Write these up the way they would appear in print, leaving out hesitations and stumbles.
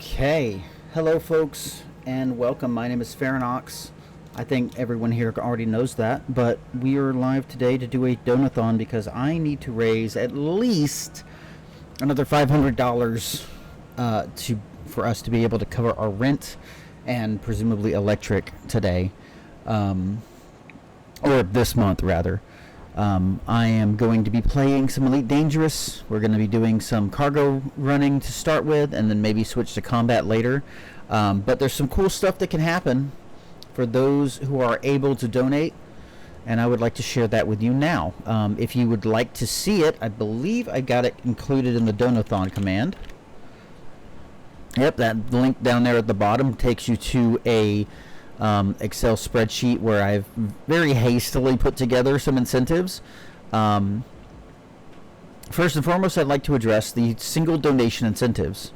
Okay, hello folks, and welcome. My name is Farinox. I think everyone here already knows that, but we are live today to do a donathon because I need to raise at least another $500 for us to be able to cover our rent and presumably electric today, or this month rather. I am going to be playing some Elite Dangerous. We're going to be doing some cargo running to start with, and then maybe switch to combat later. But there's some cool stuff that can happen for those who are able to donate, and I would like to share that with you now. If you would like to see it, I believe I got it included in the Donathon command. Yep, that link down there at the bottom takes you to a Excel spreadsheet where I've very hastily put together some incentives. First and foremost, I'd like to address the single donation incentives.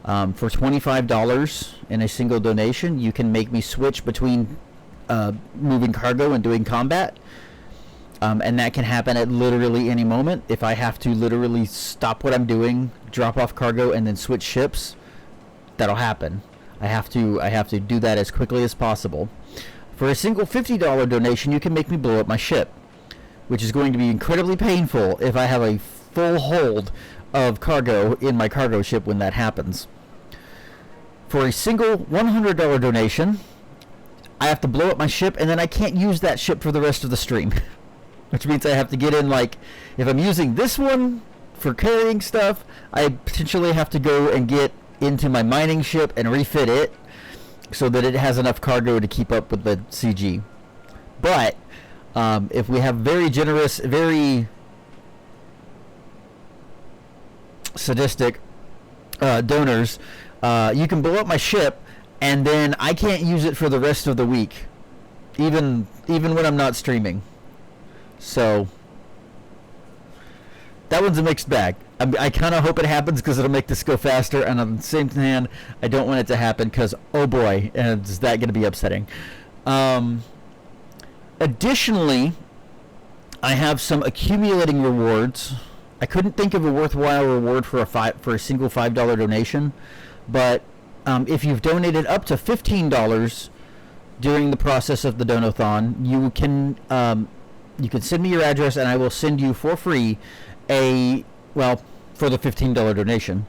For $25 in a single donation, you can make me switch between moving cargo and doing combat. And that can happen at literally any moment. If I have to literally stop what I'm doing, drop off cargo, and then switch ships, that'll happen. I have to do that as quickly as possible. For a single $50 donation, you can make me blow up my ship, which is going to be incredibly painful if I have a full hold of cargo in my cargo ship when that happens. For a single $100 donation, I have to blow up my ship, and then I can't use that ship for the rest of the stream. Which means I have to get in, like, if I'm using this one for carrying stuff, I potentially have to go and get into my mining ship and refit it so that it has enough cargo to keep up with the CG. But if we have very generous, very sadistic donors, you can blow up my ship, and then I can't use it for the rest of the week, even when I'm not streaming. So that one's a mixed bag. I kind of hope it happens because it'll make this go faster, and on the same hand, I don't want it to happen because, oh boy, is that going to be upsetting. Additionally, I have some accumulating rewards. I couldn't think of a worthwhile reward for a single $5 donation, but if you've donated up to $15 during the process of the Donathon, you can send me your address, and I will send you for free for the $15 donation,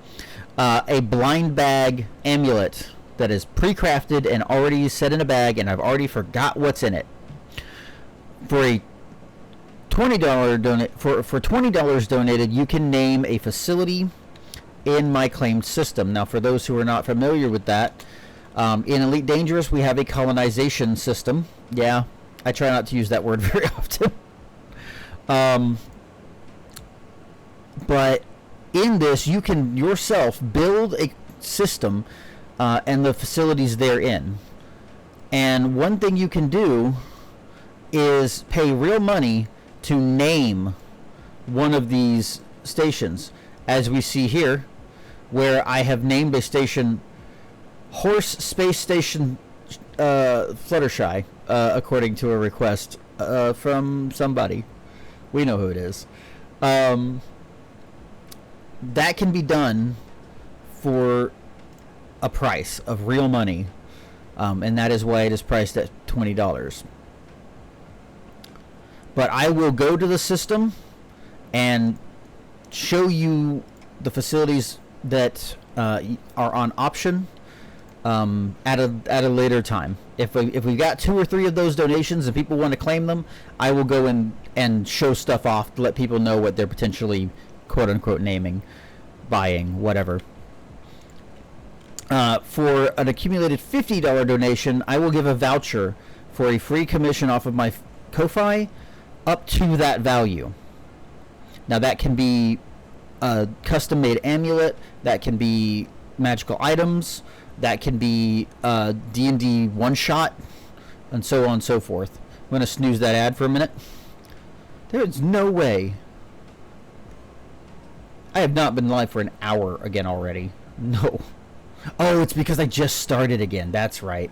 a blind bag amulet that is pre-crafted and already set in a bag, and I've already forgot what's in it. For a $20 for $20 donated, you can name a facility in my claimed system. Now, for those who are not familiar with that, in Elite Dangerous, we have a colonization system. Yeah, I try not to use that word very often. But in this, you can yourself build a system and the facilities therein. And one thing you can do is pay real money to name one of these stations, as we see here, where I have named a station Horse Space Station Fluttershy, according to a request from somebody. We know who it is. That can be done for a price of real money, and that is why it is priced at $20. But I will go to the system and show you the facilities that are on option at a later time. If we've got 2 or 3 of those donations and people want to claim them, I will go and show stuff off to let people know what they're potentially quote-unquote naming, buying, whatever. For an accumulated $50 donation, I will give a voucher for a free commission off of my Ko-Fi up to that value. Now, that can be a custom-made amulet, that can be magical items, that can be D&D one-shot, and so on and so forth. I'm going to snooze that ad for a minute. There's no way. I have not been live for an hour again already. No. Oh, it's because I just started again. That's right.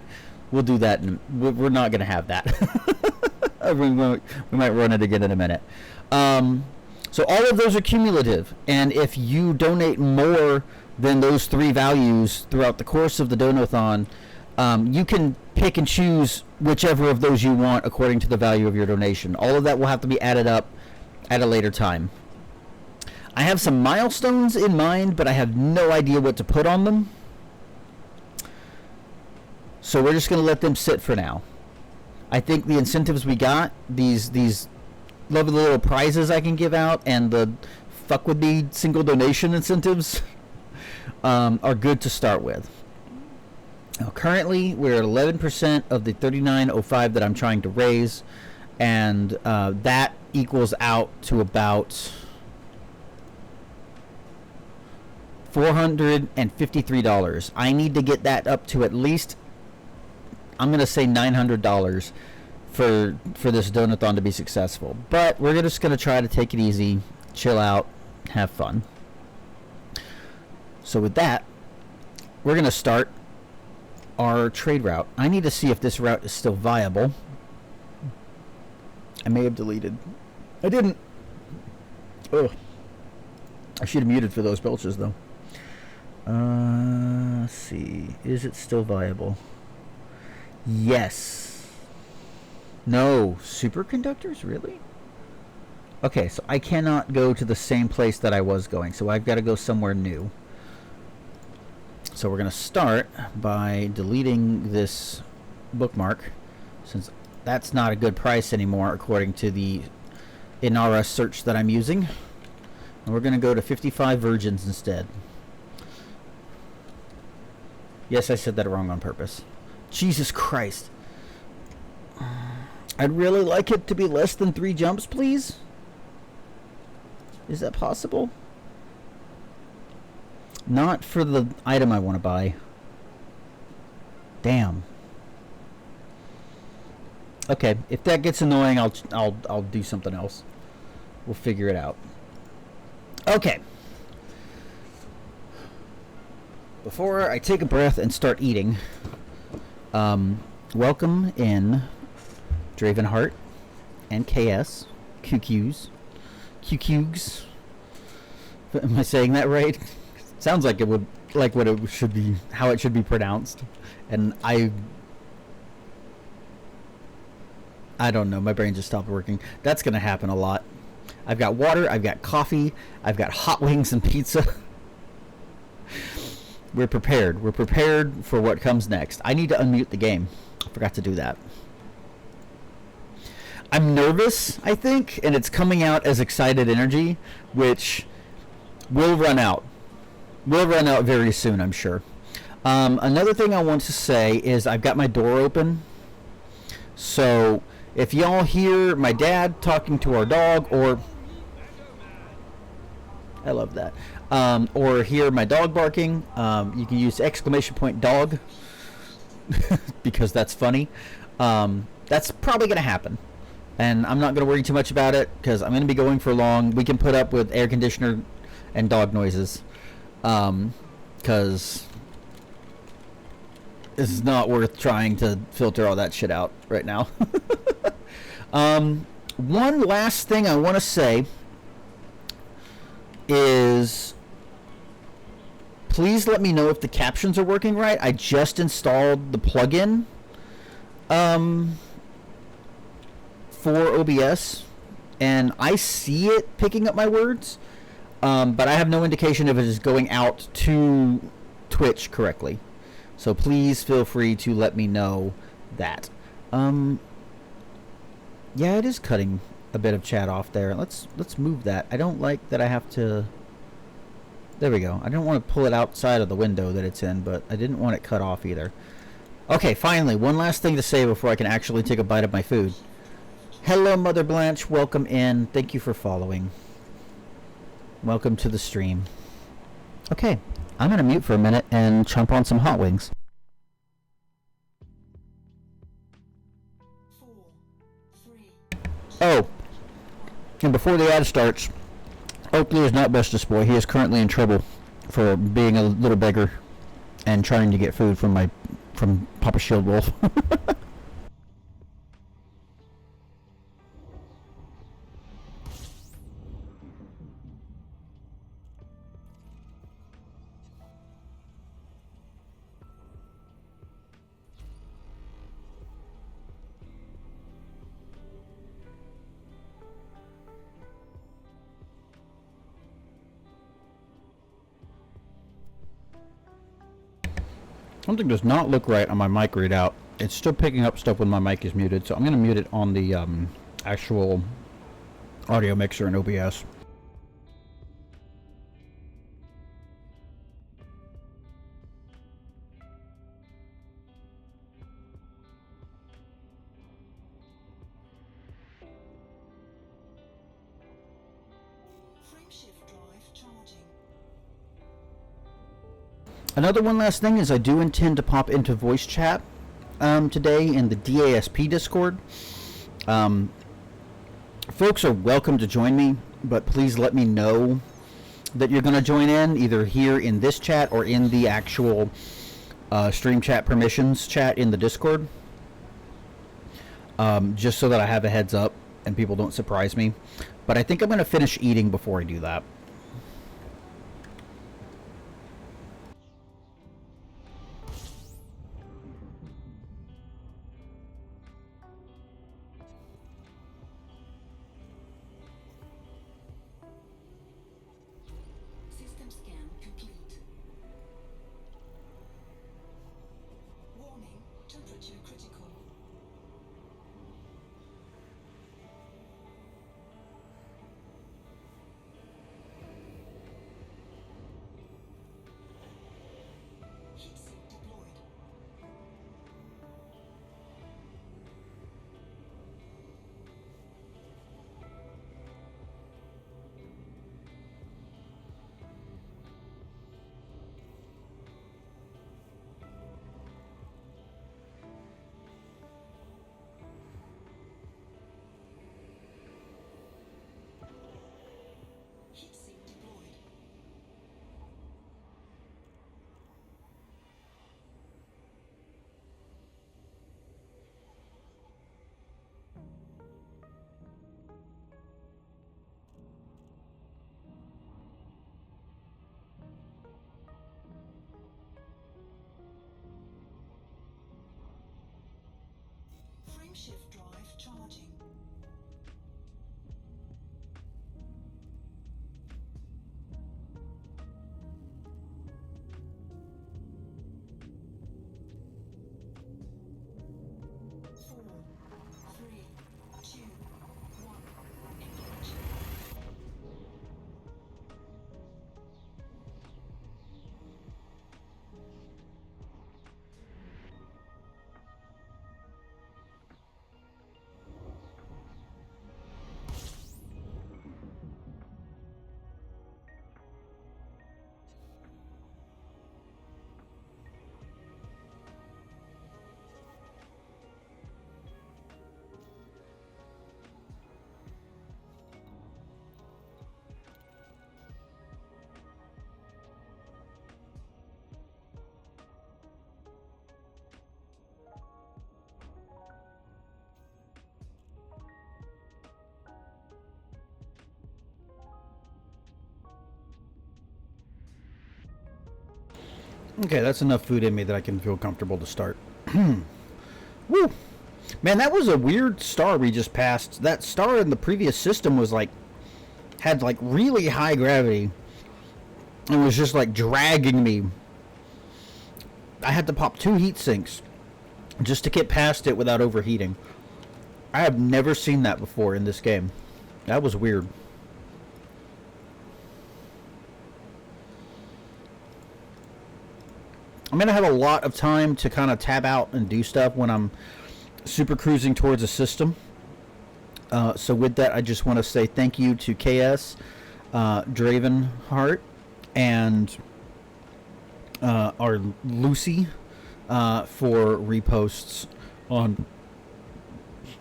We'll do that. We're not going to have that. we might run it again in a minute. So all of those are cumulative. And if you donate more then those three values throughout the course of the Donathon, you can pick and choose whichever of those you want according to the value of your donation. All of that will have to be added up at a later time. I have some milestones in mind, but I have no idea what to put on them. So we're just going to let them sit for now. I think the incentives we got, these lovely little prizes I can give out, and the fuck with me single donation incentives are good to start with. Now, currently, we're at 11% of the 3905 that I'm trying to raise, and that equals out to about $453. I need to get that up to at least, I'm going to say $900 for this donathon to be successful. But we're just going to try to take it easy, chill out, have fun. So with that, we're going to start our trade route. I need to see if this route is still viable. I may have deleted. I didn't. Ugh. I should have muted for those belches though. Let's see. Is it still viable? Yes. No. Superconductors? Really? Okay, so I cannot go to the same place that I was going, so I've got to go somewhere new. So we're going to start by deleting this bookmark, since that's not a good price anymore according to the Inara search that I'm using. And we're going to go to 55 virgins instead. Yes, I said that wrong on purpose. Jesus Christ. I'd really like it to be less than 3 jumps, please. Is that possible? Not for the item I want to buy. Damn. Okay, if that gets annoying, I'll do something else. We'll figure it out. Okay. Before I take a breath and start eating, welcome in Dravenheart and KS, QQs. Am I saying that right? Sounds like it would, like what it should be, how it should be pronounced. And I don't know, my brain just stopped working. That's going to happen a lot. I've got water, I've got coffee, I've got hot wings and pizza. We're prepared. We're prepared for what comes next. I need to unmute the game. I forgot to do that. I'm nervous, I think, and it's coming out as excited energy, which will run out. Will run out very soon, I'm sure. Another thing I want to say is I've got my door open. So if y'all hear my dad talking to our dog, or I love that, or hear my dog barking, you can use !dog because that's funny. That's probably going to happen. And I'm not going to worry too much about it because I'm going to be going for long. We can put up with air conditioner and dog noises because it's not worth trying to filter all that shit out right now. One last thing I want to say is please let me know if the captions are working right. I just installed the plugin for OBS, and I see it picking up my words, but I have no indication if it is going out to Twitch correctly. So please feel free to let me know that. Yeah, it is cutting a bit of chat off there. Let's move that. I don't like that I have to. There we go. I don't want to pull it outside of the window that it's in, but I didn't want it cut off either. Okay, finally, one last thing to say before I can actually take a bite of my food. Hello, Mother Blanche. Welcome in. Thank you for following. Welcome to the stream. Okay, I'm going to mute for a minute and chomp on some hot wings. 4, 3. Oh, and before the ad starts, Oakley is not bestest boy. He is currently in trouble for being a little beggar and trying to get food from Papa Shield Wolf. Something does not look right on my mic readout. It's still picking up stuff when my mic is muted, so I'm going to mute it on the actual audio mixer in OBS. Another one last thing is I do intend to pop into voice chat today in the DASP Discord. Folks are welcome to join me, but please let me know that you're going to join in, either here in this chat or in the actual stream chat permissions chat in the Discord, just so that I have a heads up and people don't surprise me. But I think I'm going to finish eating before I do that. Shift drive charging. Okay, that's enough food in me that I can feel comfortable to start. Woo! Man, that was a weird star we just passed. That star in the previous system was like, had like really high gravity and was just like dragging me. I had to pop 2 heat sinks just to get past it without overheating. I have never seen that before in this game. That was weird. I'm going to have a lot of time to kind of tab out and do stuff when I'm super cruising towards a system. So with that, I just want to say thank you to KS, Dravenheart, and our Lucy for reposts on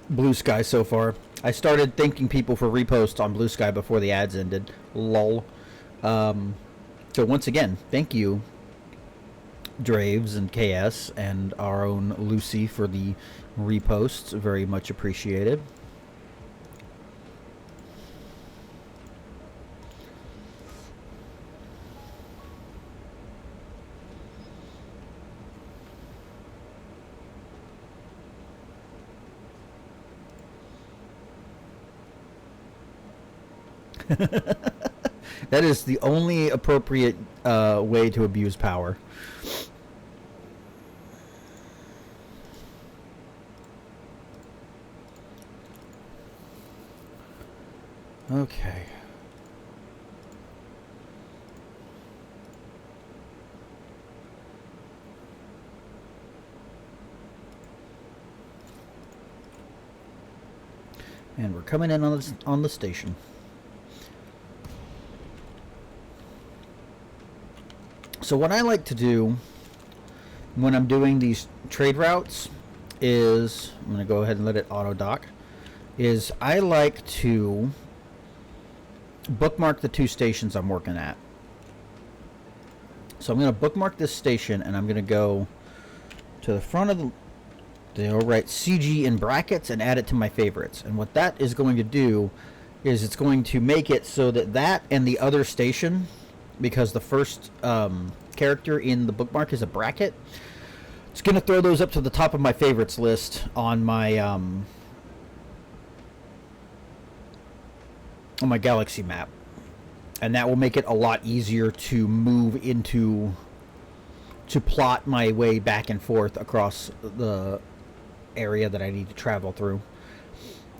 Blue Sky so far. I started thanking people for reposts on Blue Sky before the ads ended. Lol. So once again, thank you, Draves and KS and our own Lucy, for the reposts. Very much appreciated. That is the only appropriate way to abuse power. Okay. And we're coming in on the station. So what I like to do when I'm doing these trade routes is, I'm going to go ahead and let it auto dock, is I like to bookmark the 2 stations I'm working at. So I'm going to bookmark this station, and I'm going to go to the front of they'll write CG in brackets and add it to my favorites. And what that is going to do is it's going to make it so that that and the other station, because the first character in the bookmark is a bracket, it's going to throw those up to the top of my favorites list on my galaxy map. And that will make it a lot easier to move into, to plot my way back and forth across the area that I need to travel through.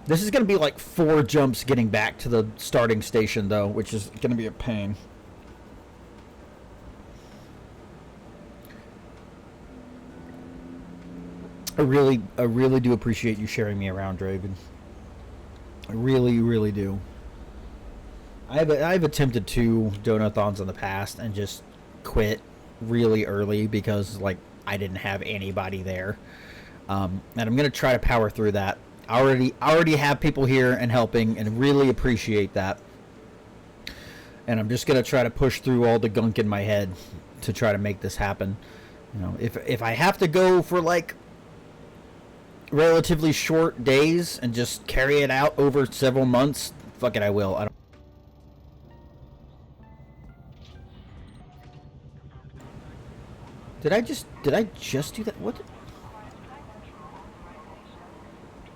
This is going to be like 4 jumps getting back to the starting station, though, which is going to be a pain. I really do appreciate you sharing me around, Draven. I really do. I've attempted 2 donathons in the past and just quit really early because, like, I didn't have anybody there. And I'm going to try to power through that. I already have people here and helping, and really appreciate that. And I'm just going to try to push through all the gunk in my head to try to make this happen. You know, if I have to go for, like, relatively short days and just carry it out over several months, fuck it, I will. Did I just do that? What?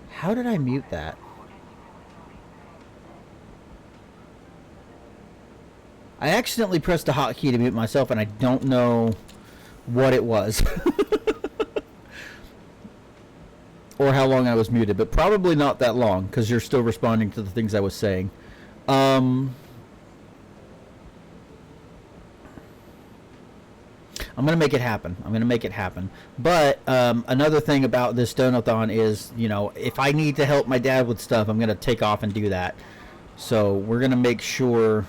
How did I mute that? I accidentally pressed a hotkey to mute myself, and I don't know what it was. Or how long I was muted, but probably not that long, because you're still responding to the things I was saying. I'm going to make it happen. But another thing about this donathon is, you know, if I need to help my dad with stuff, I'm going to take off and do that. So we're going to make sure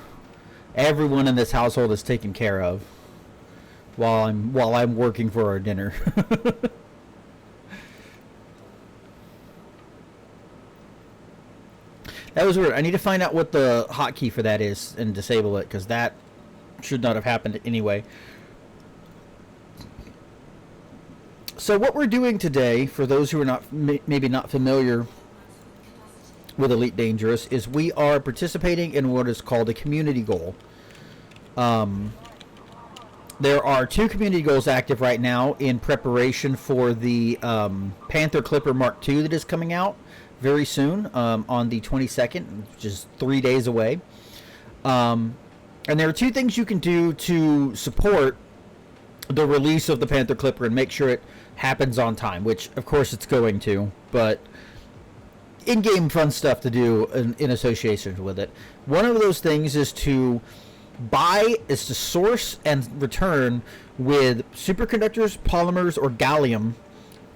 everyone in this household is taken care of while I'm working for our dinner. That was weird. I need to find out what the hotkey for that is and disable it, because that should not have happened anyway. So what we're doing today, for those who are not maybe not familiar with Elite Dangerous, is we are participating in what is called a community goal. There are 2 community goals active right now in preparation for the Panther Clipper Mark II that is coming out very soon, on the 22nd, which is 3 days away. And there are 2 things you can do to support the release of the Panther Clipper and make sure it happens on time, which of course it's going to, but in-game fun stuff to do in association with it. One of those things is to source and return with superconductors, polymers, or gallium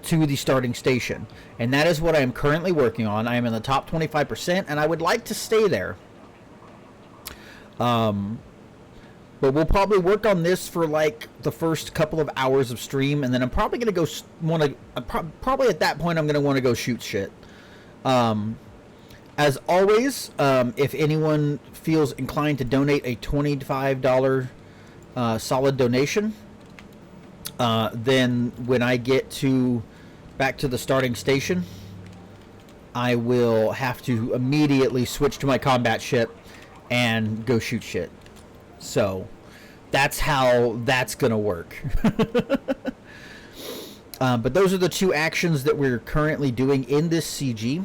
to the starting station. And that is what I am currently working on. I am in the top 25%, and I would like to stay there. But we'll probably work on this for like the first couple of hours of stream, and then I'm probably going to go probably at that point I'm going to want to go shoot shit. As always, if anyone feels inclined to donate a $25 solid donation, then when I get back to the starting station, I will have to immediately switch to my combat ship and go shoot shit. So that's how that's going to work. But those are the 2 actions that we're currently doing in this CG.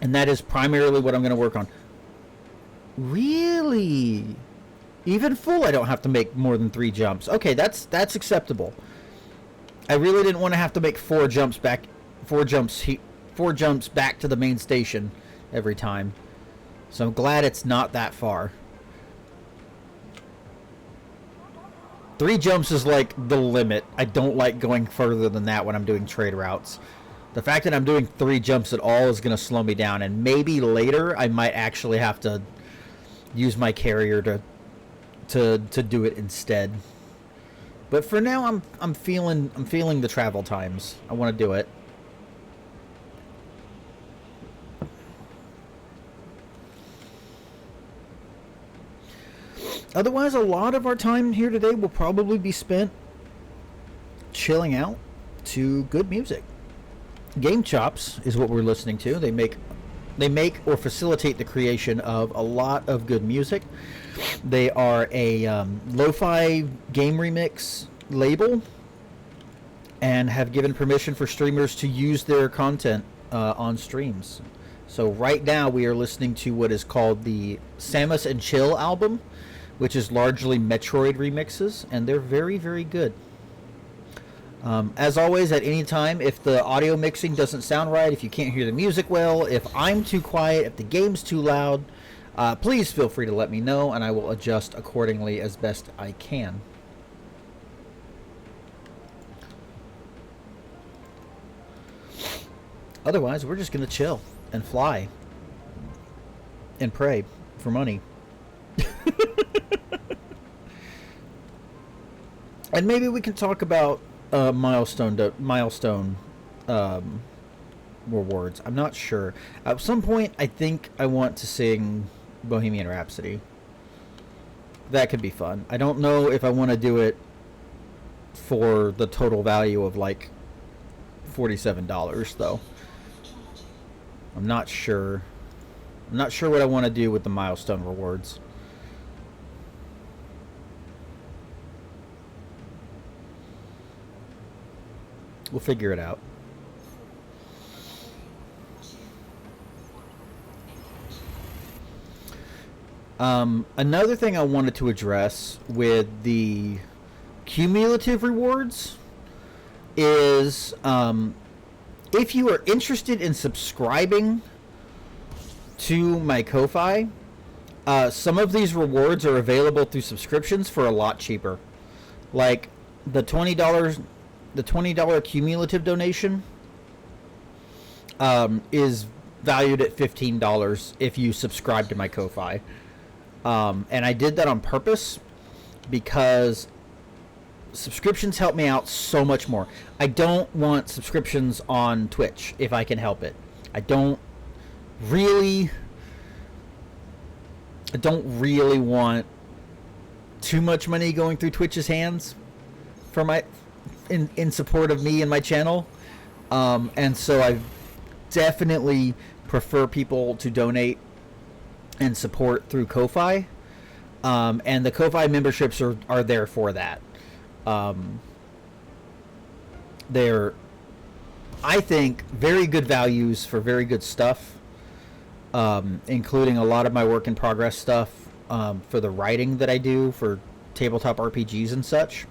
And that is primarily what I'm going to work on. Really? Even full, I don't have to make more than 3 jumps. Okay, that's acceptable. I really didn't want to have to make 4 jumps back to the main station every time. So I'm glad it's not that far. 3 jumps is like the limit. I don't like going further than that when I'm doing trade routes. The fact that I'm doing 3 jumps at all is going to slow me down, and maybe later I might actually have to use my carrier to do it instead. But for now, I'm feeling the travel times. I want to do it. Otherwise, a lot of our time here today will probably be spent chilling out to good music. Game Chops is what we're listening to. They make or facilitate the creation of a lot of good music. They are a lo-fi game remix label and have given permission for streamers to use their content on streams. So right now we are listening to what is called the Samus and Chill album, which is largely Metroid remixes, and they're very, very good. As always, at any time, if the audio mixing doesn't sound right, if you can't hear the music well, if I'm too quiet, if the game's too loud, please feel free to let me know, and I will adjust accordingly as best I can. Otherwise, we're just going to chill and fly and pray for money. And maybe we can talk about milestone rewards. I'm not sure. At some point, I think I want to sing Bohemian Rhapsody. That could be fun. I don't know if I want to do it for the total value of like $47 though. I'm not sure. I'm not sure what I want to do with the milestone rewards. We'll figure it out. Another thing I wanted to address with the cumulative rewards is if you are interested in subscribing to my Ko-Fi, some of these rewards are available through subscriptions for a lot cheaper. Like the $20 cumulative donation is valued at $15 if you subscribe to my Ko-Fi. And I did that on purpose because subscriptions help me out so much more. I don't want subscriptions on Twitch if I can help it. I don't really want too much money going through Twitch's hands for my in support of me and my channel. And so I definitely prefer people to donate and support through Ko-Fi. And the Ko-Fi memberships are there for that. They're, I think, very good values for very good stuff, including a lot of my work in progress stuff for the writing that I do for tabletop RPGs and such.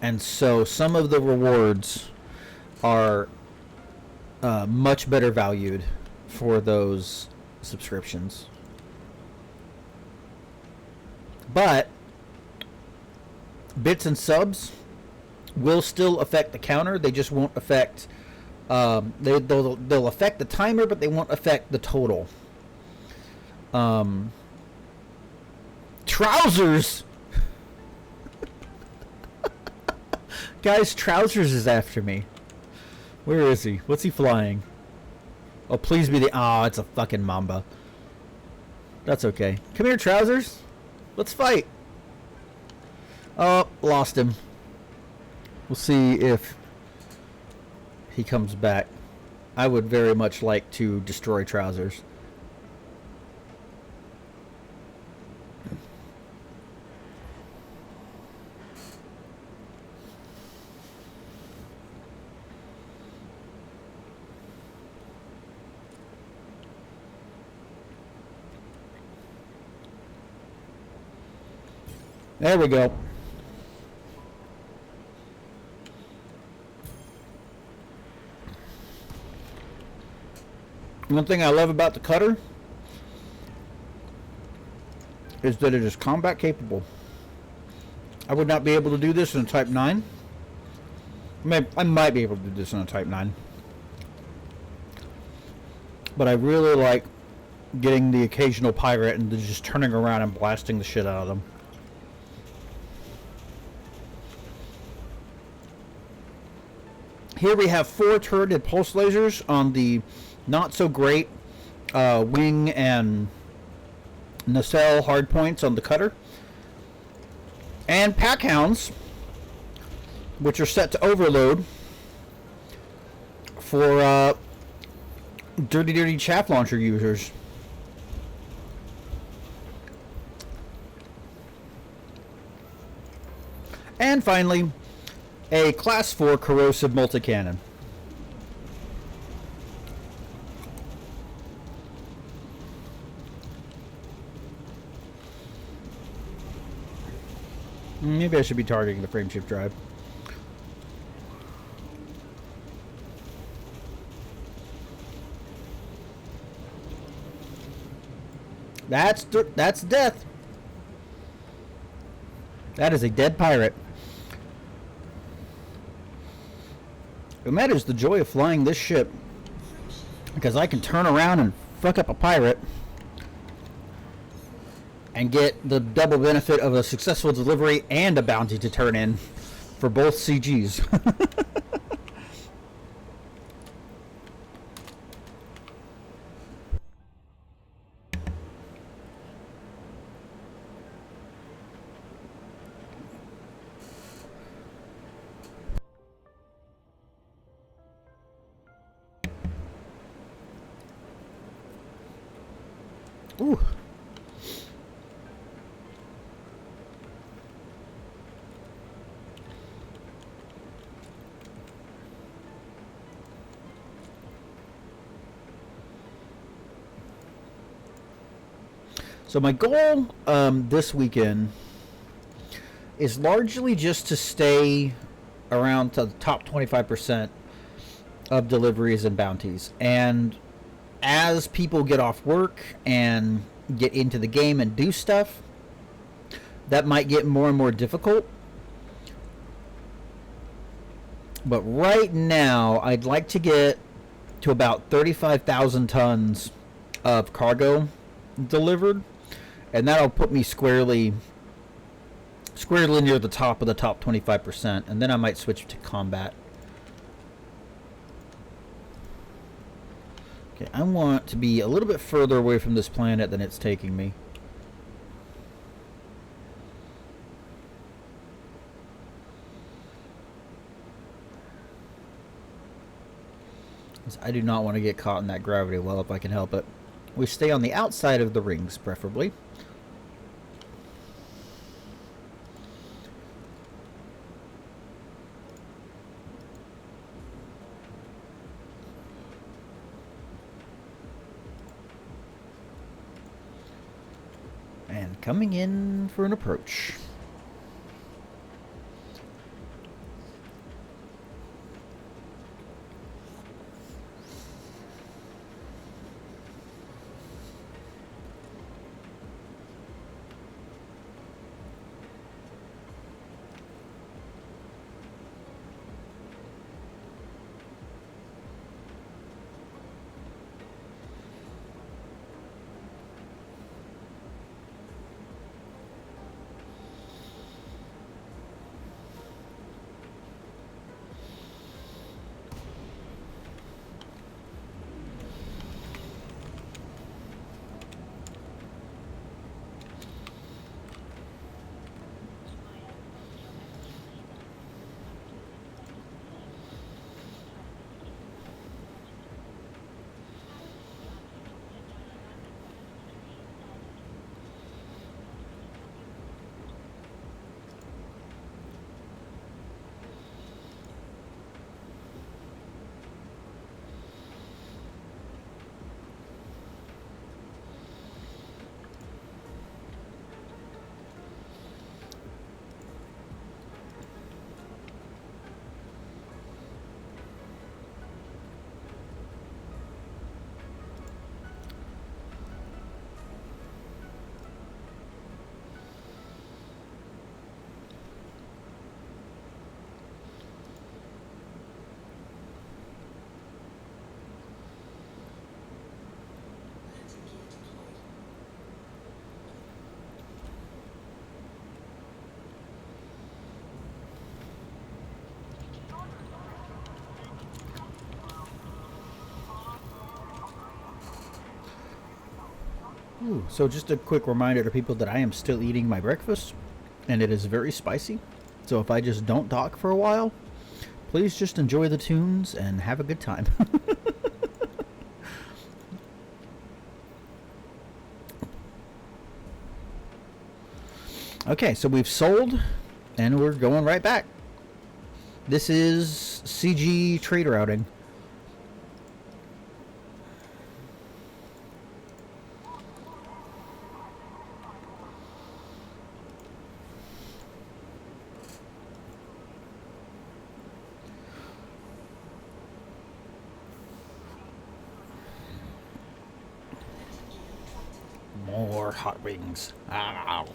And so some of the rewards are much better valued for those subscriptions. But bits and subs will still affect the counter. They just won't affect they'll affect the timer, but they won't affect the total. Trousers. Guys, Trousers is after me. Where is he? What's he flying? Oh, please be the... Oh, it's a fucking Mamba. That's okay. Come here, Trousers. Let's fight. Oh, lost him. We'll see if he comes back. I would very much like to destroy Trousers. There we go. One thing I love about the cutter is that it is combat capable. I would not be able to do this in a Type 9. I might be able to do this in a Type 9. But I really like getting the occasional pirate and just turning around and blasting the shit out of them. Here we have 4 turreted pulse lasers on the not so great wing and nacelle hardpoints on the cutter. And pack hounds, which are set to overload for dirty chaff launcher users. And finally, a Class 4 corrosive multi-cannon. Maybe I should be targeting the frameshift drive. That's death. That is a dead pirate. And that is the joy of flying this ship, because I can turn around and fuck up a pirate and get the double benefit of a successful delivery and a bounty to turn in for both CGs. Ooh. So my goal this weekend is largely just to stay around to the top 25% of deliveries and bounties. And as people get off work and get into the game and do stuff, that might get more and more difficult. But right now, I'd like to get to about 35,000 tons of cargo delivered, and that'll put me squarely near the top of the top 25%, and then I might switch to combat. Okay, I want to be a little bit further away from this planet than it's taking me. I do not want to get caught in that gravity well if I can help it. We stay on the outside of the rings, preferably. And coming in for an approach. Ooh, so just a quick reminder to people that I am still eating my breakfast, and it is very spicy. So if I just don't talk for a while, please just enjoy the tunes and have a good time. Okay, so we've sold, and we're going right back. This is CG trade routing. More hot wings. Ow.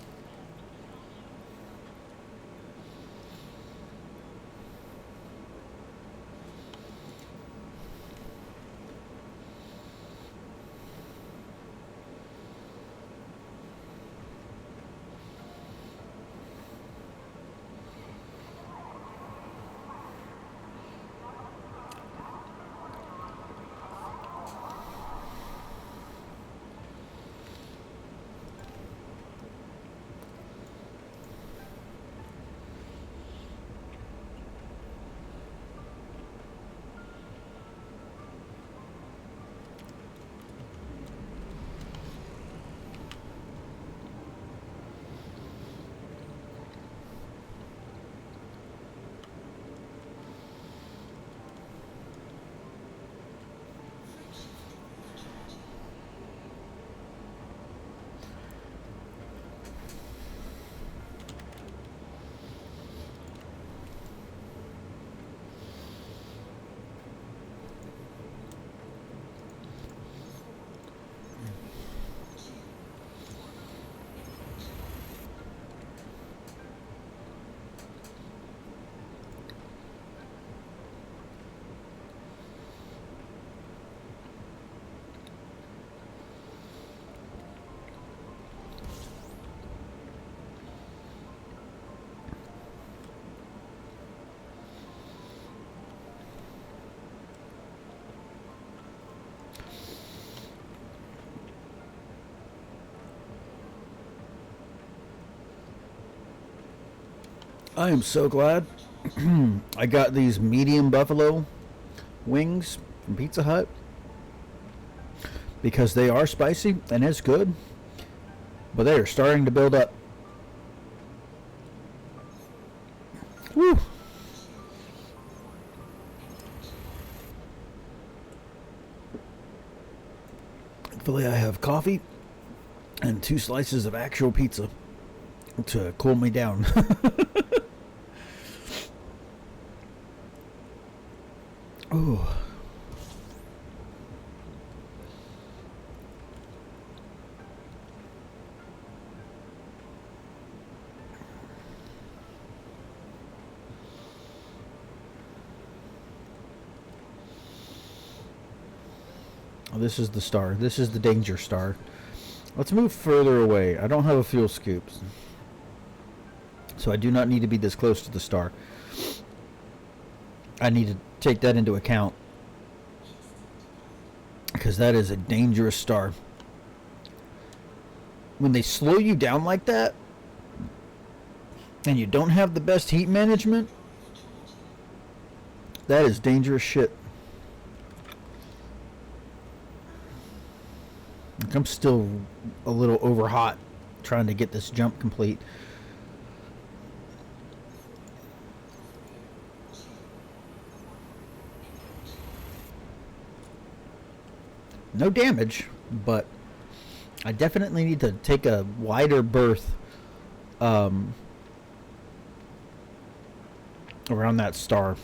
I am so glad I got these medium buffalo wings from Pizza Hut because they are spicy and it's good, but they are starting to build up. Woo! Thankfully, I have coffee and 2 slices of actual pizza to cool me down. Ooh. Oh, this is the star. This is the danger star. Let's move further away. I don't have a fuel scoop, so I do not need to be this close to the star. I need to take that into account because that is a dangerous star. When they slow you down like that and you don't have the best heat management, that is dangerous shit. I'm still a little over hot trying to get this jump complete. No damage, but I definitely need to take a wider berth around that star.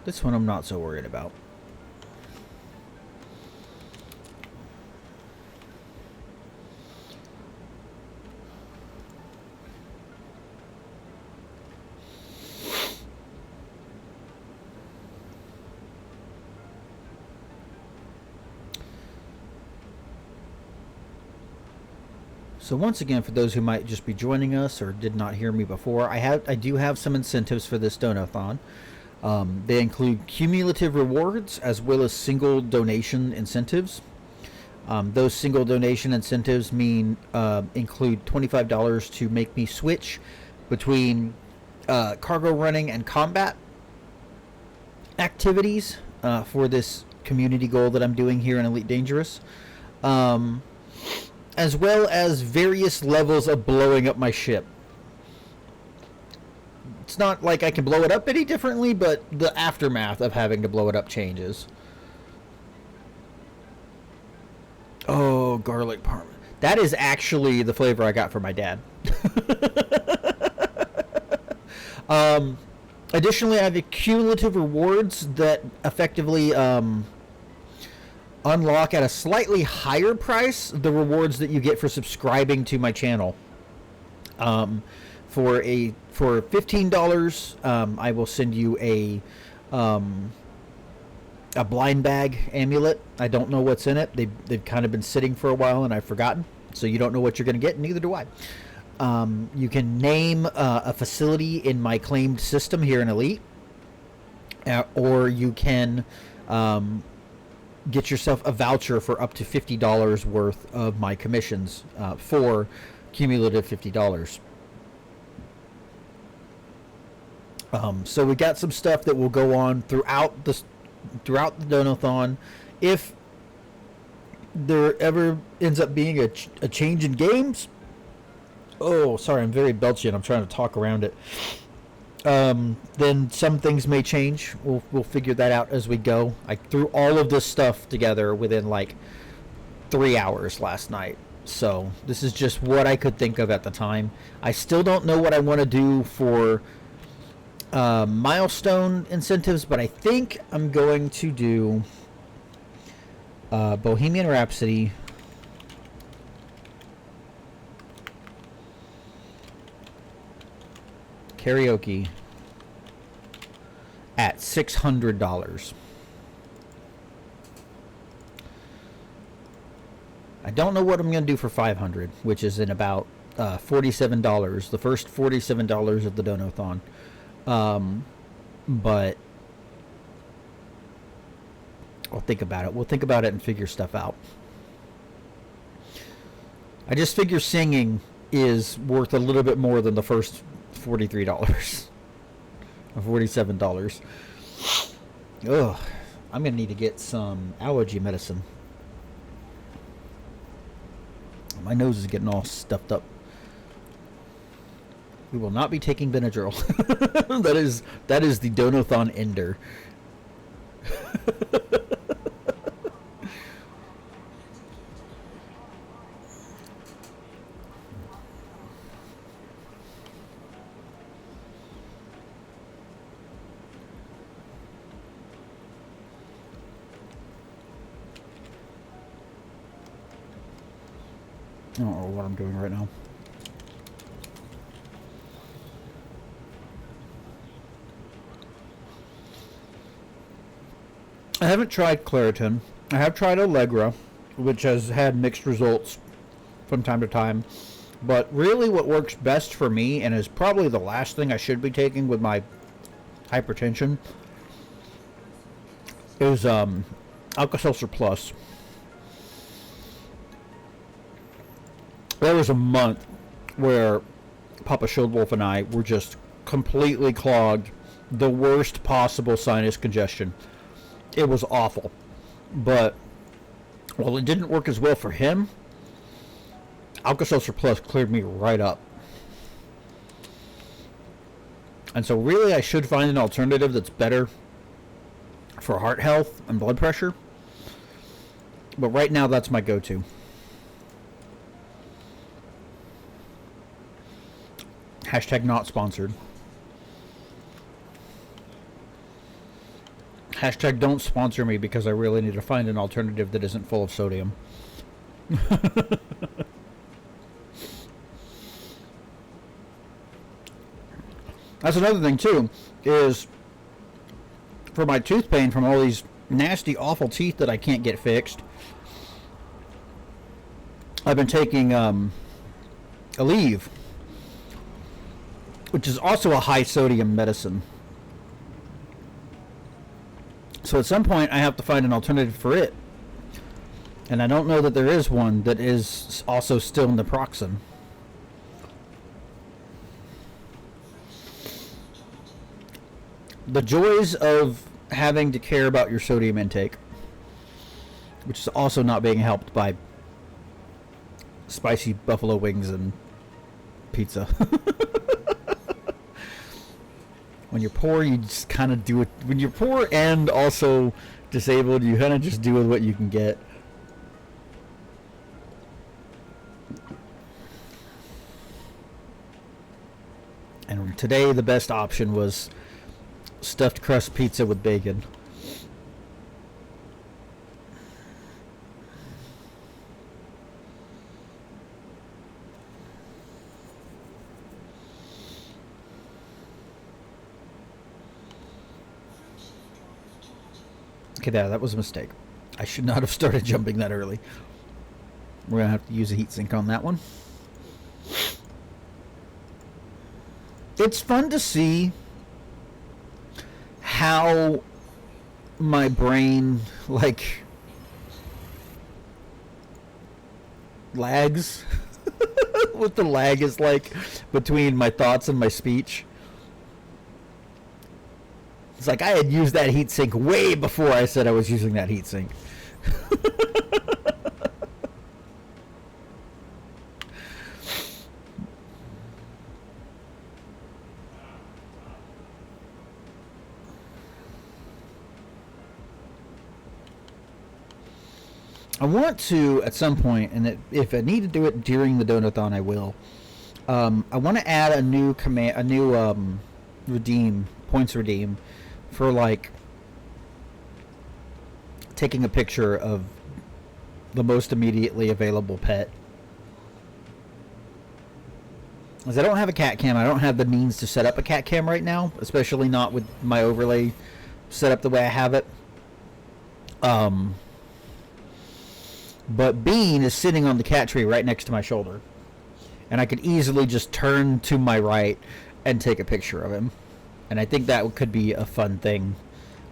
This one I'm not so worried about. So once again, for those who might just be joining us or did not hear me before, I do have some incentives for this donathon. They include cumulative rewards as well as single donation incentives. Those single donation incentives include $25 to make me switch between cargo running and combat activities for this community goal that I'm doing here in Elite Dangerous, as well as various levels of blowing up my ship. It's not like I can blow it up any differently, but the aftermath of having to blow it up changes. Oh, garlic parm. That is actually the flavor I got from my dad. Additionally, I have cumulative rewards that effectively unlock at a slightly higher price the rewards that you get for subscribing to my channel. For $15, I will send you a blind bag amulet. I don't know what's in it. They've kind of been sitting for a while and I've forgotten. So you don't know what you're going to get, neither do I. You can name a facility in my claimed system here in Elite. Or you can get yourself a voucher for up to $50 worth of my commissions for cumulative $50. So we got some stuff that will go on throughout the Donathon. If there ever ends up being a change in games, oh, sorry, I'm very belchy and I'm trying to talk around it. Then some things may change. We'll figure that out as we go. I threw all of this stuff together within like 3 hours last night. So this is just what I could think of at the time. I still don't know what I want to do for milestone incentives, but I think I'm going to do Bohemian Rhapsody, karaoke at $600. I don't know what I'm going to do for $500, which is in about $47. The first $47 of the Donathon. But I'll think about it. We'll think about it and figure stuff out. I just figure singing is worth a little bit more than the first $43 or $47. Ugh, I'm gonna need to get some allergy medicine. My nose is getting all stuffed up. We will not be taking Benadryl. that is the Donathon ender. I don't know what I'm doing right now. I haven't tried Claritin. I have tried Allegra, which has had mixed results from time to time. But really what works best for me, and is probably the last thing I should be taking with my hypertension, is Alka-Seltzer Plus. There was a month where Papa Shieldwolf and I were just completely clogged. The worst possible sinus congestion. It was awful. But, well, it didn't work as well for him. Alka-Seltzer Plus cleared me right up. And so really I should find an alternative that's better for heart health and blood pressure. But right now that's my go-to. Hashtag not sponsored. Hashtag don't sponsor me because I really need to find an alternative that isn't full of sodium. That's another thing too, is for my tooth pain from all these nasty, awful teeth that I can't get fixed, I've been taking Aleve, which is also a high sodium medicine. So at some point, I have to find an alternative for it. And I don't know that there is one that is also still naproxen. The joys of having to care about your sodium intake, which is also not being helped by spicy buffalo wings and pizza. When you're poor, you just kind of do it. When you're poor and also disabled, you kind of just do with what you can get. And today, the best option was stuffed crust pizza with bacon. Okay, that was a mistake. I should not have started jumping that early. We're going to have to use a heatsink on that one. It's fun to see how my brain, like, lags. What the lag is like between my thoughts and my speech. It's like I had used that heatsink way before I said I was using that heatsink. I want to, at some point, and if I need to do it during the Donathon, I will. I want to add a new command, a new points redeem for, like, taking a picture of the most immediately available pet. As I don't have a cat cam, I don't have the means to set up a cat cam right now, especially not with my overlay set up the way I have it. But Bean is sitting on the cat tree right next to my shoulder. And I could easily just turn to my right and take a picture of him. And I think that could be a fun thing.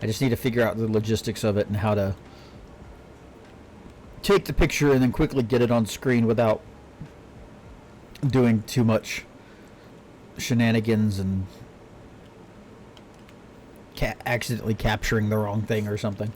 I just need to figure out the logistics of it and how to take the picture and then quickly get it on screen without doing too much shenanigans and accidentally capturing the wrong thing or something.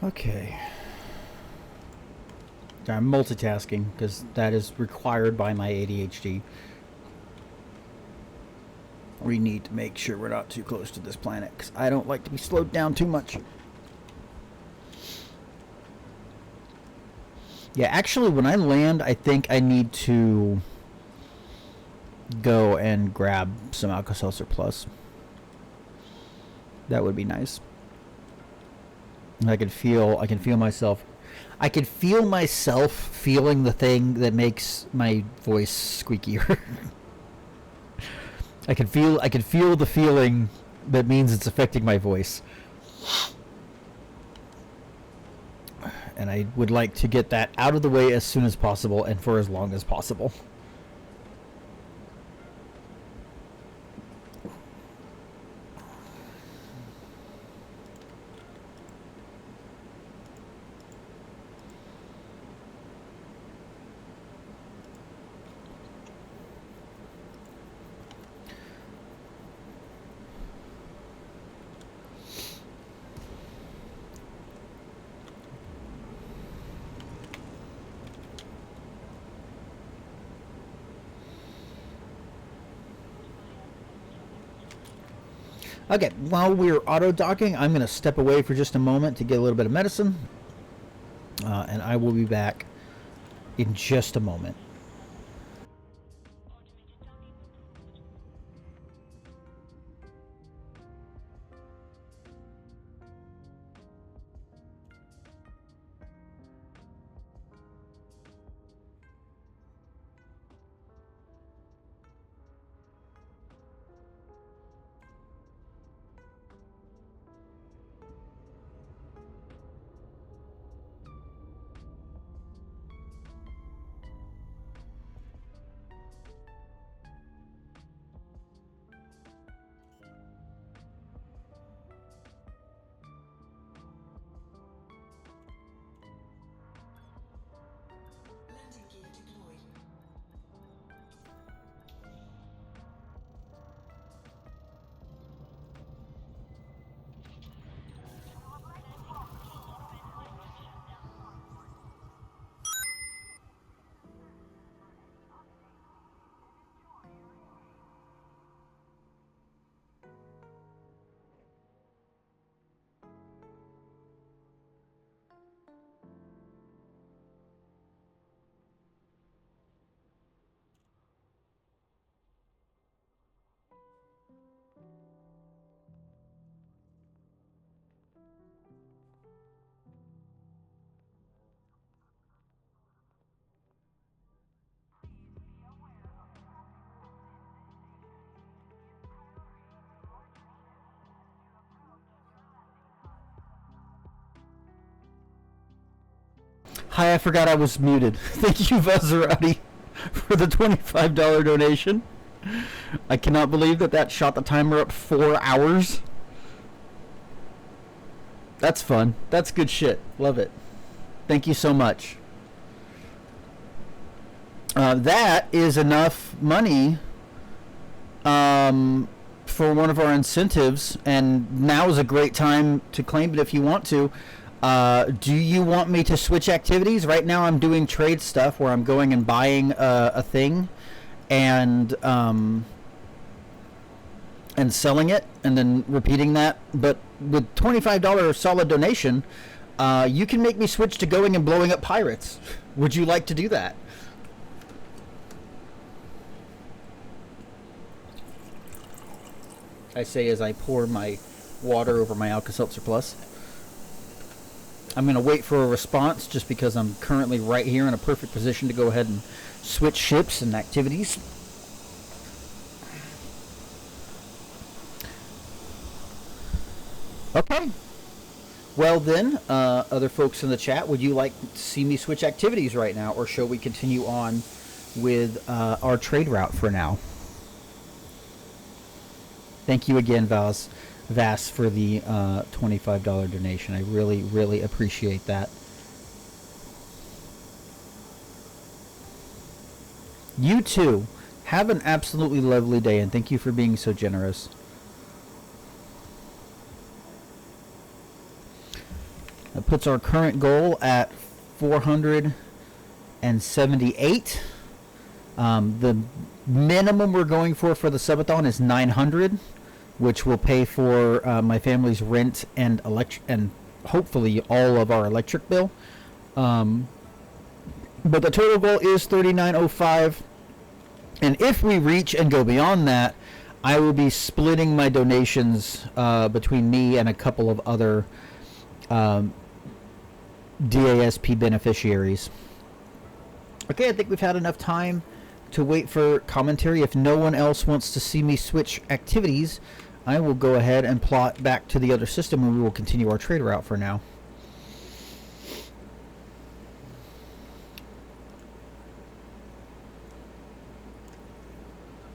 Okay. I'm multitasking because that is required by my ADHD. We need to make sure we're not too close to this planet because I don't like to be slowed down too much. Yeah, actually, when I land, I think I need to go and grab some Alka-Seltzer Plus. That would be nice. I can feel myself. I can feel myself feeling the thing that makes my voice squeakier. I can feel the feeling that means it's affecting my voice. And I would like to get that out of the way as soon as possible and for as long as possible. Okay, while we're auto-docking, I'm going to step away for just a moment to get a little bit of medicine. And I will be back in just a moment. Hi, I forgot I was muted. Thank you, Vazarati, for the $25 donation. I cannot believe that shot the timer up 4 hours. That's fun. That's good shit. Love it. Thank you so much. That is enough money for one of our incentives, and now is a great time to claim it if you want to. Do you want me to switch activities? Right now I'm doing trade stuff where I'm going and buying a thing and selling it and then repeating that. But with $25 solid donation, you can make me switch to going and blowing up pirates. Would you like to do that? I say as I pour my water over my Alka-Seltzer Plus. I'm going to wait for a response just because I'm currently right here in a perfect position to go ahead and switch ships and activities. Okay. Well then, other folks in the chat, would you like to see me switch activities right now, or shall we continue on with our trade route for now? Thank you again, Vas, for the $25 donation. I really, really appreciate that. You too. Have an absolutely lovely day, and thank you for being so generous. Now, puts our current goal at 478. The minimum we're going for the subathon is 900, which will pay for my family's rent and hopefully all of our electric bill. But the total goal is 3905, and if we reach and go beyond that, I will be splitting my donations between me and a couple of other DASP beneficiaries. Okay, I think we've had enough time to wait for commentary. If no one else wants to see me switch activities, I will go ahead and plot back to the other system, and we will continue our trade route for now.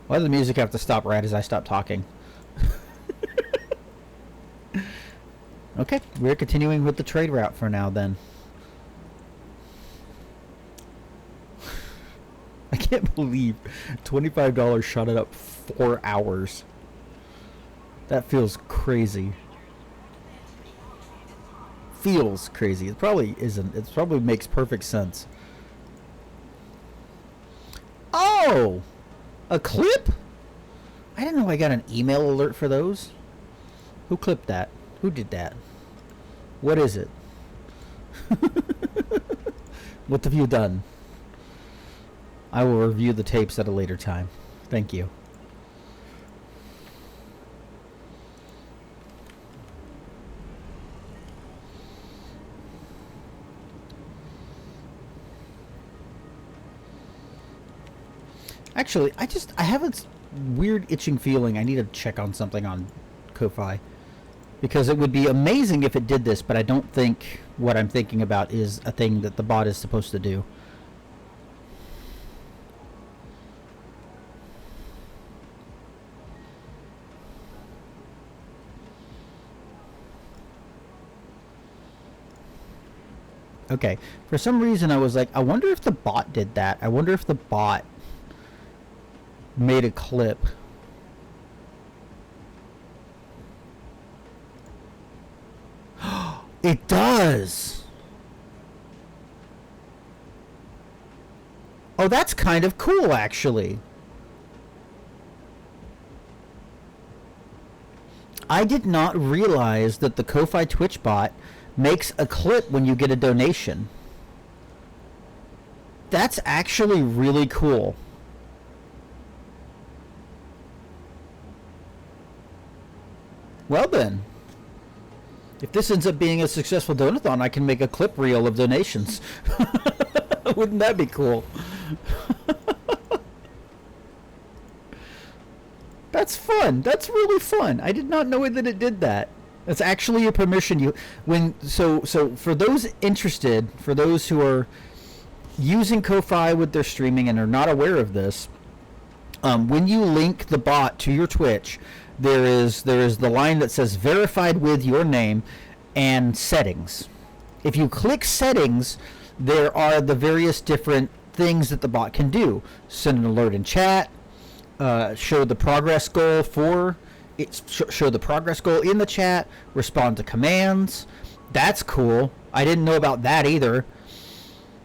Why does the music have to stop right as I stop talking? Okay, we're continuing with the trade route for now then. I can't believe $25 shot it up 4 hours. That feels crazy. Feels crazy. It probably isn't. It probably makes perfect sense. Oh! A clip? I didn't know I got an email alert for those. Who clipped that? Who did that? What is it? What have you done? I will review the tapes at a later time. Thank you. Actually, I have a weird itching feeling I need to check on something on Ko-Fi. Because it would be amazing if it did this, but I don't think what I'm thinking about is a thing that the bot is supposed to do. Okay, for some reason I was like, I wonder if the bot did that. I wonder if the bot made a clip. It does! Oh, that's kind of cool, actually. I did not realize that the Ko-Fi Twitch bot makes a clip when you get a donation. That's actually really cool. Well then, if this ends up being a successful donathon, I can make a clip reel of donations. Wouldn't that be cool? That's fun. That's really fun. I did not know that it did that. That's actually a permission you so for those interested, for those who are using Ko-Fi with their streaming and are not aware of this, when you link the bot to your Twitch, there is the line that says verified with your name and settings. If you click settings, there are the various different things that the bot can do. Send an alert in chat, show the progress goal for it, show the progress goal in the chat, respond to commands. That's cool. I didn't know about that either.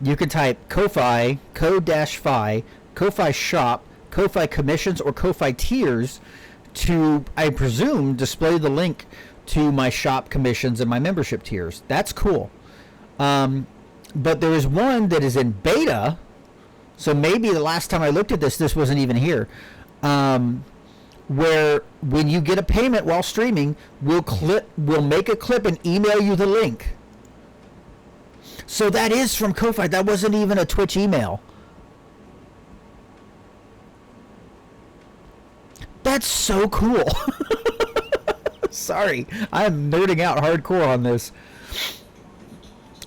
You can type Ko-Fi, Ko-Fi, Ko-Fi shop, Ko-Fi commissions, or Ko-Fi tiers to, I presume, display the link to my shop commissions and my membership tiers. That's cool. But there is one that is in beta, so maybe the last time I looked at this wasn't even here, where when you get a payment while streaming, we'll make a clip and email you the link. So that is from Ko-Fi. That wasn't even a Twitch email. That's so cool. Sorry, I'm nerding out hardcore on this.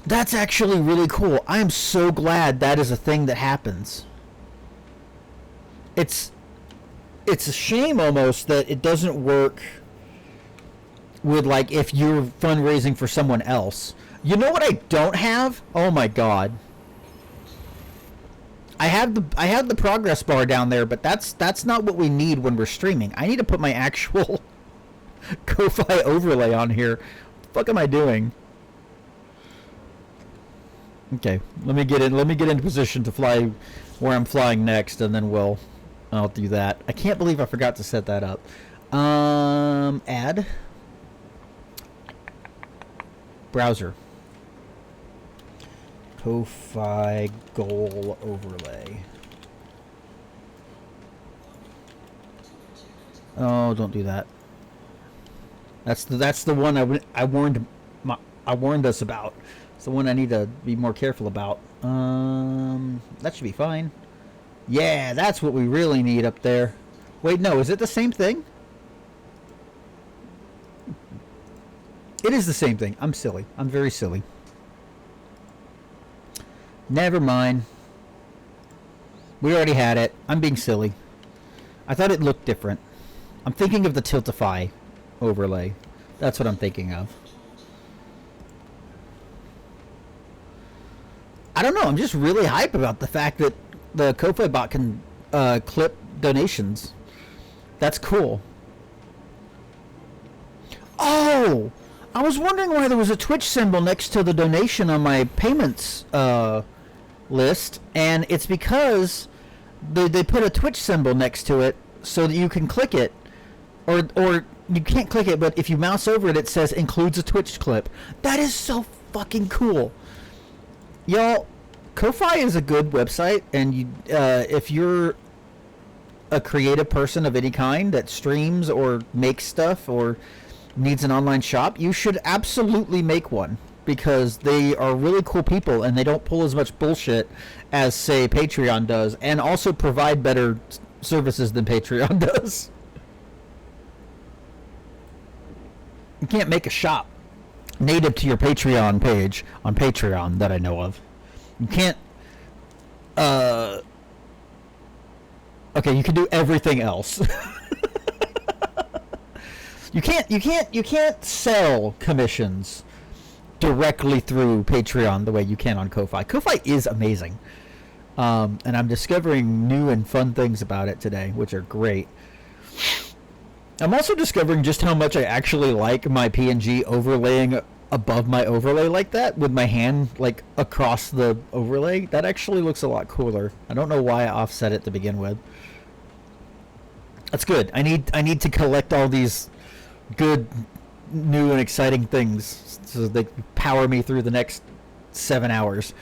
That's actually really cool. I am so glad that is a thing that happens. It's a shame almost that it doesn't work with, like, if you're fundraising for someone else. You know what I don't have? Oh my god. I have the progress bar down there, but that's not what we need when we're streaming. I need to put my actual Ko-Fi overlay on here. What the fuck am I doing? Okay, let me get in. Let me get into position to fly where I'm flying next, and then I'll do that. I can't believe I forgot to set that up. Add browser. Ko-Fi goal overlay. Oh, don't do that. That's the one I warned us about. It's the one I need to be more careful about. That should be fine. Yeah, that's what we really need up there. Wait, no, is it the same thing? It is the same thing. I'm silly. I'm very silly. Never mind. We already had it. I'm being silly. I thought it looked different. I'm thinking of the Tiltify overlay. That's what I'm thinking of. I don't know. I'm just really hype about the fact that the Ko-Fi bot can clip donations. That's cool. Oh! I was wondering why there was a Twitch symbol next to the donation on my payments list, and it's because they put a Twitch symbol next to it so that you can click it, or you can't click it, but if you mouse over it, it says includes a Twitch clip. That is so fucking cool. Y'all, Ko-Fi is a good website, and you, if you're a creative person of any kind that streams or makes stuff or needs an online shop, you should absolutely make one, because they are really cool people and they don't pull as much bullshit as, say, Patreon does, and also provide better services than Patreon does. You can't make a shop native to your Patreon page on Patreon that I know of. You can't okay, you can do everything else. You can't sell commissions directly through Patreon the way you can on Ko-Fi. Ko-Fi is amazing. And I'm discovering new and fun things about it today, which are great. I'm also discovering just how much I actually like my PNG overlaying above my overlay like that, with my hand like across the overlay. That actually looks a lot cooler. I don't know why I offset it to begin with. That's good. I need to collect all these good, new, and exciting things so they power me through the next 7 hours.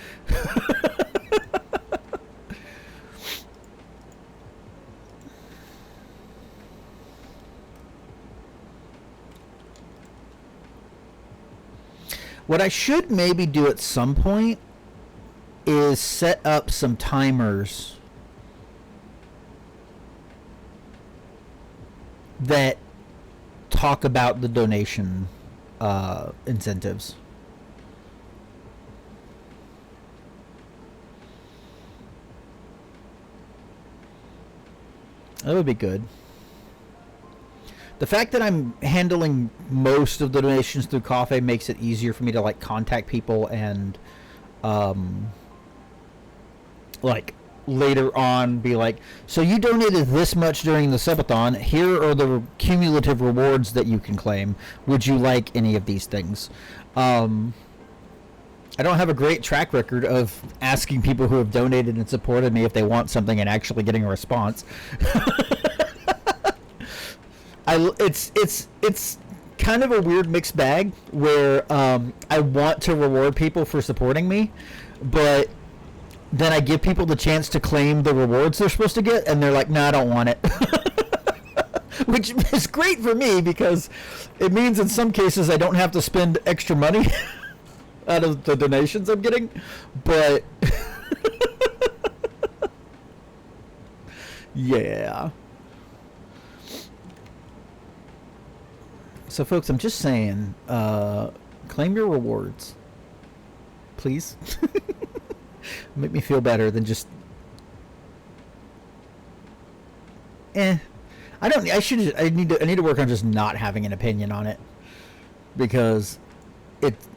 What I should maybe do at some point is set up some timers that talk about the donation incentives. That would be good. The fact that I'm handling most of the donations through Ko-Fi makes it easier for me to like contact people and like later on be like, so you donated this much during the subathon, here are the cumulative rewards that you can claim, would you like any of these things? I don't have a great track record of asking people who have donated and supported me if they want something and actually getting a response. It's kind of a weird mixed bag where I want to reward people for supporting me, but then I give people the chance to claim the rewards they're supposed to get, and they're like, "No, I don't want it." Which is great for me because it means in some cases I don't have to spend extra money out of the donations I'm getting, but yeah. So folks, I'm just saying, claim your rewards, please. Make me feel better than just I need to work on just not having an opinion on it, because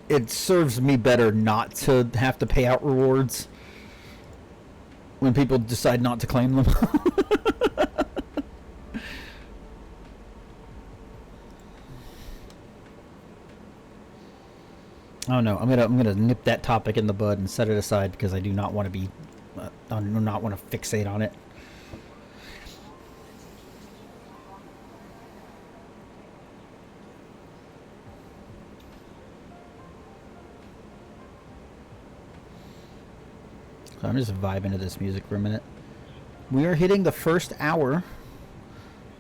it serves me better not to have to pay out rewards when people decide not to claim them. Oh no, I'm gonna nip that topic in the bud and set it aside because I do not want to be, I do not want to fixate on it. So I'm just vibing to this music for a minute. We are hitting the first hour,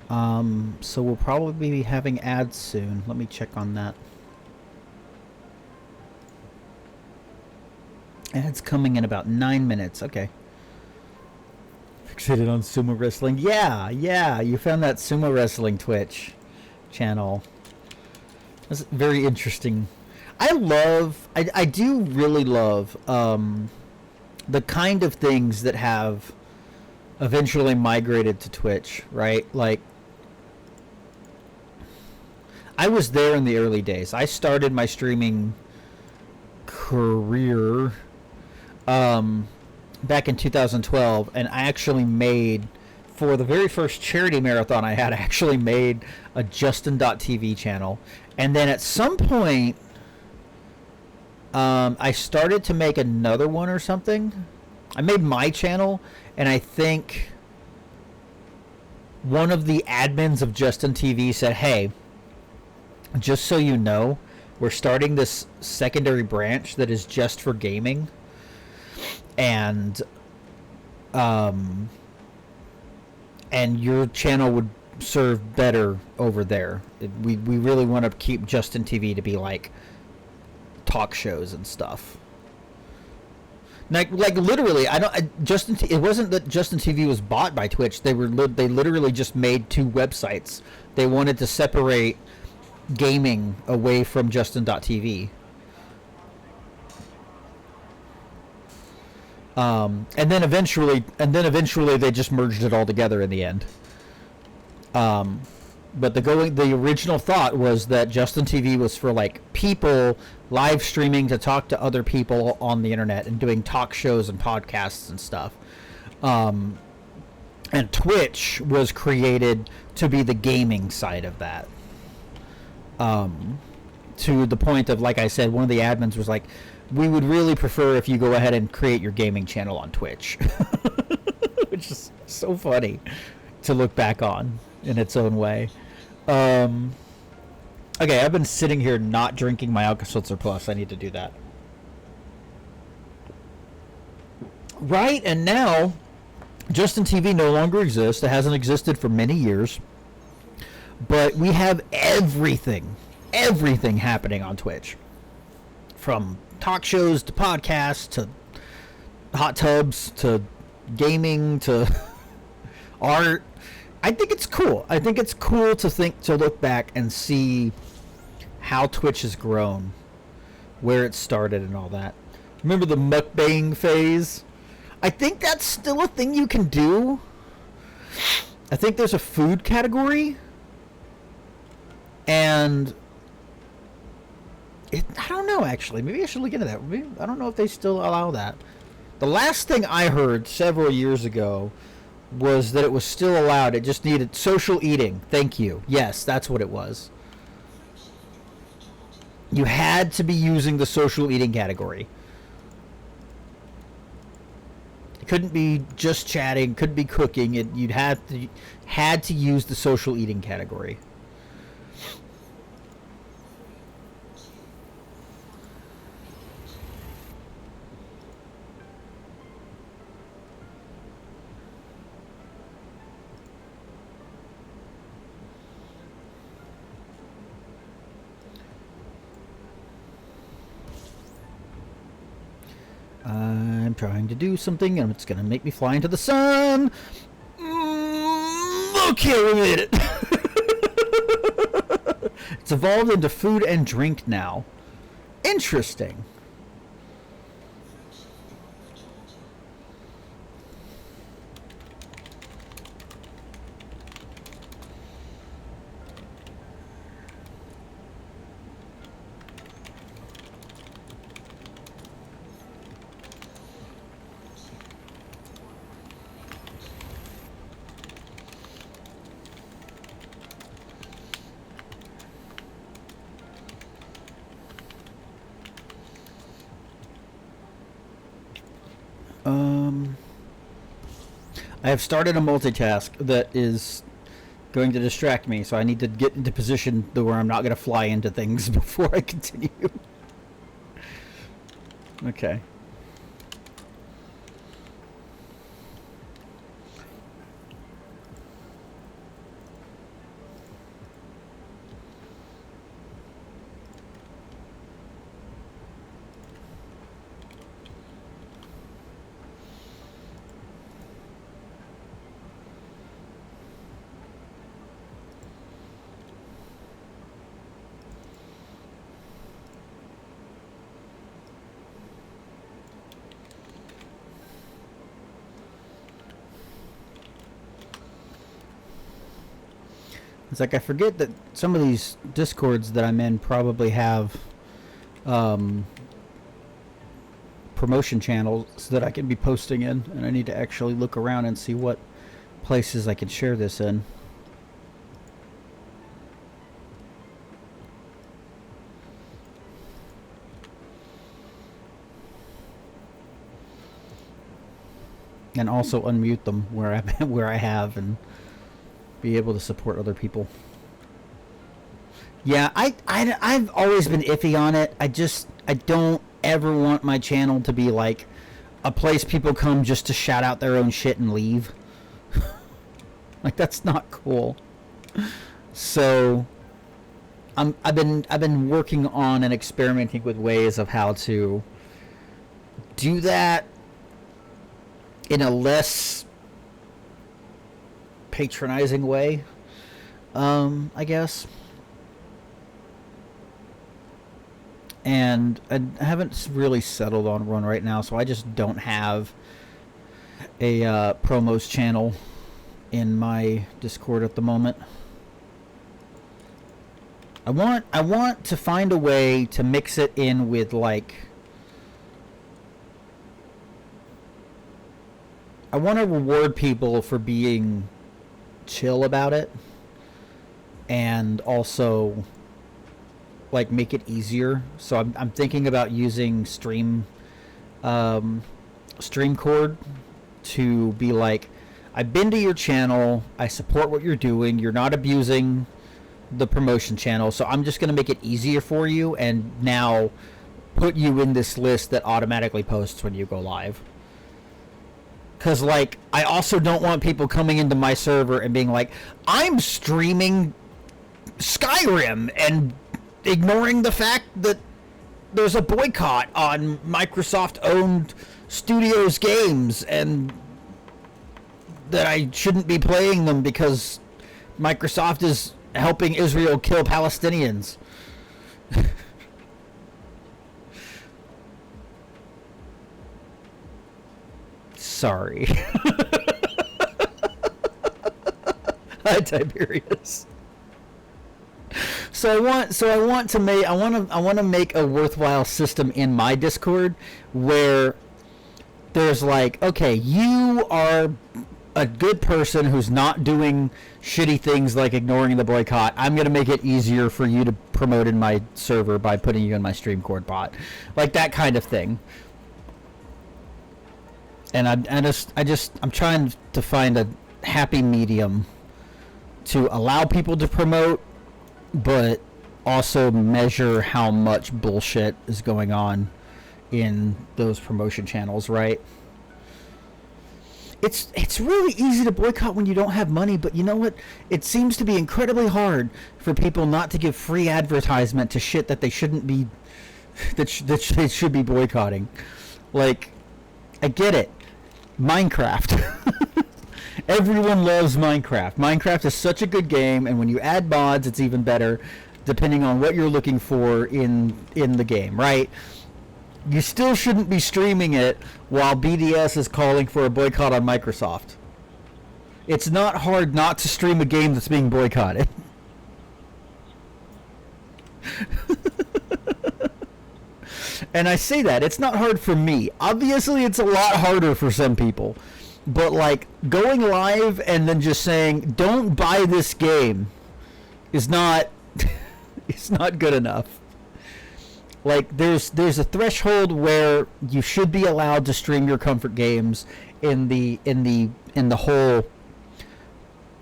so we'll probably be having ads soon. Let me check on that. Ads coming in about 9 minutes. Okay. Fixated on sumo wrestling. Yeah, yeah. You found that sumo wrestling Twitch channel. That's very interesting. I do really love the kind of things that have eventually migrated to Twitch, right? Like, I was there in the early days. I started my streaming career back in 2012, and I actually made, for the very first charity marathon I had, I actually made a Justin.tv channel. And then at some point, I started to make another one or something. I made my channel, and I think one of the admins of Justin TV said, hey, just so you know, we're starting this secondary branch that is just for gaming. And your channel would serve better over there. We really want to keep Justin TV to be like talk shows and stuff. Like literally, it wasn't that Justin TV was bought by Twitch. They literally just made two websites. They wanted to separate gaming away from Justin.tv. And then eventually they just merged it all together in the end. But the original thought was that Justin TV was for like people live streaming to talk to other people on the internet and doing talk shows and podcasts and stuff. And Twitch was created to be the gaming side of that. To the point of, like I said, one of the admins was like, we would really prefer if you go ahead and create your gaming channel on Twitch. Which is so funny to look back on in its own way. Okay, I've been sitting here not drinking my Alka-Seltzer Plus. I need to do that. Right, and now, Justin TV no longer exists. It hasn't existed for many years. But we have everything happening on Twitch. From talk shows to podcasts to hot tubs to gaming to art. I think it's cool. I think it's cool to look back and see how Twitch has grown, where it started and all that. Remember the mukbang phase? I think that's still a thing you can do. I think there's a food category. And I don't know, actually. Maybe I should look into that. I don't know if they still allow that. The last thing I heard several years ago was that it was still allowed. It just needed social eating. Thank you. Yes, that's what it was. You had to be using the social eating category. It couldn't be just chatting. Couldn't be cooking. You'd had to use the social eating category. I'm trying to do something, and it's going to make me fly into the sun. Okay, we made it. It's evolved into food and drink now. Interesting. I have started a multitask that is going to distract me, so I need to get into position where I'm not going to fly into things before I continue. Okay. It's like I forget that some of these Discords that I'm in probably have promotion channels that I can be posting in, and I need to actually look around and see what places I can share this in. And also unmute them where I have, and be able to support other people. Yeah, I've always been iffy on it. I don't ever want my channel to be like a place people come just to shout out their own shit and leave. Like, that's not cool. So I've been working on and experimenting with ways of how to do that in a less patronizing way, I guess. And I haven't really settled on one right now, so I just don't have a promos channel in my Discord at the moment. I want to find a way to mix it in with, like, I want to reward people for being chill about it, and also like make it easier. So I'm thinking about using StreamCord to be like, I've been to your channel, I support what you're doing, you're not abusing the promotion channel, so I'm just going to make it easier for you and now put you in this list that automatically posts when you go live. Because, like, I also don't want people coming into my server and being like, I'm streaming Skyrim, and ignoring the fact that there's a boycott on Microsoft-owned studios games, and that I shouldn't be playing them because Microsoft is helping Israel kill Palestinians. Sorry. Hi, Tiberius. So I want to make a worthwhile system in my Discord where there's like, okay, you are a good person who's not doing shitty things like ignoring the boycott. I'm going to make it easier for you to promote in my server by putting you in my StreamCord bot. Like that kind of thing. And I'm trying to find a happy medium to allow people to promote, but also measure how much bullshit is going on in those promotion channels, right? It's really easy to boycott when you don't have money, but you know what? It seems to be incredibly hard for people not to give free advertisement to shit that they shouldn't be, that they should be boycotting. Like, I get it. Minecraft. Everyone loves Minecraft. Minecraft is such a good game, and when you add mods, it's even better, depending on what you're looking for in the game, right? You still shouldn't be streaming it while BDS is calling for a boycott on Microsoft. It's not hard not to stream a game that's being boycotted. And I say that, it's not hard for me. Obviously, it's a lot harder for some people. But, like, going live and then just saying, don't buy this game is not, it's not good enough. Like there's a threshold where you should be allowed to stream your comfort games in the whole,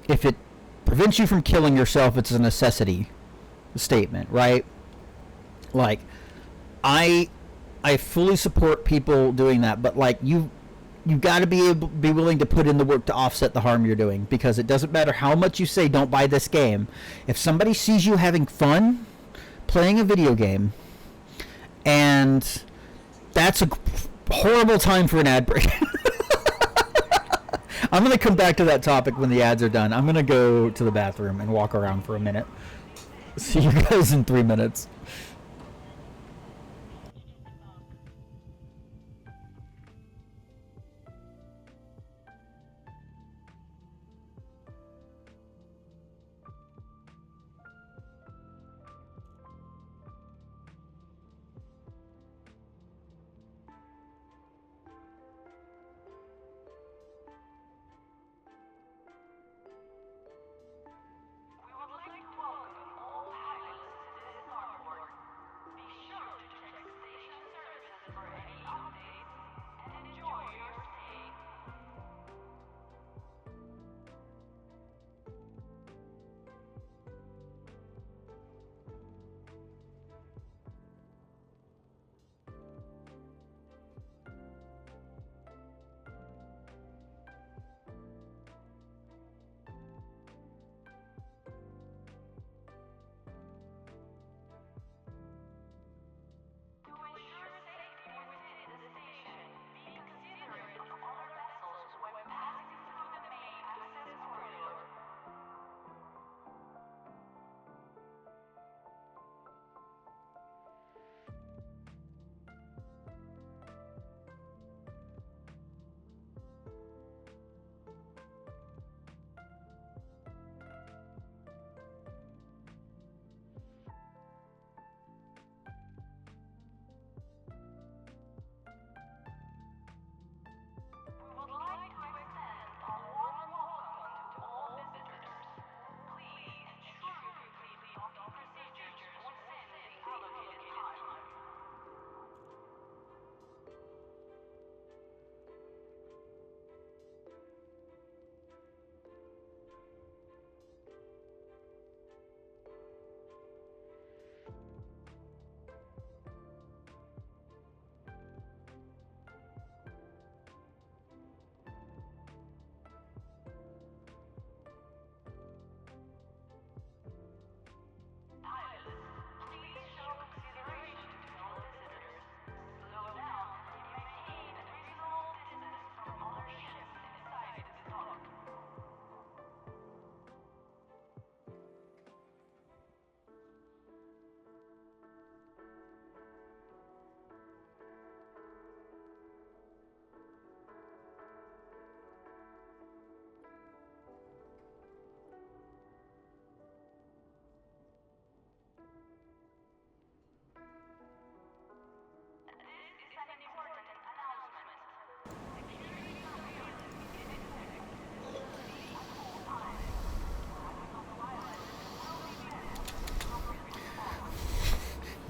if it prevents you from killing yourself, it's a necessity statement, right? Like I fully support people doing that, but like you got to be willing to put in the work to offset the harm you're doing, because it doesn't matter how much you say don't buy this game. If somebody sees you having fun playing a video game, and that's a horrible time for an ad break. I'm going to come back to that topic when the ads are done. I'm going to go to the bathroom and walk around for a minute. See you guys in 3 minutes.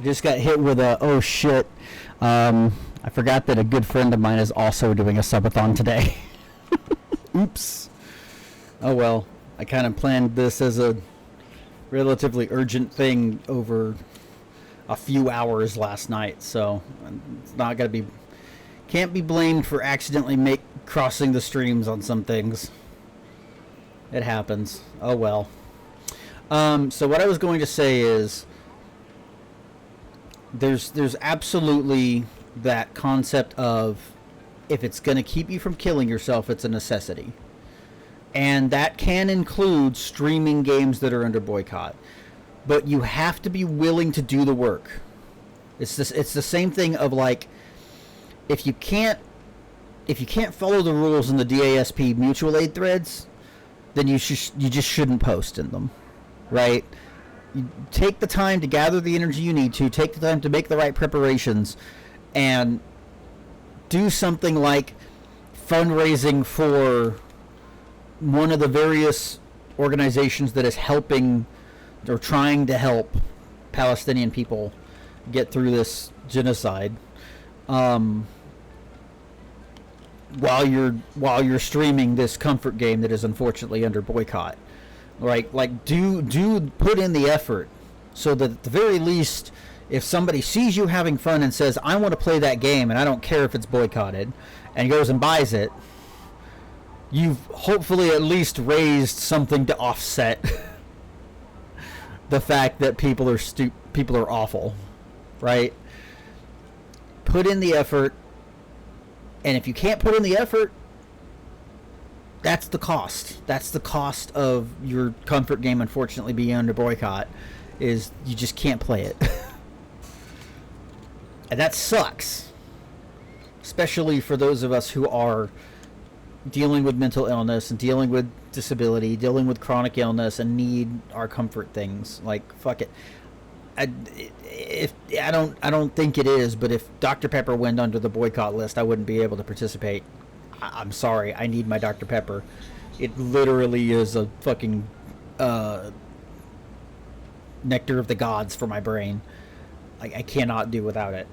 Just got hit with a oh shit. I forgot that a good friend of mine is also doing a subathon today. Oops. Oh well. I kind of planned this as a relatively urgent thing over a few hours last night, so it's not gonna be, can't be blamed for accidentally crossing the streams on some things. It happens. Oh well. So what I was going to say is, there's absolutely that concept of, if it's going to keep you from killing yourself, it's a necessity. And that can include streaming games that are under boycott. But you have to be willing to do the work. It's the same thing of like, if you can't follow the rules in the DASP mutual aid threads, then you just shouldn't post in them, right? You take the time to gather the energy you need to, take the time to make the right preparations, and do something like fundraising for one of the various organizations that is helping or trying to help Palestinian people get through this genocide. While you're streaming this comfort game that is unfortunately under boycott, right? Like, do put in the effort so that at the very least, if somebody sees you having fun and says, I want to play that game and I don't care if it's boycotted, and goes and buys it, you've hopefully at least raised something to offset the fact that people are awful, right? Put in the effort, and if you can't put in the effort, that's the cost. That's the cost of your comfort game unfortunately being under boycott, is you just can't play it. And that sucks. Especially for those of us who are dealing with mental illness and dealing with disability, dealing with chronic illness, and need our comfort things. Like, fuck it. I don't think it is, but if Dr. Pepper went under the boycott list, I wouldn't be able to participate. I'm sorry, I need my Dr. Pepper. It literally is a fucking nectar of the gods for my brain. I cannot do without it.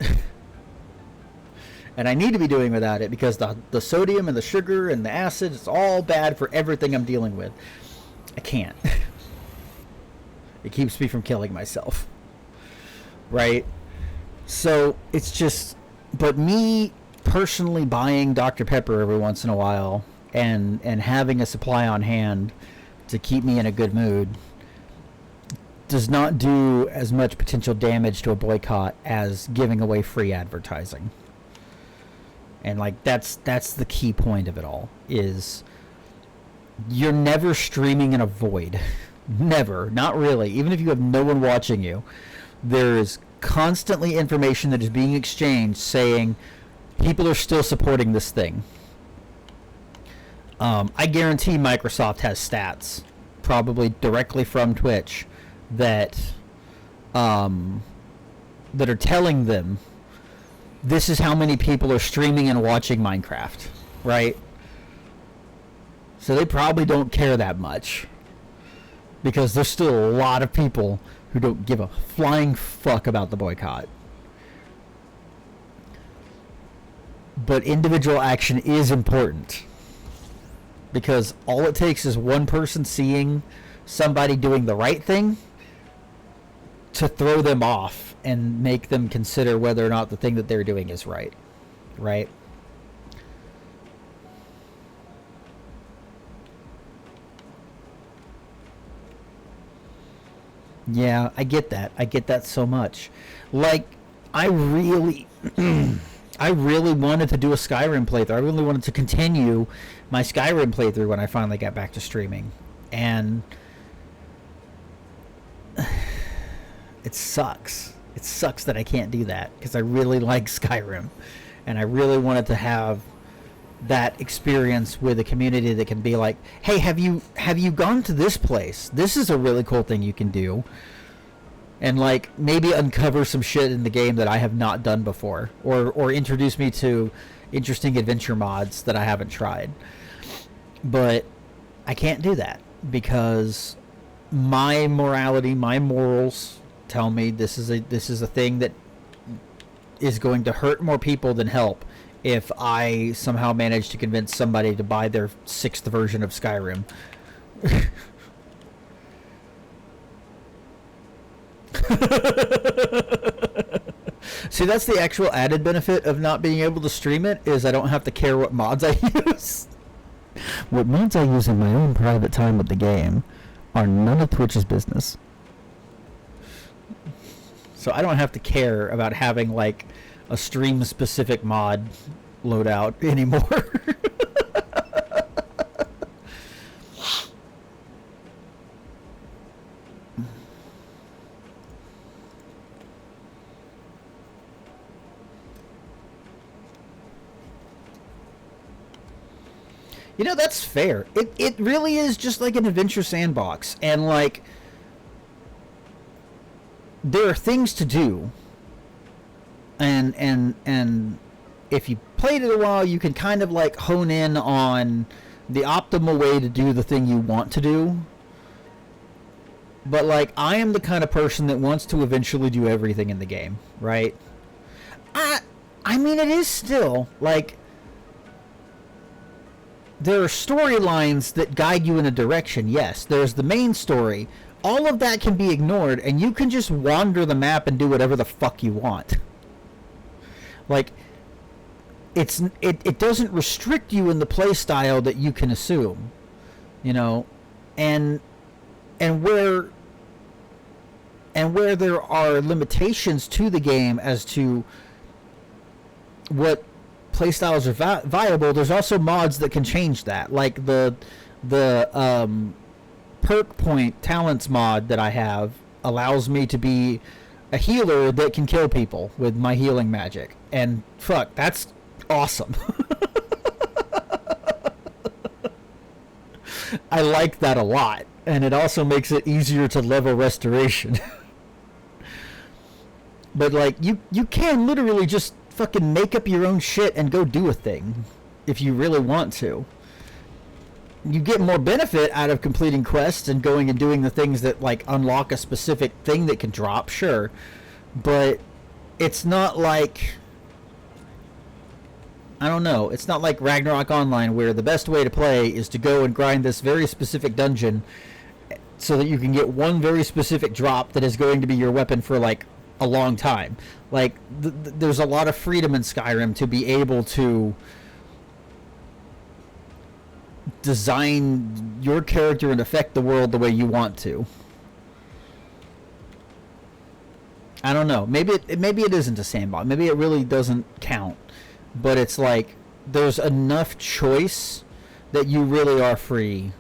And I need to be doing without it because the sodium and the sugar and the acid, it's all bad for everything I'm dealing with. I can't. It keeps me from killing myself. Right? So it's just, but me personally buying Dr. Pepper every once in a while and having a supply on hand to keep me in a good mood does not do as much potential damage to a boycott as giving away free advertising. And like that's the key point of it all, is you're never streaming in a void. Never. Not really. Even if you have no one watching you, there is constantly information that is being exchanged saying people are still supporting this thing. I guarantee Microsoft has stats, probably directly from Twitch, that that are telling them this is how many people are streaming and watching Minecraft, right? So they probably don't care that much, because there's still a lot of people who don't give a flying fuck about the boycott. But individual action is important, because all it takes is one person seeing somebody doing the right thing to throw them off and make them consider whether or not the thing that they're doing is right. Right? Yeah, I get that. I get that so much. Like, I really I really wanted to do a Skyrim playthrough. I really wanted to continue my Skyrim playthrough when I finally got back to streaming. And it sucks. It sucks that I can't do that, because I really like Skyrim, and I really wanted to have that experience with a community that can be like, hey, have you gone to this place? This is a really cool thing you can do. And like maybe uncover some shit in the game that I have not done before, or introduce me to interesting adventure mods that I haven't tried. But I can't do that because my morality, my morals tell me this is a thing that is going to hurt more people than help if I somehow manage to convince somebody to buy their 6th version of Skyrim. See, that's the actual added benefit of not being able to stream it, is I don't have to care what mods I use. What mods I use in my own private time with the game are none of Twitch's business. So I don't have to care about having like a stream specific mod loadout anymore. You know, that's fair. It really is just like an adventure sandbox, and like there are things to do, and if you played it a while, you can kind of like hone in on the optimal way to do the thing you want to do. But like, I am the kind of person that wants to eventually do everything in the game, right? I mean, it is still like there are storylines that guide you in a direction. Yes, there's the main story. All of that can be ignored, and you can just wander the map and do whatever the fuck you want. Like, it doesn't restrict you in the play style that you can assume, you know, and where there are limitations to the game as to what playstyles are viable, there's also mods that can change that, like the perk point talents mod that I have allows me to be a healer that can kill people with my healing magic, and fuck, that's awesome. I like that a lot, and it also makes it easier to level restoration. But like, you can literally just fucking make up your own shit and go do a thing if you really want to. You get more benefit out of completing quests and going and doing the things that like unlock a specific thing that can drop, sure, but it's not like, I don't know, it's not like Ragnarok Online where the best way to play is to go and grind this very specific dungeon so that you can get one very specific drop that is going to be your weapon for like a long time. Like, there's a lot of freedom in Skyrim to be able to design your character and affect the world the way you want to. I don't know. Maybe it isn't a sandbox. Maybe it really doesn't count. But it's like there's enough choice that you really are free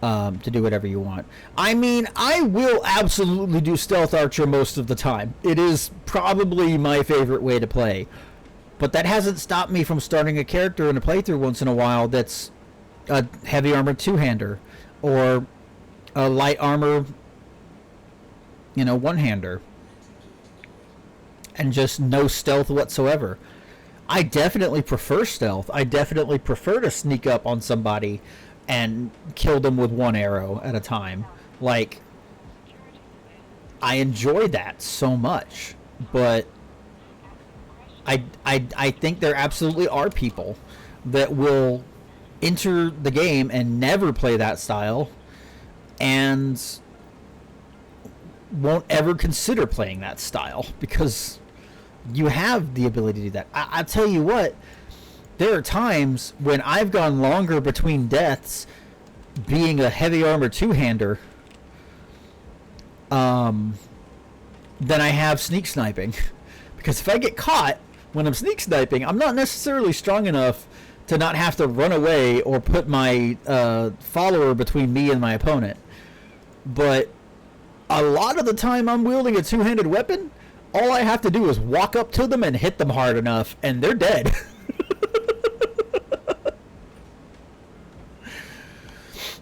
to do whatever you want. I mean, I will absolutely do Stealth Archer most of the time. It is probably my favorite way to play. But that hasn't stopped me from starting a character in a playthrough once in a while that's a heavy armor two-hander or a light armor, you know, one-hander. And just no stealth whatsoever. I definitely prefer stealth. I definitely prefer to sneak up on somebody and kill them with one arrow at a time. Like, I enjoy that so much. But I think there absolutely are people that will enter the game and never play that style and won't ever consider playing that style because you have the ability to do that. I tell you what, there are times when I've gone longer between deaths being a heavy armor two-hander than I have sneak sniping. Because if I get caught when I'm sneak sniping, I'm not necessarily strong enough to not have to run away or put my follower between me and my opponent. But a lot of the time I'm wielding a two-handed weapon, all I have to do is walk up to them and hit them hard enough, and they're dead.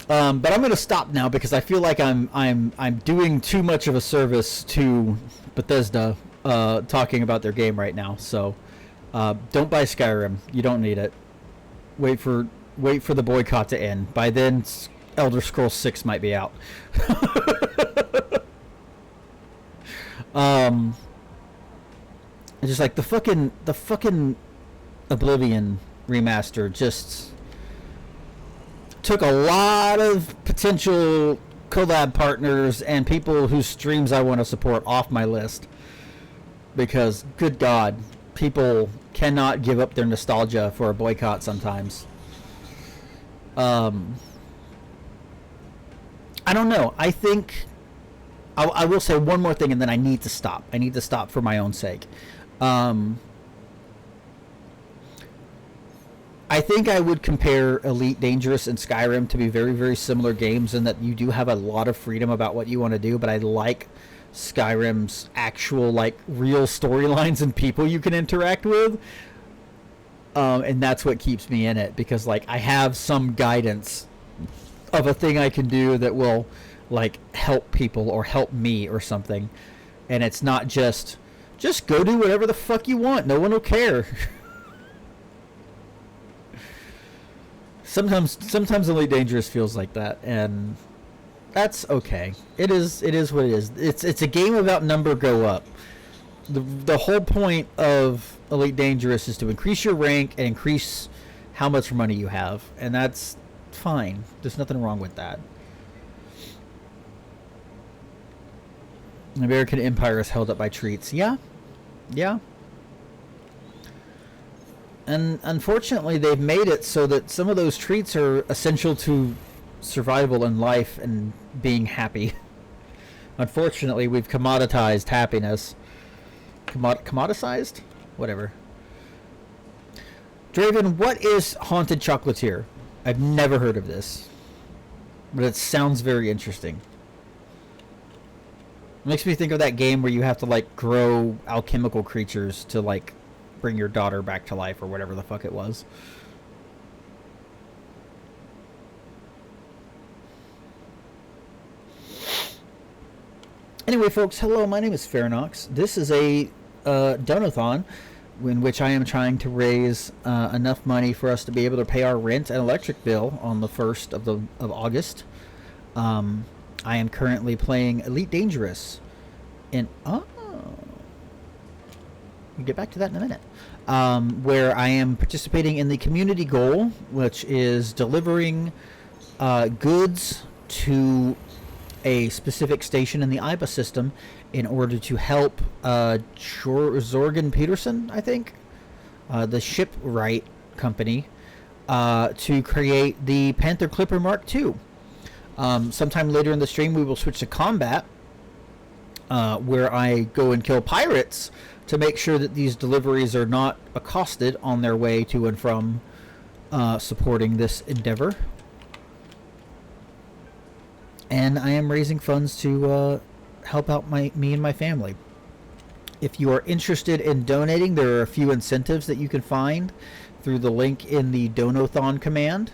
But I'm going to stop now because I feel like I'm doing too much of a service to Bethesda talking about their game right now. So don't buy Skyrim. You don't need it. Wait for the boycott to end. By then, Elder Scrolls 6 might be out. Just like the fucking Oblivion remaster just took a lot of potential collab partners and people whose streams I want to support off my list because, good God, people cannot give up their nostalgia for a boycott sometimes. I don't know. I think I will say one more thing and then I need to stop. I need to stop for my own sake. I think I would compare Elite Dangerous and Skyrim to be very, very similar games in that you do have a lot of freedom about what you want to do, but I like Skyrim's actual, like, real storylines and people you can interact with. And that's what keeps me in it, because, like, I have some guidance of a thing I can do that will, like, help people or help me or something. And it's not just go do whatever the fuck you want. No one will care. Sometimes Elite Dangerous feels like that, and That's okay. It is what it is. It's a game about number go up. The whole point of Elite Dangerous is to increase your rank and increase how much money you have, and that's fine. There's nothing wrong with that. American Empire is held up by treats. Yeah. And unfortunately, they've made it so that some of those treats are essential to survival in life and being happy. Unfortunately, we've commoditized happiness. Commoditized? Whatever. Draven, what is Haunted Chocolatier? I've never heard of this, but it sounds very interesting. It makes me think of that game where you have to like grow alchemical creatures to like bring your daughter back to life or whatever the fuck it was. Anyway, folks, hello, my name is Farinox. This is a donathon in which I am trying to raise enough money for us to be able to pay our rent and electric bill on the 1st of August. I am currently playing Elite Dangerous. And we'll get back to that in a minute. Where I am participating in the community goal, which is delivering goods to a specific station in the IBA system in order to help Jorgen Peterson, I think, the shipwright company, to create the Panther Clipper Mark II. Sometime later in the stream, we will switch to combat, where I go and kill pirates to make sure that these deliveries are not accosted on their way to and from supporting this endeavor. And I am raising funds to help out me and my family. If you are interested in donating, there are a few incentives that you can find through the link in the Donathon command.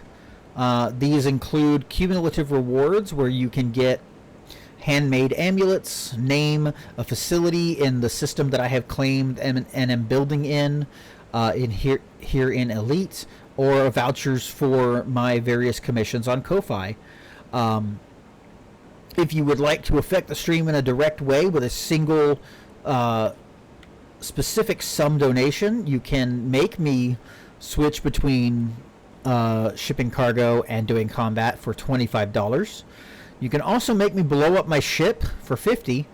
These include cumulative rewards where you can get handmade amulets, name a facility in the system that I have claimed and am building in here in Elite, or vouchers for my various commissions on Ko-Fi. If you would like to affect the stream in a direct way with a single specific sum donation, you can make me switch between shipping cargo and doing combat for $25. You can also make me blow up my ship for $50.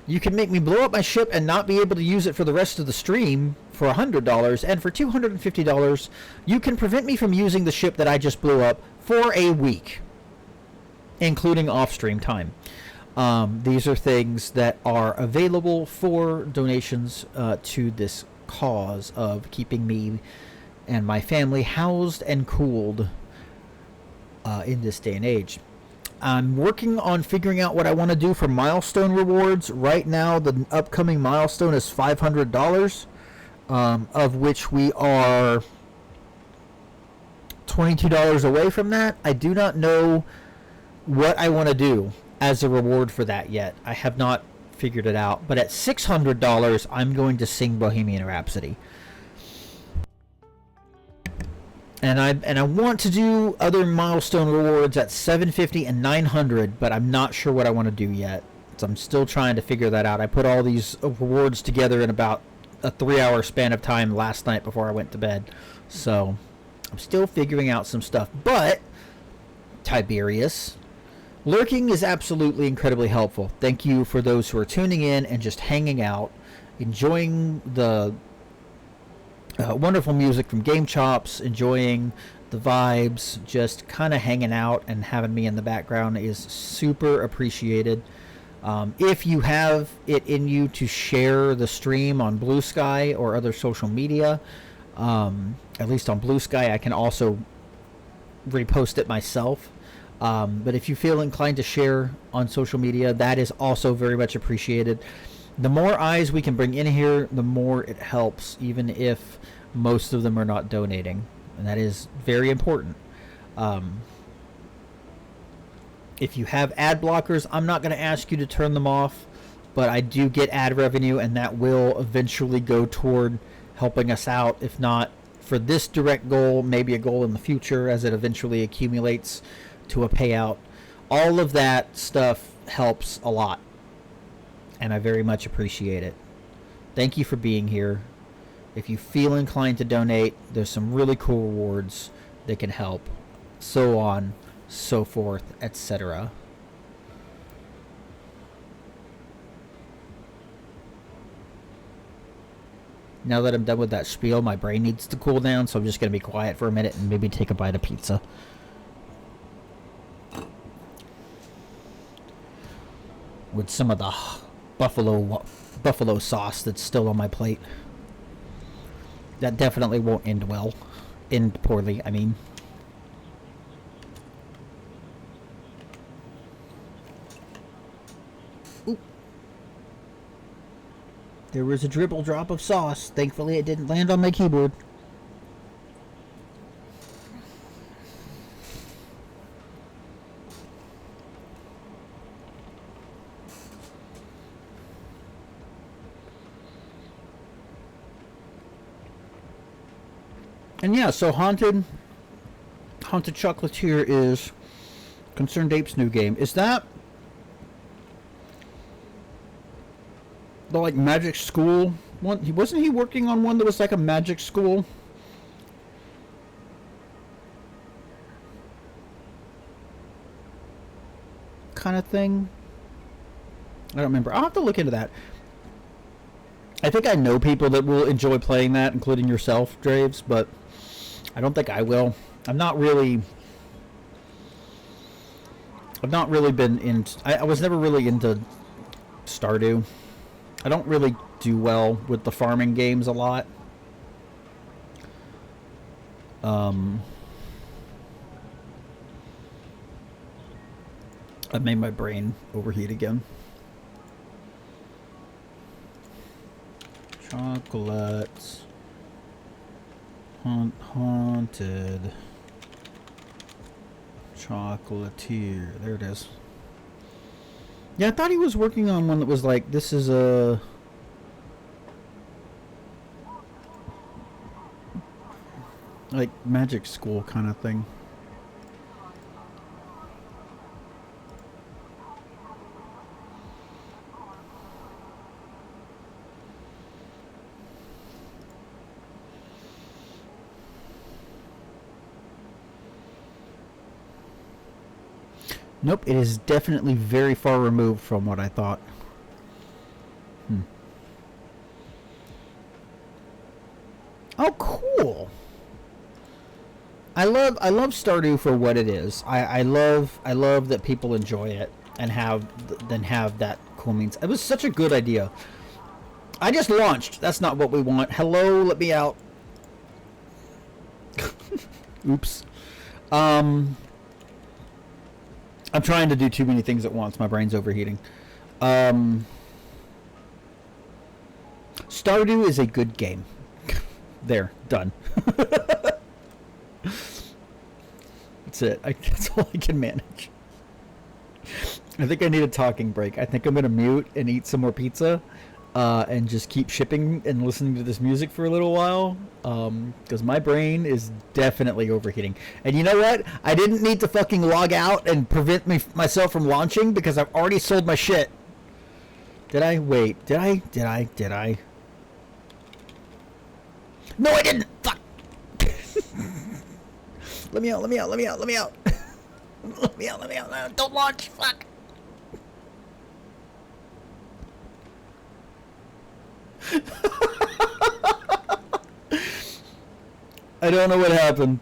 You can make me blow up my ship and not be able to use it for the rest of the stream for $100. And for $250, you can prevent me from using the ship that I just blew up for a week, including off-stream time. These are things that are available for donations to this cause of keeping me and my family housed and cooled in this day and age. I'm working on figuring out what I want to do for milestone rewards. Right now, the upcoming milestone is $500, of which we are $22 away from that. I do not know what I want to do as a reward for that yet. I have not figured it out. But at $600, I'm going to sing Bohemian Rhapsody. And I want to do other milestone rewards at $750 and $900, but I'm not sure what I want to do yet. So I'm still trying to figure that out. I put all these rewards together in about a 3-hour span of time last night before I went to bed. So I'm still figuring out some stuff. But Tiberius, lurking is absolutely incredibly helpful. Thank you for those who are tuning in and just hanging out, enjoying the wonderful music from Game Chops, enjoying the vibes, just kind of hanging out and having me in the background is super appreciated. If you have it in you to share the stream on Blue Sky or other social media, at least on Blue Sky, I can also repost it myself. But if you feel inclined to share on social media, that is also very much appreciated. The more eyes we can bring in here, the more it helps, even if most of them are not donating. And that is very important. If you have ad blockers, I'm not going to ask you to turn them off, but I do get ad revenue, and that will eventually go toward helping us out. If not for this direct goal, maybe a goal in the future as it eventually accumulates to a payout. All of that stuff helps a lot, and I very much appreciate it. Thank you for being here. If you feel inclined to donate, there's some really cool rewards that can help. So on, so forth, etc. Now that I'm done with that spiel, my brain needs to cool down, so I'm just going to be quiet for a minute and maybe take a bite of pizza. With some of the buffalo sauce that's still on my plate. That definitely won't end well. End poorly, I mean. Oop. There was a dribble drop of sauce. Thankfully, it didn't land on my keyboard. And yeah, so Haunted Chocolatier is Concerned Ape's new game. Is that the like Magic School one? Wasn't he working on one that was like a Magic School? Kind of thing? I don't remember. I'll have to look into that. I think I know people that will enjoy playing that, including yourself, Draves, but I don't think I will. I've not really been in. I was never really into Stardew. I don't really do well with the farming games a lot. I made my brain overheat again. Chocolates. Haunted Chocolatier. There it is. Yeah, I thought he was working on one that was like, this is a... like Magic School kind of thing. Nope, it is definitely very far removed from what I thought. Oh, cool. I love Stardew for what it is. I love that people enjoy it and have that cool means. It was such a good idea. I just launched. That's not what we want. Hello, let me out. Oops. I'm trying to do too many things at once. My brain's overheating. Stardew is a good game. There, done. That's it. That's all I can manage. I think I need a talking break. I think I'm going to mute and eat some more pizza and just keep shipping and listening to this music for a little while because my brain is definitely overheating. And you know what? I didn't need to fucking log out and prevent myself from launching because I've already sold my shit. Did I? Wait. Did I? No, I didn't! Fuck! Let me out. Let me out. Don't launch! Fuck! I don't know what happened.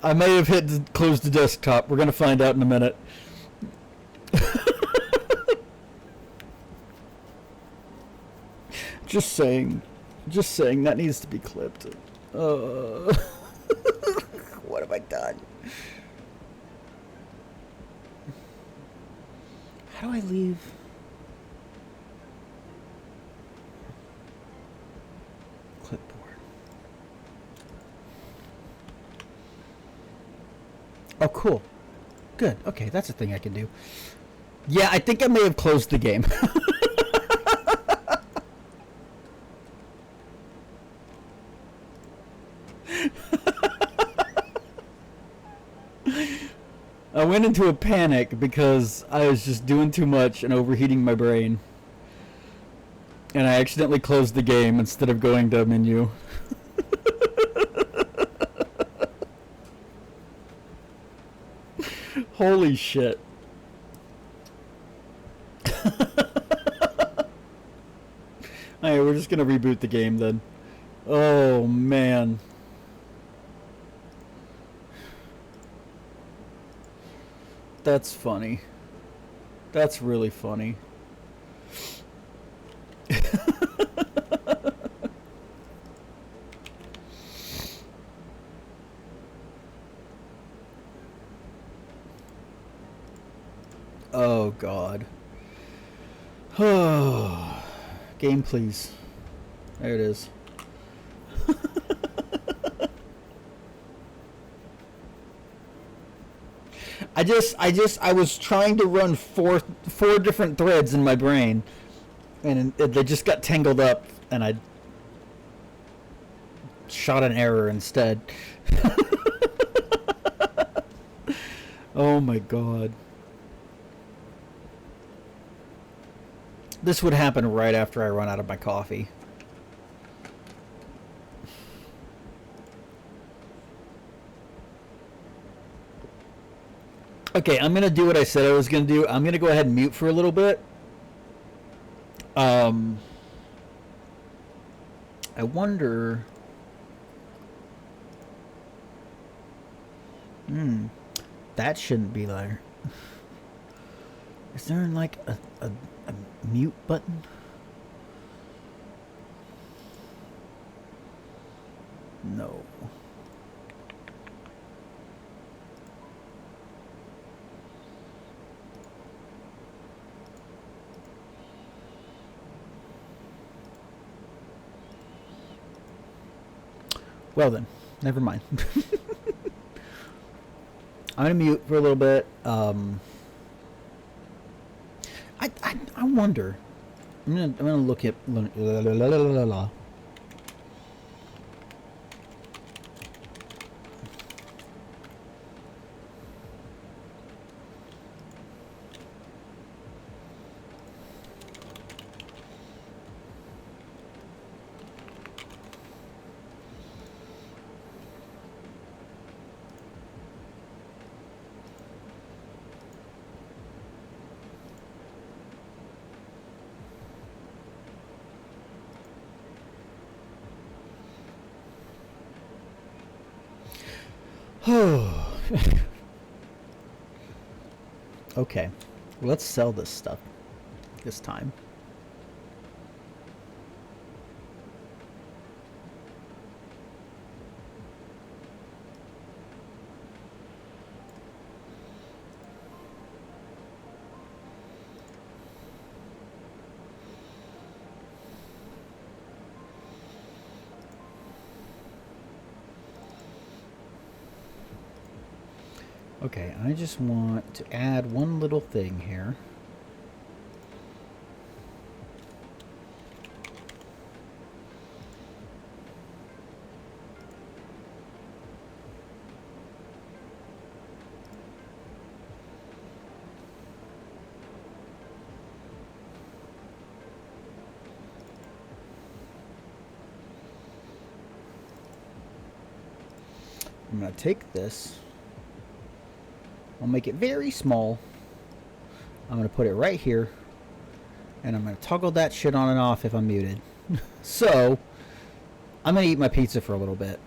I may have hit close the desktop. We're gonna find out in a minute. Just saying that needs to be clipped. What have I done? How do I leave? Clipboard. Oh, cool. Good. Okay, that's a thing I can do. Yeah, I think I may have closed the game. went into a panic because I was just doing too much and overheating my brain. And I accidentally closed the game instead of going to a menu. Holy shit. Alright, we're just gonna reboot the game then. Oh man. That's funny. That's really funny. Oh god. Oh. Game please. There it is. I was trying to run four different threads in my brain, and they just got tangled up, and I shot an error instead. Oh my god. This would happen right after I run out of my coffee. Okay, I'm going to do what I said I was going to do. I'm going to go ahead and mute for a little bit. I wonder... That shouldn't be there. Is there like a mute button? No. Well then, never mind. I'm gonna mute for a little bit. I wonder. I'm gonna look at. Okay, let's sell this stuff this time. Okay, I just want to add one little thing here. I'm going to take this. I'll make it very small. I'm going to put it right here. And I'm going to toggle that shit on and off if I'm muted. So, I'm going to eat my pizza for a little bit.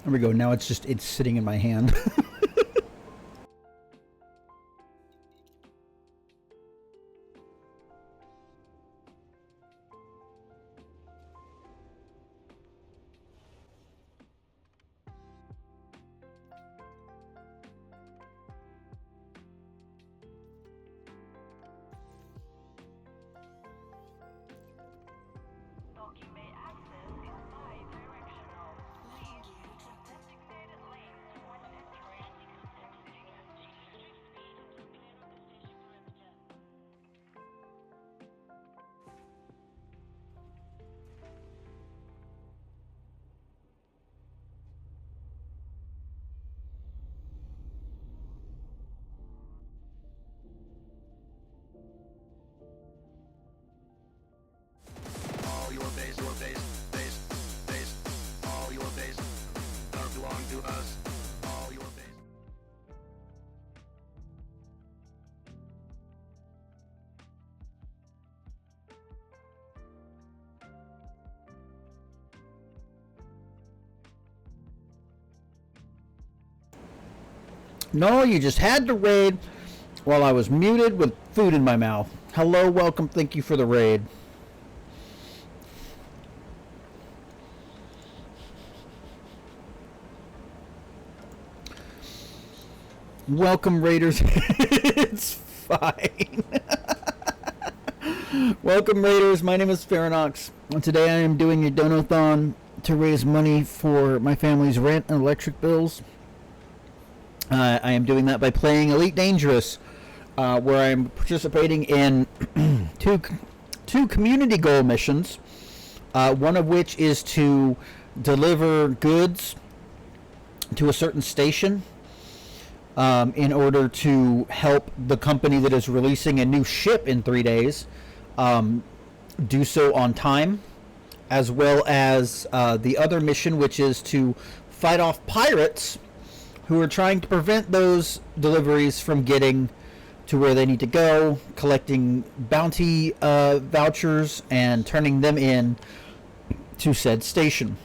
There we go. Now it's sitting in my hand. No, you just had to raid while I was muted with food in my mouth. Hello, welcome, thank you for the raid. Welcome, Raiders. It's fine. Welcome, Raiders. My name is Farinox, and today I am doing a donathon to raise money for my family's rent and electric bills. I am doing that by playing Elite Dangerous, where I'm participating in two community goal missions, one of which is to deliver goods to a certain station in order to help the company that is releasing a new ship in 3 days do so on time, as well as the other mission, which is to fight off pirates who are trying to prevent those deliveries from getting to where they need to go, collecting bounty vouchers and turning them in to said station.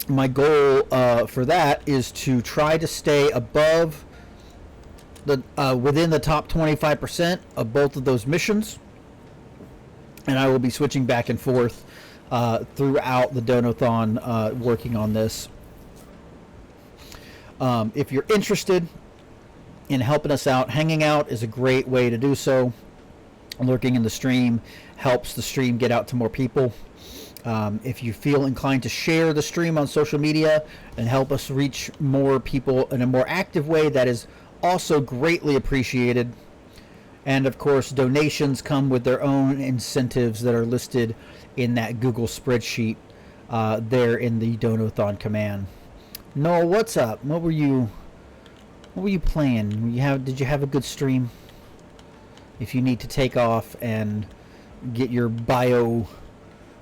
My goal for that is to try to stay above the within the top 25% of both of those missions, and I will be switching back and forth throughout the donathon working on this. If you're interested in helping us out, hanging out is a great way to do so. Lurking in the stream helps the stream get out to more people. If you feel inclined to share the stream on social media and help us reach more people in a more active way, that is also greatly appreciated. And of course, donations come with their own incentives that are listed in that Google spreadsheet there in the Donathon command. Noel, what's up? What were you playing? Did you have a good stream? If you need to take off and get your bio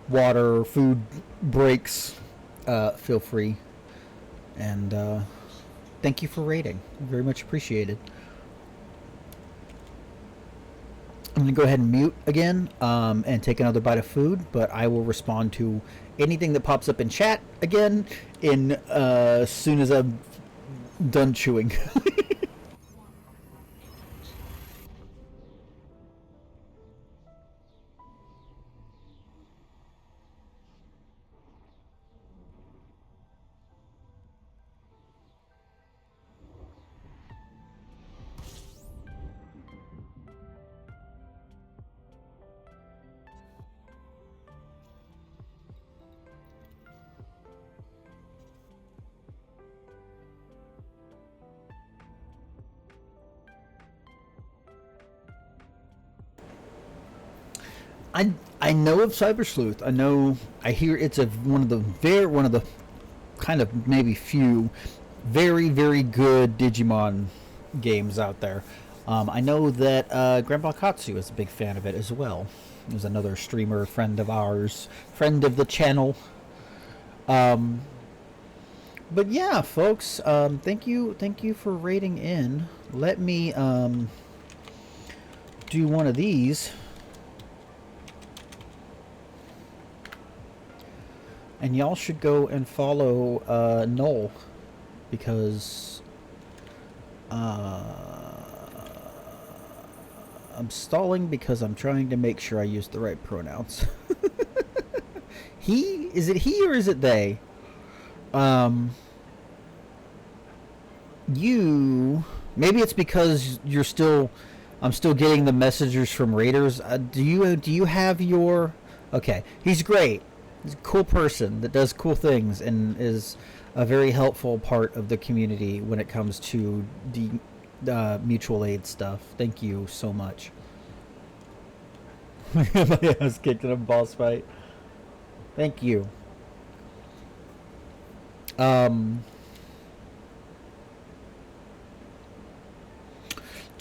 water or food breaks, feel free. And thank you for rating. Very much appreciated. I'm going to go ahead and mute again and take another bite of food, but I will respond to anything that pops up in chat again as soon as I'm done chewing. I know of Cyber Sleuth. I hear it's one of the kind of maybe few very, very good Digimon games out there. I know that Grandpa Katsu is a big fan of it as well. There's another streamer friend of ours, friend of the channel. But yeah, folks, thank you for rating in. Let me do one of these. And y'all should go and follow Noel, because I'm stalling because I'm trying to make sure I use the right pronouns. Is it he or is it they? Maybe it's because I'm still getting the messages from Raiders. Do you have your? Okay, he's great. He's a cool person that does cool things and is a very helpful part of the community when it comes to the mutual aid stuff. Thank you so much. My ass kicked in a boss fight. Thank you. Do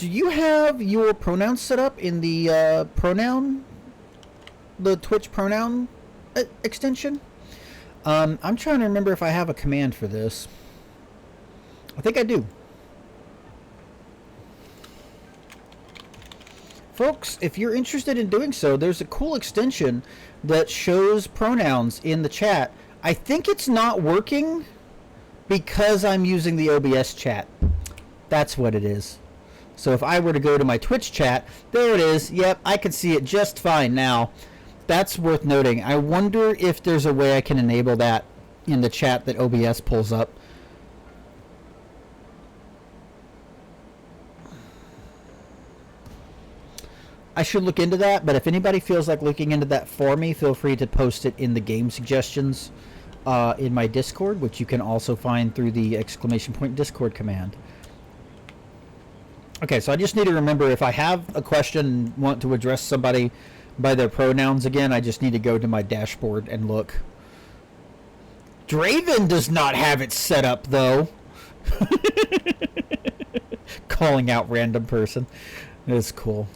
you have your pronouns set up in the the Twitch pronoun extension? I'm trying to remember if I have a command for this. I think I do. Folks, if you're interested in doing so, there's a cool extension that shows pronouns in the chat. I think it's not working because I'm using the OBS chat. That's what it is. So if I were to go to my Twitch chat, there it is. Yep, I can see it just fine now. That's worth noting. I wonder if there's a way I can enable that in the chat that OBS pulls up. I should look into that, but if anybody feels like looking into that for me, feel free to post it in the game suggestions in my Discord, which you can also find through the ! Discord command. Okay, so I just need to remember if I have a question and want to address somebody by their pronouns again, I just need to go to my dashboard and look. Draven does not have it set up, though. Calling out random person. It's cool.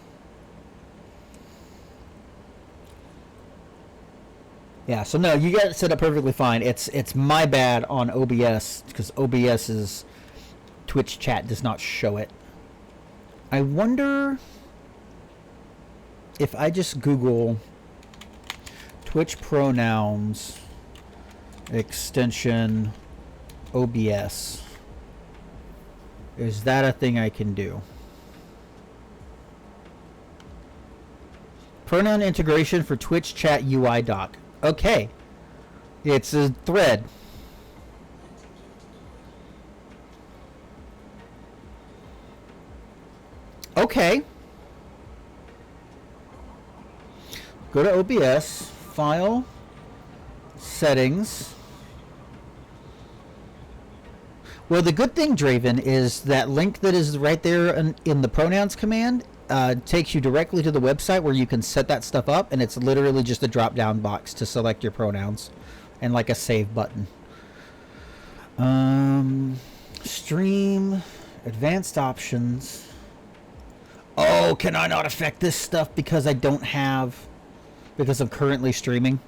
Yeah, so no, you got it set up perfectly fine. It's my bad on OBS, because OBS's Twitch chat does not show it. I wonder if I just Google Twitch pronouns extension OBS. Is that a thing I can do? Pronoun integration for Twitch chat UI doc. Okay. It's a thread. Okay. Go to OBS, File, Settings. Well, the good thing, Draven, is that link that is right there in the pronouns command takes you directly to the website where you can set that stuff up, and it's literally just a drop-down box to select your pronouns and like a save button. Stream, advanced options. Oh, can I not affect this stuff because I don't have... because I'm currently streaming?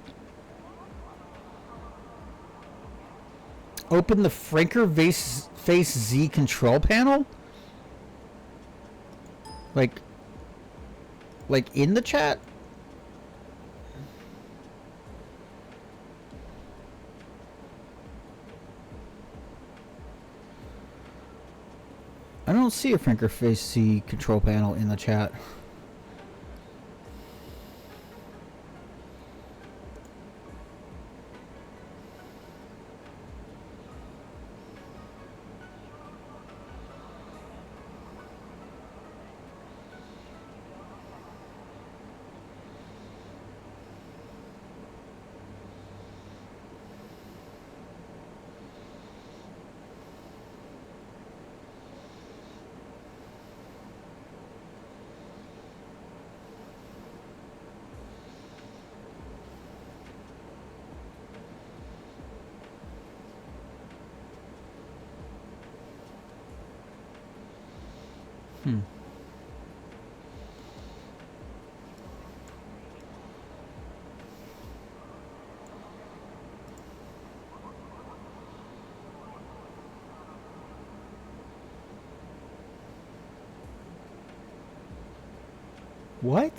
Open the Franker Face Z control panel? Like in the chat? I don't see a Franker Face Z control panel in the chat. What?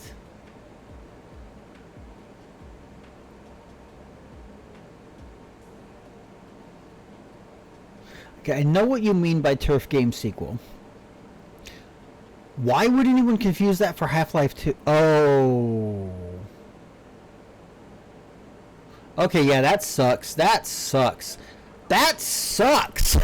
Okay, I know what you mean by turf game sequel. Why would anyone confuse that for Half-Life 2? Oh. Okay, yeah, that sucks. That sucks. That sucks!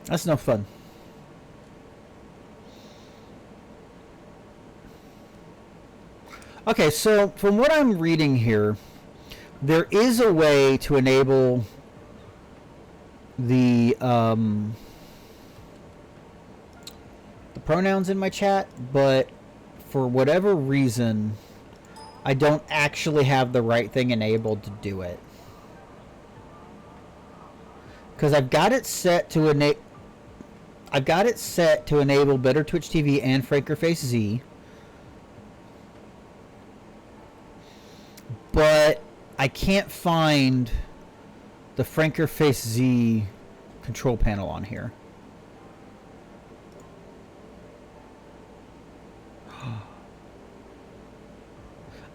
That's no fun. Okay, so from what I'm reading here, there is a way to enable the pronouns in my chat, but for whatever reason, I don't actually have the right thing enabled to do it. Because I've got it set to enable Better Twitch TV and Franker Face Z. But I can't find the Franker Face Z control panel on here.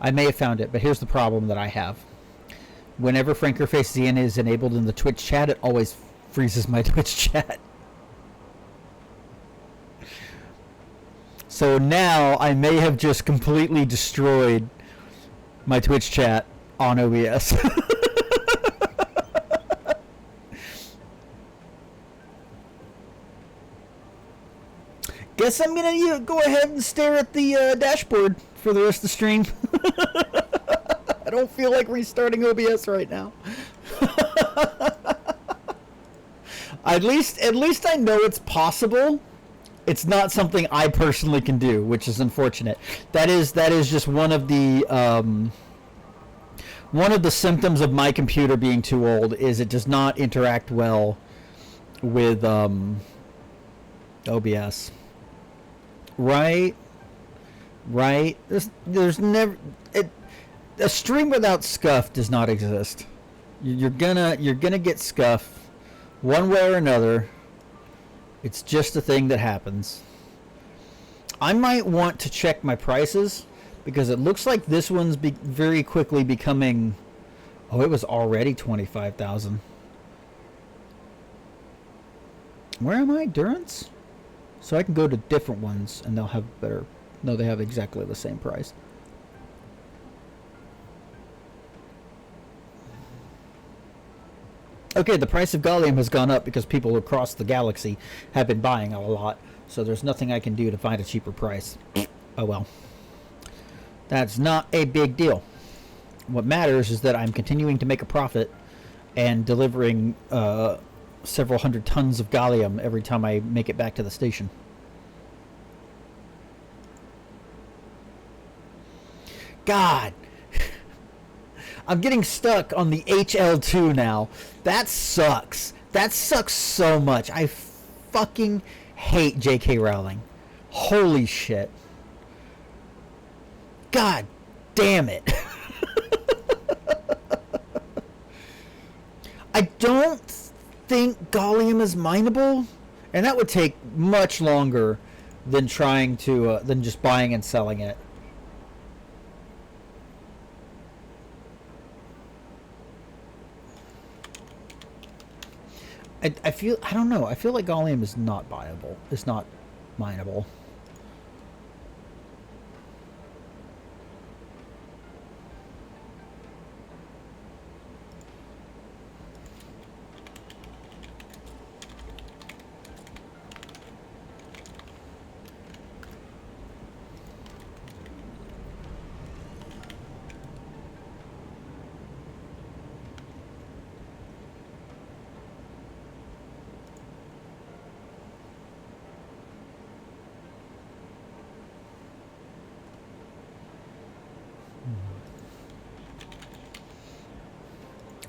I may have found it, but here's the problem that I have. Whenever FrankerFace ZN is enabled in the Twitch chat, it always freezes my Twitch chat. So now I may have just completely destroyed my Twitch chat on OBS. Guess I'm gonna go ahead and stare at the dashboard for the rest of the stream. I don't feel like restarting OBS right now. At least I know it's possible. It's not something I personally can do, which is unfortunate. That is just one of the symptoms of my computer being too old. Is it does not interact well with OBS. Right. There's never a stream without scuff does not exist. You're gonna get scuff one way or another. It's just a thing that happens. I might want to check my prices because it looks like this one's very quickly becoming. Oh, it was already 25,000. Where am I? Durance? So I can go to different ones and they'll have better. No, they have exactly the same price. Okay, the price of gallium has gone up because people across the galaxy have been buying a lot. So there's nothing I can do to find a cheaper price. Oh well. That's not a big deal. What matters is that I'm continuing to make a profit and delivering several hundred tons of gallium every time I make it back to the station. God! I'm getting stuck on the HL2 now. That sucks. That sucks so much. I fucking hate J.K. Rowling. Holy shit. God damn it. I don't think gallium is mineable, and that would take much longer than trying to than just buying and selling it. I don't know. I feel like gallium is not buyable. It's not mineable.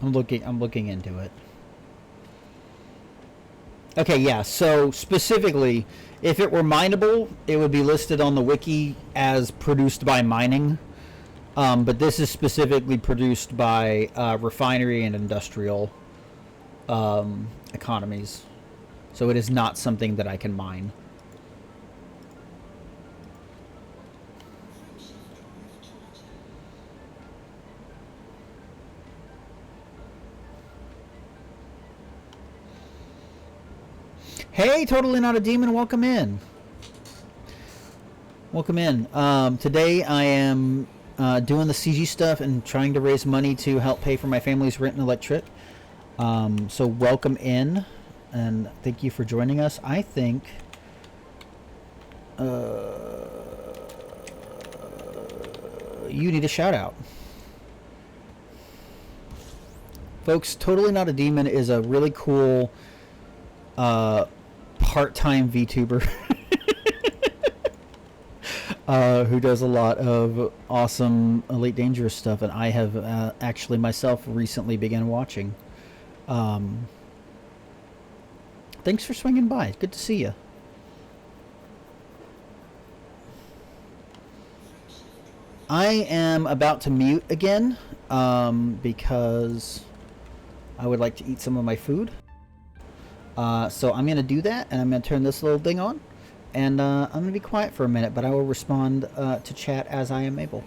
I'm looking into it. Okay, yeah, so specifically, if it were mineable, it would be listed on the wiki as produced by mining. But this is specifically produced by refinery and industrial economies. So it is not something that I can mine. Hey, totally not a demon. Welcome in. Welcome in. Today I am doing the CG stuff and trying to raise money to help pay for my family's rent and electric. So welcome in, and thank you for joining us. I think you need a shout out. Folks, Totally Not a Demon is a really cool part-time VTuber who does a lot of awesome Elite Dangerous stuff, and I have actually myself recently began watching. Thanks for swinging by. Good to see you. I am about to mute again because I would like to eat some of my food. So I'm going to do that, and I'm going to turn this little thing on, and I'm going to be quiet for a minute, but I will respond to chat as I am able.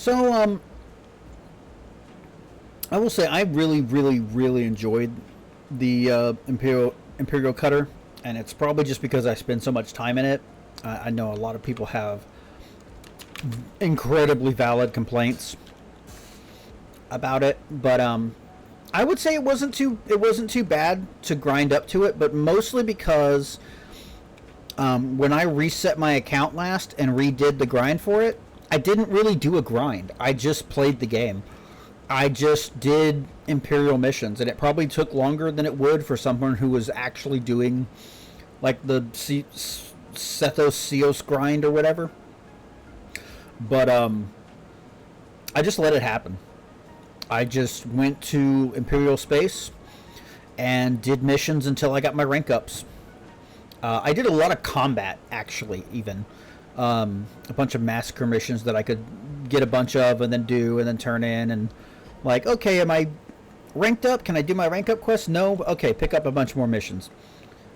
So, I will say I really, really, really enjoyed the Imperial Cutter, and it's probably just because I spend so much time in it. I know a lot of people have incredibly valid complaints about it, but I would say it wasn't too bad to grind up to it, but mostly because when I reset my account last and redid the grind for it, I didn't really do a grind. I just played the game. I just did Imperial missions, and it probably took longer than it would for someone who was actually doing like the Sethos Seos grind or whatever. But I just let it happen. I just went to Imperial Space and did missions until I got my rank ups. I did a lot of combat, actually, even. A bunch of massacre missions that I could get a bunch of and then do and then turn in. And, like, okay, am I ranked up? Can I do my rank up quest? No? Okay, pick up a bunch more missions.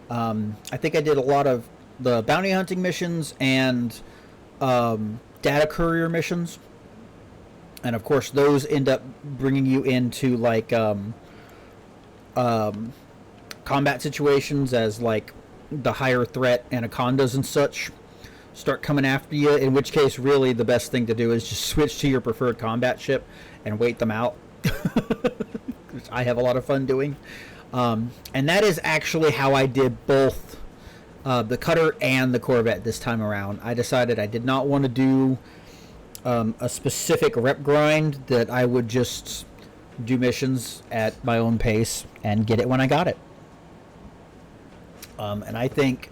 I think I did a lot of the bounty hunting missions and data courier missions. And of course, those end up bringing you into like combat situations as like the higher threat anacondas and such start coming after you. In which case, really, the best thing to do is just switch to your preferred combat ship and wait them out, which I have a lot of fun doing. And that is actually how I did both the Cutter and the Corvette this time around. I decided I did not want to do a specific rep grind, that I would just do missions at my own pace and get it when I got it. And I think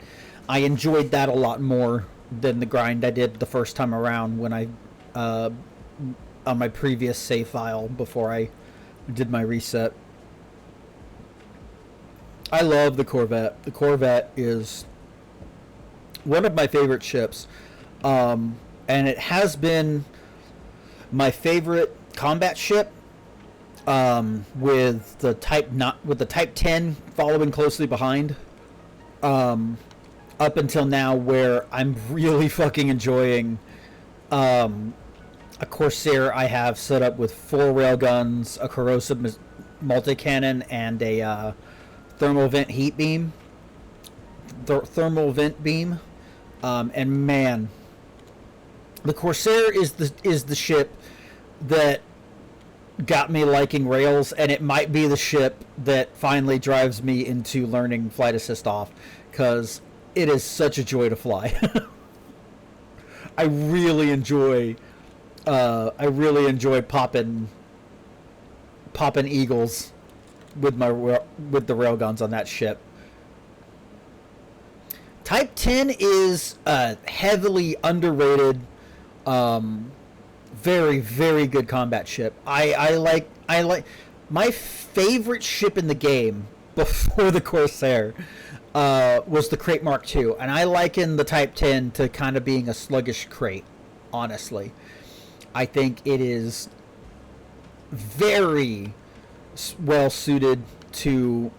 I enjoyed that a lot more than the grind I did the first time around when I on my previous save file before I did my reset. I love the Corvette. The Corvette is one of my favorite ships. And it has been my favorite combat ship, with the Type 10 following closely behind, up until now, where I'm really fucking enjoying a Corsair I have set up with 4 railguns, a corrosive multi-cannon, and a thermal vent heat beam, thermal vent beam, and man, the Corsair is the ship that got me liking rails, and it might be the ship that finally drives me into learning flight assist off, because it is such a joy to fly. I really enjoy popping eagles with the railguns on that ship. Type 10 is a heavily underrated, very, very good combat ship. I like my favorite ship in the game before the Corsair was the Crate Mark II, and I liken the Type 10 to kind of being a sluggish crate, honestly. I think it is very well suited to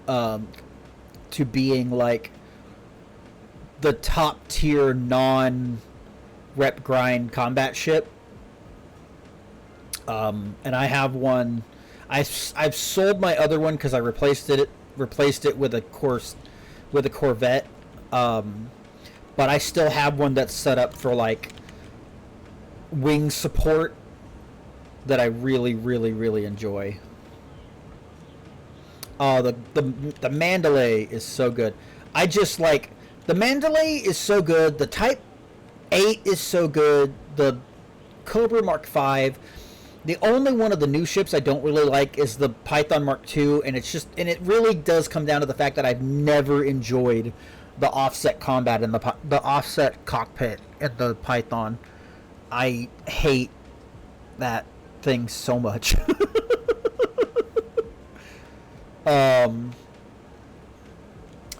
being like the top tier non-rep grind combat ship. And I have one. I've sold my other one because I replaced it with a Corvette. But I still have one that's set up for like wing support that I really, really, really enjoy. Oh, the Mandalay is so good. I just like the Mandalay is so good. The Type 8 is so good. The Cobra Mark V. The only one of the new ships I don't really like is the Python Mark II, and it really does come down to the fact that I've never enjoyed the offset combat and the offset cockpit in the Python. I hate that thing so much.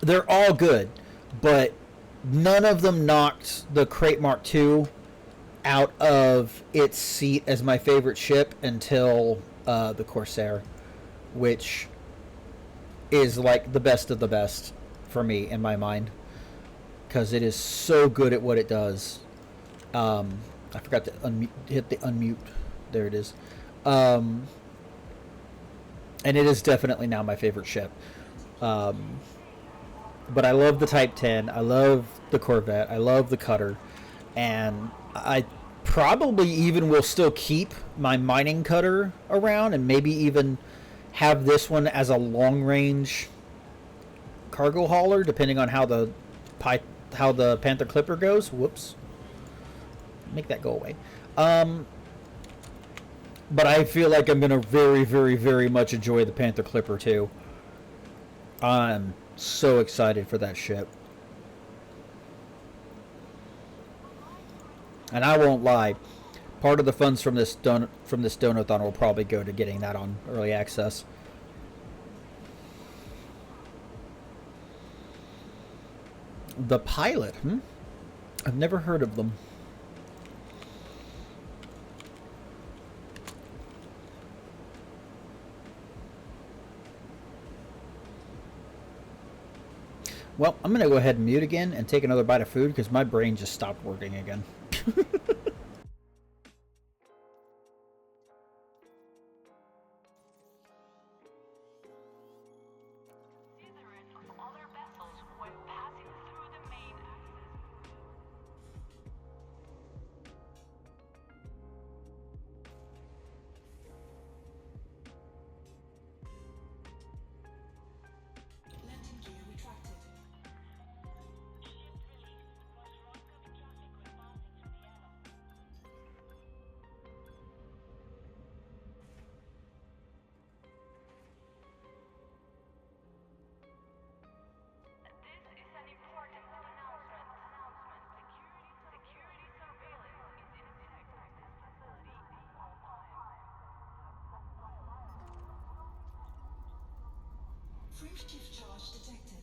They're all good, but none of them knocked the Crate Mark II out of its seat as my favorite ship until the Corsair, which is like the best of the best for me in my mind, because it is so good at what it does. I forgot to hit the unmute. There it is. And it is definitely now my favorite ship. Um, but I love the Type 10. I love the Corvette. I love the Cutter. And I probably even will still keep my mining cutter around and maybe even have this one as a long range cargo hauler, depending on how the Panther Clipper goes. Whoops, make that go away. But I feel like I'm gonna very, very, very much enjoy the Panther Clipper too. I'm so excited for that ship. And I won't lie, part of the funds from this donathon will probably go to getting that on early access. The Pilot, I've never heard of them. Well, I'm going to go ahead and mute again and take another bite of food because my brain just stopped working again. Shift charge detected.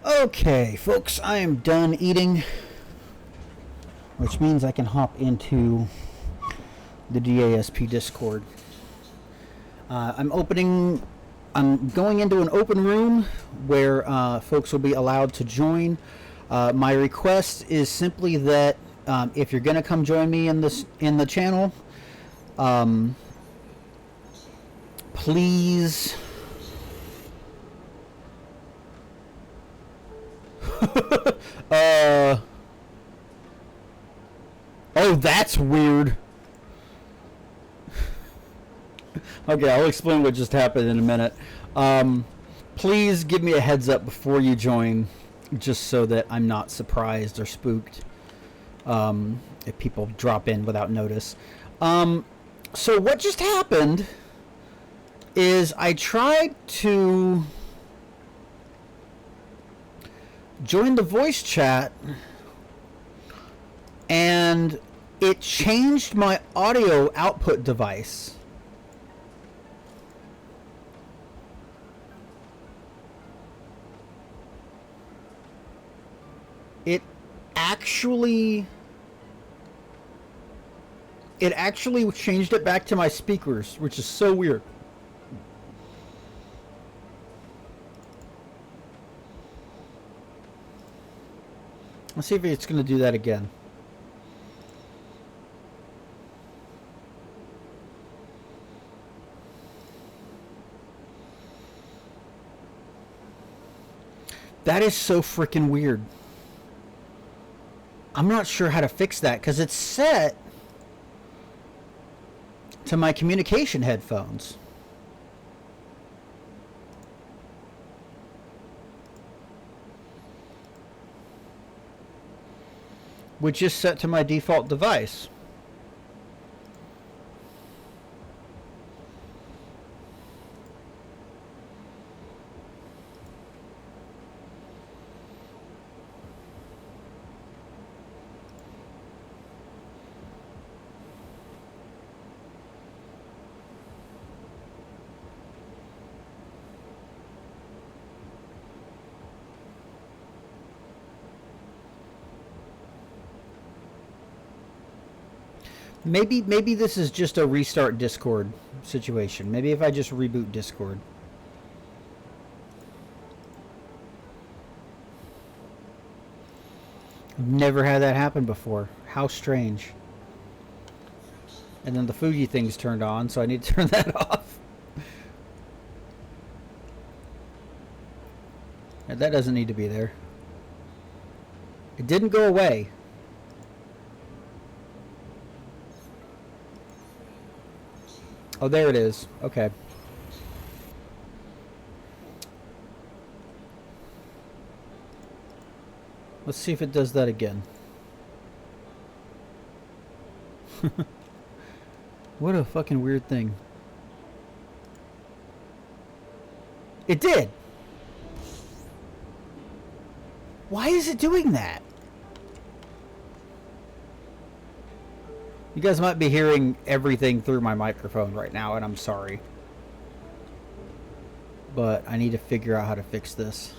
Okay, folks, I am done eating, which means I can hop into the DASP Discord. I'm going into an open room where folks will be allowed to join. My request is simply that if you're going to come join me in the channel, please. Oh, that's weird. Okay, I'll explain what just happened in a minute. Please give me a heads up before you join, just so that I'm not surprised or spooked if people drop in without notice. So what just happened is I tried to join the voice chat and it changed my audio output device. It actually changed it back to my speakers, which is so weird. Let's see if it's going to do that again. That is so freaking weird. I'm not sure how to fix that because it's set to my communication headphones. Which is set to my default device. Maybe this is just a restart Discord situation. Maybe if I just reboot Discord. I've never had that happen before. How strange. And then the Fuji thing's turned on, so I need to turn that off. And that doesn't need to be there. It didn't go away. Oh, there it is. Okay. Let's see if it does that again. What a fucking weird thing. It did! Why is it doing that? You guys might be hearing everything through my microphone right now, and I'm sorry. But I need to figure out how to fix this.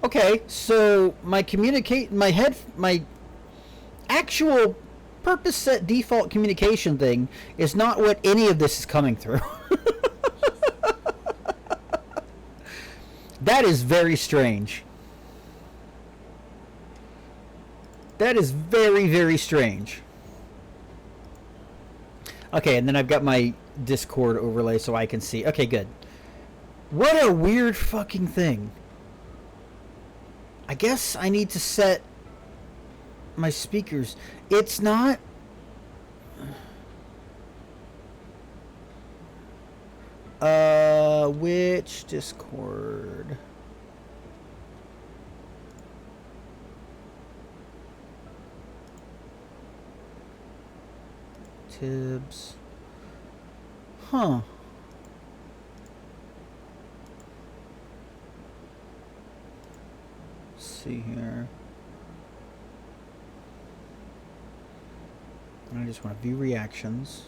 Okay, so my actual purpose set default communication thing is not what any of this is coming through. That is very strange. That is very, very strange. Okay, and then I've got my Discord overlay so I can see. Okay, good. What a weird fucking thing. I guess I need to set my speakers. It's not... which Discord? Tibbs. Huh. Let's see here. I just want to view reactions.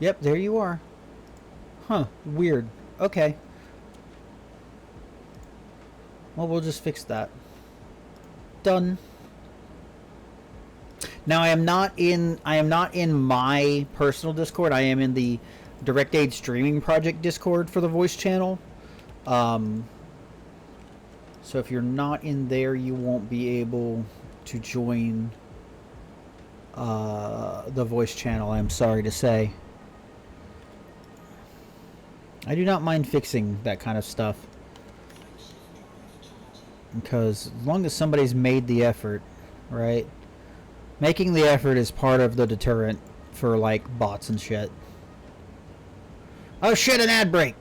Yep, there you are. Huh, weird. Okay. Well, we'll just fix that. Done. Now I am not in my personal Discord. I am in the DirectAid Streaming Project Discord for the voice channel. So if you're not in there, you won't be able to join the voice channel, I'm sorry to say. I do not mind fixing that kind of stuff. Because as long as somebody's made the effort, right? Making the effort is part of the deterrent for, like, bots and shit. Oh shit, an ad break!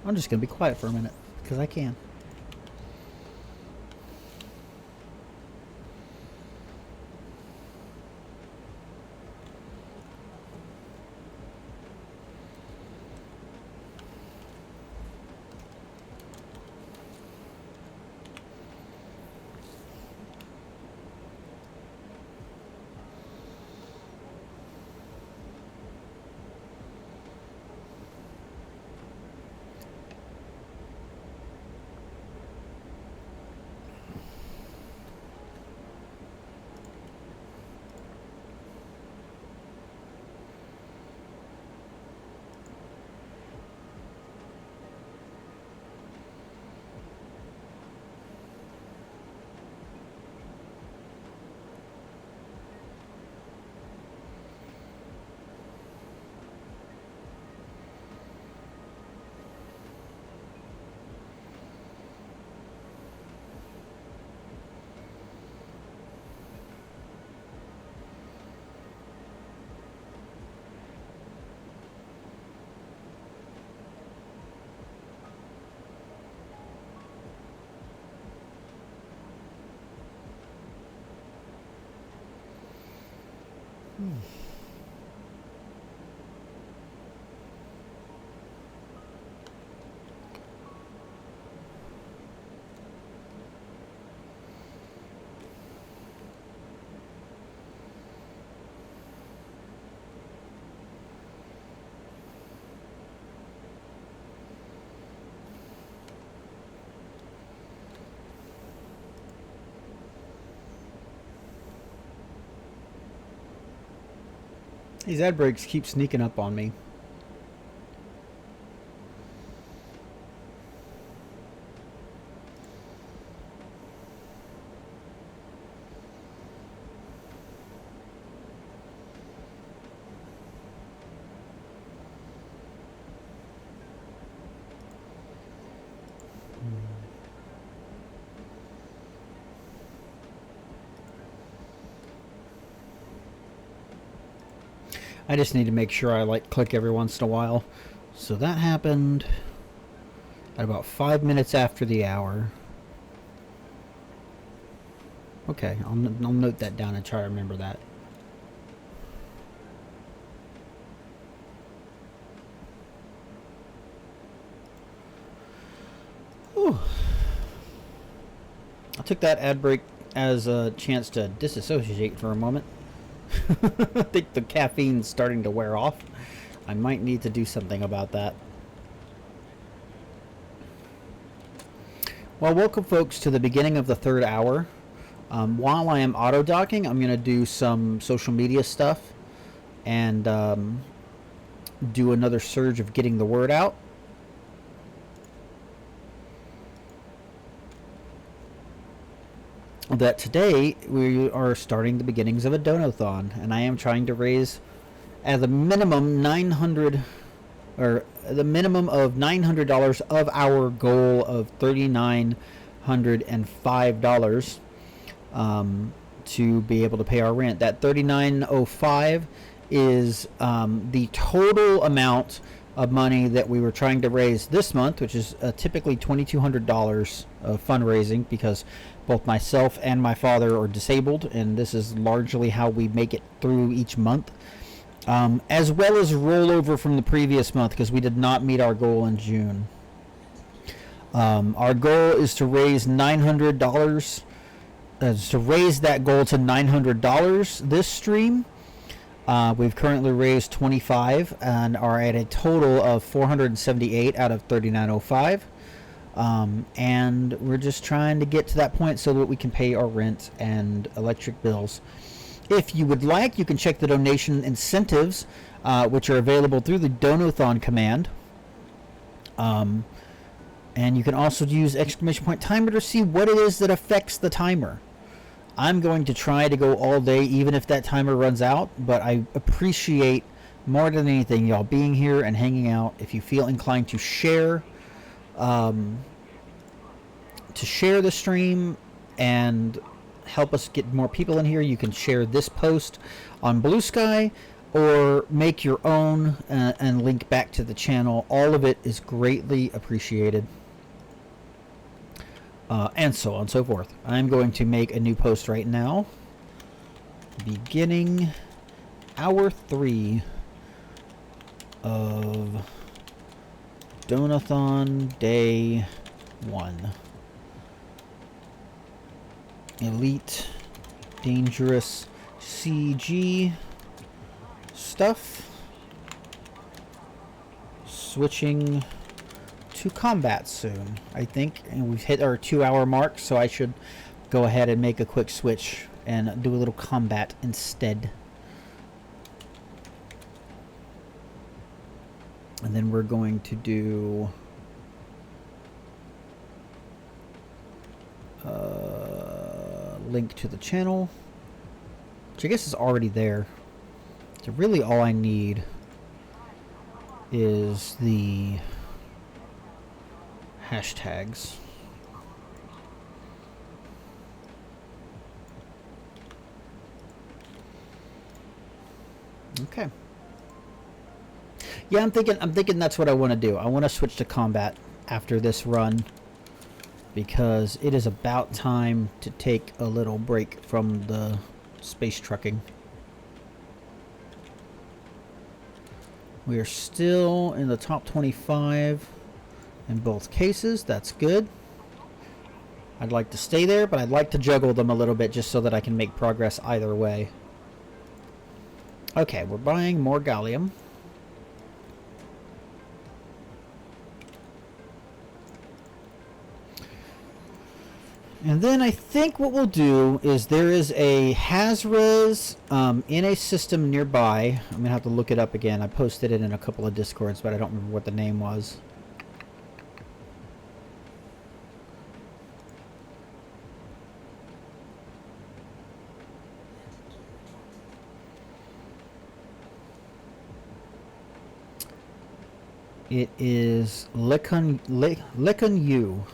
I'm just gonna be quiet for a minute, because I can. These ad breaks keep sneaking up on me. I just need to make sure I like click every once in a while. So that happened at about 5 minutes after the hour. Okay, I'll note that down and try to remember that. Whew. I took that ad break as a chance to disassociate for a moment. I think the caffeine's starting to wear off. I might need to do something about that. Well, welcome folks to the beginning of the third hour. While I am auto docking, I'm going to do some social media stuff and do another surge of getting the word out. That today we are starting the beginnings of a donathon, and I am trying to raise at the minimum $900 of our goal of $3,905 to be able to pay our rent. That $3,905 is the total amount of money that we were trying to raise this month, which is typically $2,200 of fundraising, because both myself and my father are disabled, and this is largely how we make it through each month, as well as rollover from the previous month, because we did not meet our goal in June. Our goal is to raise $900, to raise that goal to $900 this stream. We've currently raised 25 and are at a total of 478 out of 3,905. And we're just trying to get to that point so that we can pay our rent and electric bills. If you would like, you can check the donation incentives, which are available through the Donathon command. And you can also use exclamation point timer to see what it is that affects the timer. I'm going to try to go all day, even if that timer runs out, but I appreciate more than anything y'all being here and hanging out. If you feel inclined to share the stream and help us get more people in here, you can share this post on Blue Sky or make your own and link back to the channel. All of it is greatly appreciated. And so on and so forth. I'm going to make a new post right now, beginning hour 3 of Donathon Day 1. Elite Dangerous CG stuff. Switching to combat soon, I think, and we've hit our 2-hour mark, so I should go ahead and make a quick switch and do a little combat instead. And then we're going to do link to the channel, which I guess is already there. So really all I need is the hashtags. Okay. Yeah, I'm thinking that's what I want to do. I want to switch to combat after this run, because it is about time to take a little break from the space trucking. We are still in the top 25 in both cases. That's good. I'd like to stay there, but I'd like to juggle them a little bit just so that I can make progress either way. Okay, we're buying more gallium. And then I think what we'll do is there is a Hazres in a system nearby. I'm going to have to look it up again. I posted it in a couple of Discords, but I don't remember what the name was. It is Lekon U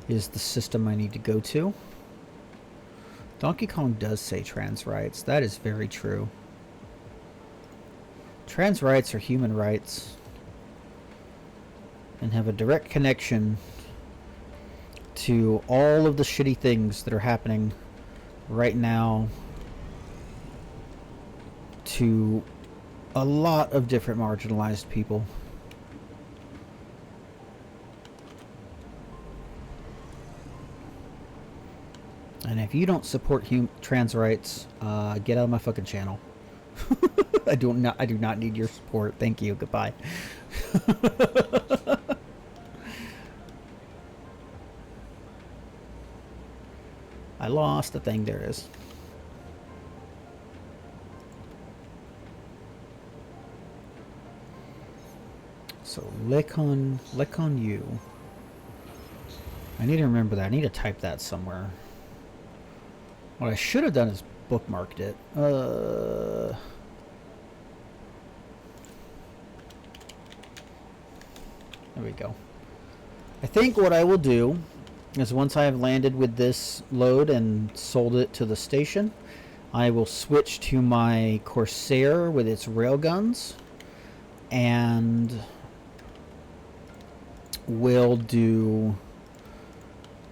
is the system I need to go to. Donkey Kong does say trans rights. That is very true. Trans rights are human rights and have a direct connection to all of the shitty things that are happening right now to a lot of different marginalized people. And if you don't support trans rights, get out of my fucking channel. I do not need your support. Thank you. Goodbye. I lost the thing. There it is. So Lekon U. I need to remember that. I need to type that somewhere. What I should have done is bookmarked it. There we go. I think what I will do is once I have landed with this load and sold it to the station, I will switch to my Corsair with its railguns and will do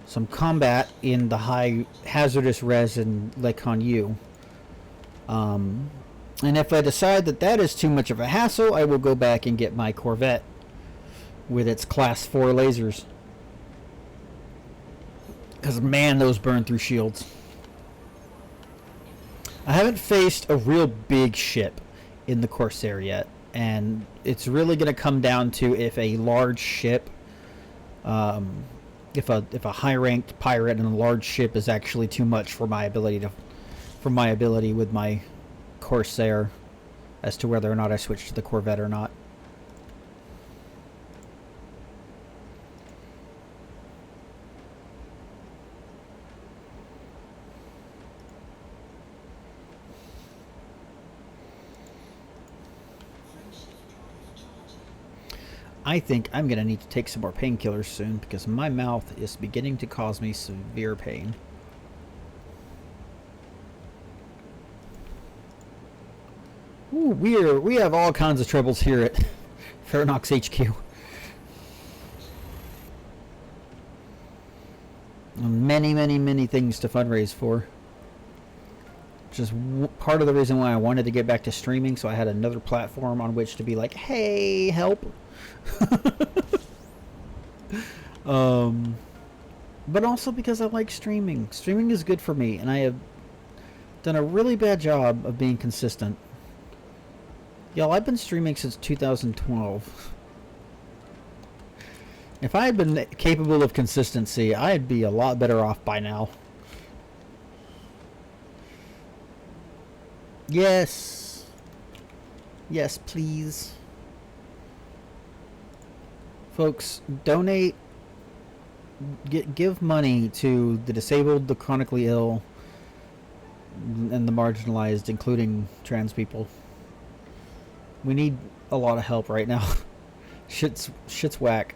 some combat in the high hazardous res in Lekon U. And if I decide that that is too much of a hassle, I will go back and get my Corvette with its class 4 lasers. Because man, those burn through shields. I haven't faced a real big ship in the Corsair yet, and it's really going to come down to if a large ship, if a high-ranked pirate and a large ship is actually too much for my ability with my Corsair, as to whether or not I switch to the Corvette or not. I think I'm going to need to take some more painkillers soon because my mouth is beginning to cause me severe pain. Ooh, we have all kinds of troubles here at Ferronox HQ. Many things to fundraise for. Which is part of the reason why I wanted to get back to streaming, so I had another platform on which to be like, hey, help. But also because I like streaming. Streaming is good for me, and I have done a really bad job of being consistent. Y'all, I've been streaming since 2012. If I had been capable of consistency, I'd be a lot better off by now. Yes. Yes, please. Folks, donate, give money to the disabled, the chronically ill, and the marginalized, including trans people. We need a lot of help right now. Shit's whack.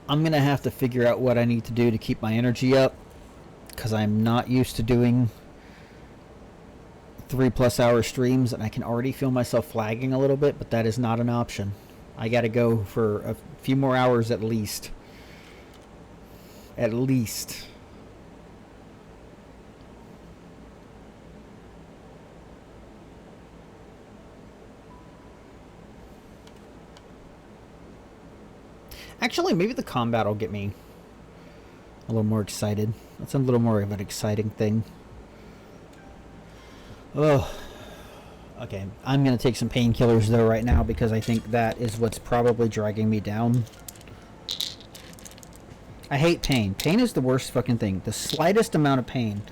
I'm going to have to figure out what I need to do to keep my energy up, because I'm not used to doing 3+ hour streams, and I can already feel myself flagging a little bit, but that is not an option. I got to go for a few more hours at least. At least. Actually, maybe the combat will get me a little more excited. That's a little more of an exciting thing. Oh, okay. I'm gonna take some painkillers though right now because I think that is what's probably dragging me down. I hate pain. Pain is the worst fucking thing. The slightest amount of pain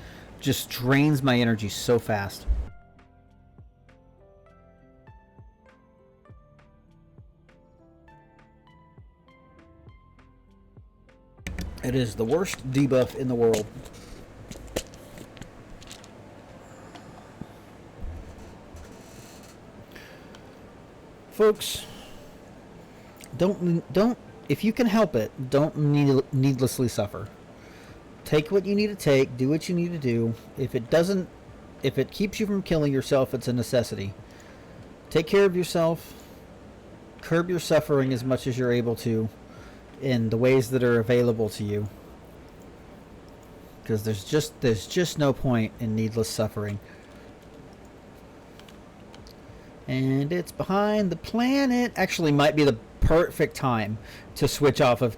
just drains my energy so fast. It is the worst debuff in the world. Folks, don't if you can help it, don't needlessly suffer. Take what you need to take, do what you need to do. If it keeps you from killing yourself, it's a necessity. Take care of yourself. Curb your suffering as much as you're able to in the ways that are available to you. Because there's just no point in needless suffering. And it's behind the planet. Actually, might be the perfect time to switch off of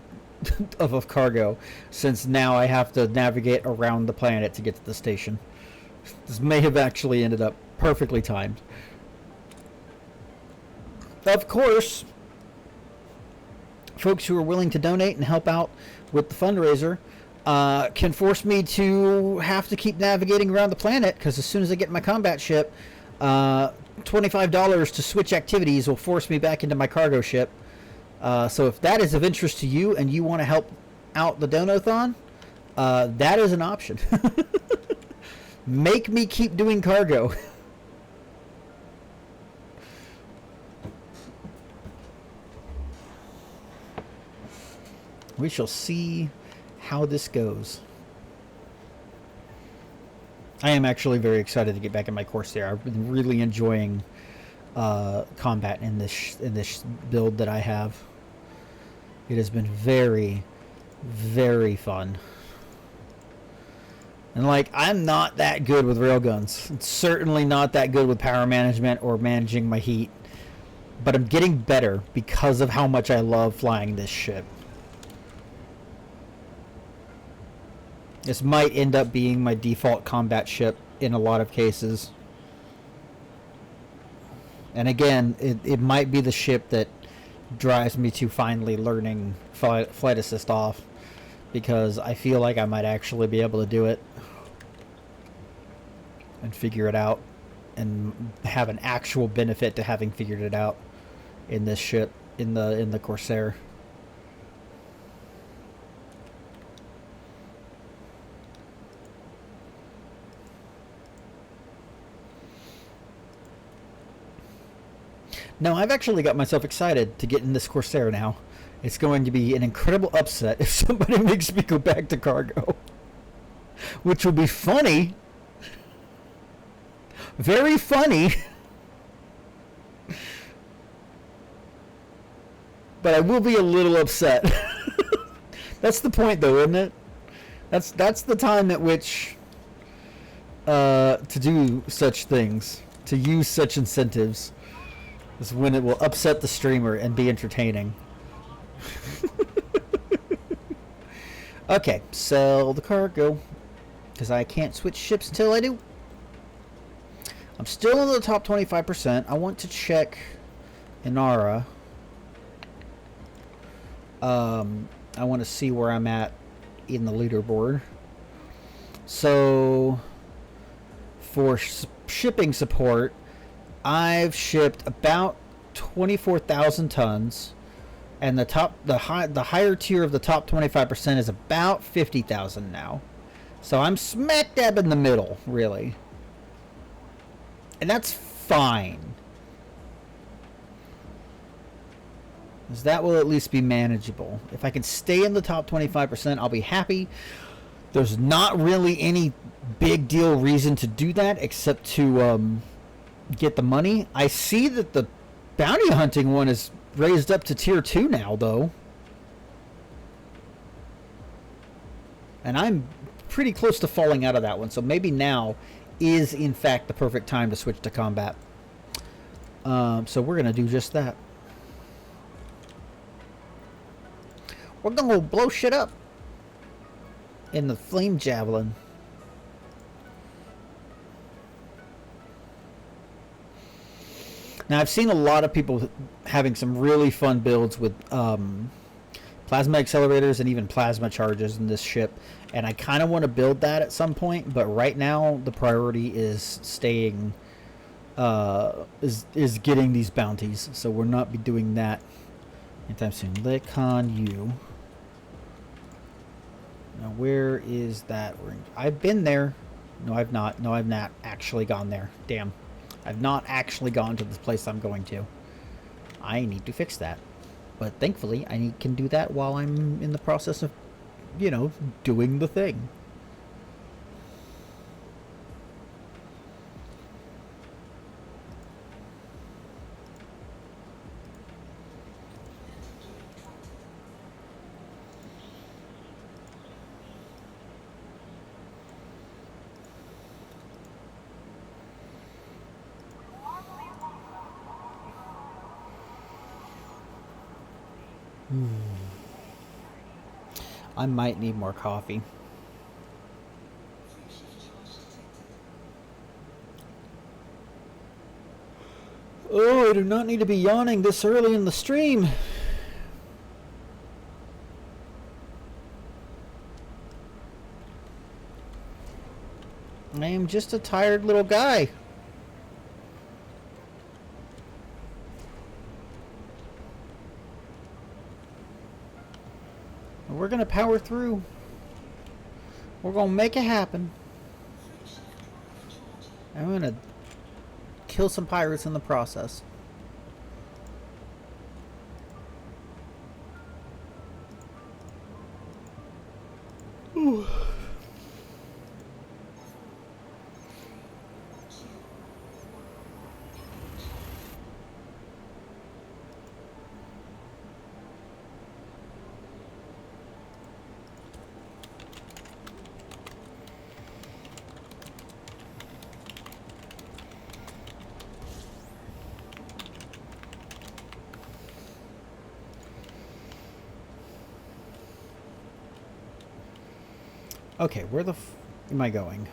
of cargo, since now I have to navigate around the planet to get to the station. This may have actually ended up perfectly timed. Of course, folks who are willing to donate and help out with the fundraiser can force me to have to keep navigating around the planet, because as soon as I get my combat ship, $25 to switch activities will force me back into my cargo ship. So if that is of interest to you and you want to help out the Donathon, that is an option. Make me keep doing cargo. We shall see how this goes. I am actually very excited to get back in my Corsair. I've been really enjoying combat in this build that I have. It has been very, very fun. And like, I'm not that good with railguns. It's certainly not that good with power management or managing my heat. But I'm getting better because of how much I love flying this ship. This might end up being my default combat ship in a lot of cases. And again, it might be the ship that drives me to finally learning flight assist off, because I feel like I might actually be able to do it and figure it out and have an actual benefit to having figured it out in this ship, in the Corsair. No, I've actually got myself excited to get in this Corsair now. It's going to be an incredible upset if somebody makes me go back to cargo. Which will be funny. Very funny. But I will be a little upset. That's the point though, isn't it? That's the time at which to do such things, to use such incentives, is when it will upset the streamer and be entertaining. Okay, sell the cargo, because I can't switch ships until I do. I'm still in the top 25%. I want to check Inara. I want to see where I'm at in the leaderboard. So for shipping support, I've shipped about 24,000 tons, and the higher tier of the top 25% is about 50,000 now. So I'm smack dab in the middle, really. And that's fine, because that will at least be manageable. If I can stay in the top 25%, I'll be happy. There's not really any big deal reason to do that except to get the money. I see that the bounty hunting one is raised up to tier 2 now, though. And I'm pretty close to falling out of that one, so maybe now is in fact the perfect time to switch to combat. So we're going to do just that. We're going to blow shit up in the flame javelin. Now, I've seen a lot of people having some really fun builds with plasma accelerators and even plasma charges in this ship, and I kind of want to build that at some point, but right now the priority is staying, is getting these bounties, so we'll not be doing that anytime soon. Lecon U. Now, where is that ring? I've been there. No, I've not. No, I've not actually gone there. Damn. I've not actually gone to the place I'm going to. I need to fix that. But thankfully, I can do that while I'm in the process of, you know, doing the thing. I might need more coffee. Oh, I do not need to be yawning this early in the stream. I am just a tired little guy. We're gonna power through. We're gonna make it happen. I'm gonna kill some pirates in the process. Ooh. Okay, where the f am I going?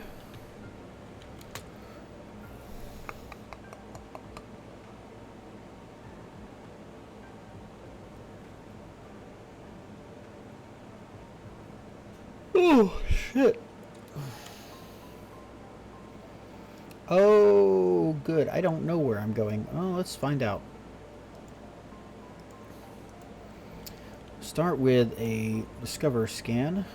Oh, shit. Oh, good. I don't know where I'm going. Oh, let's find out. Start with a discover scan.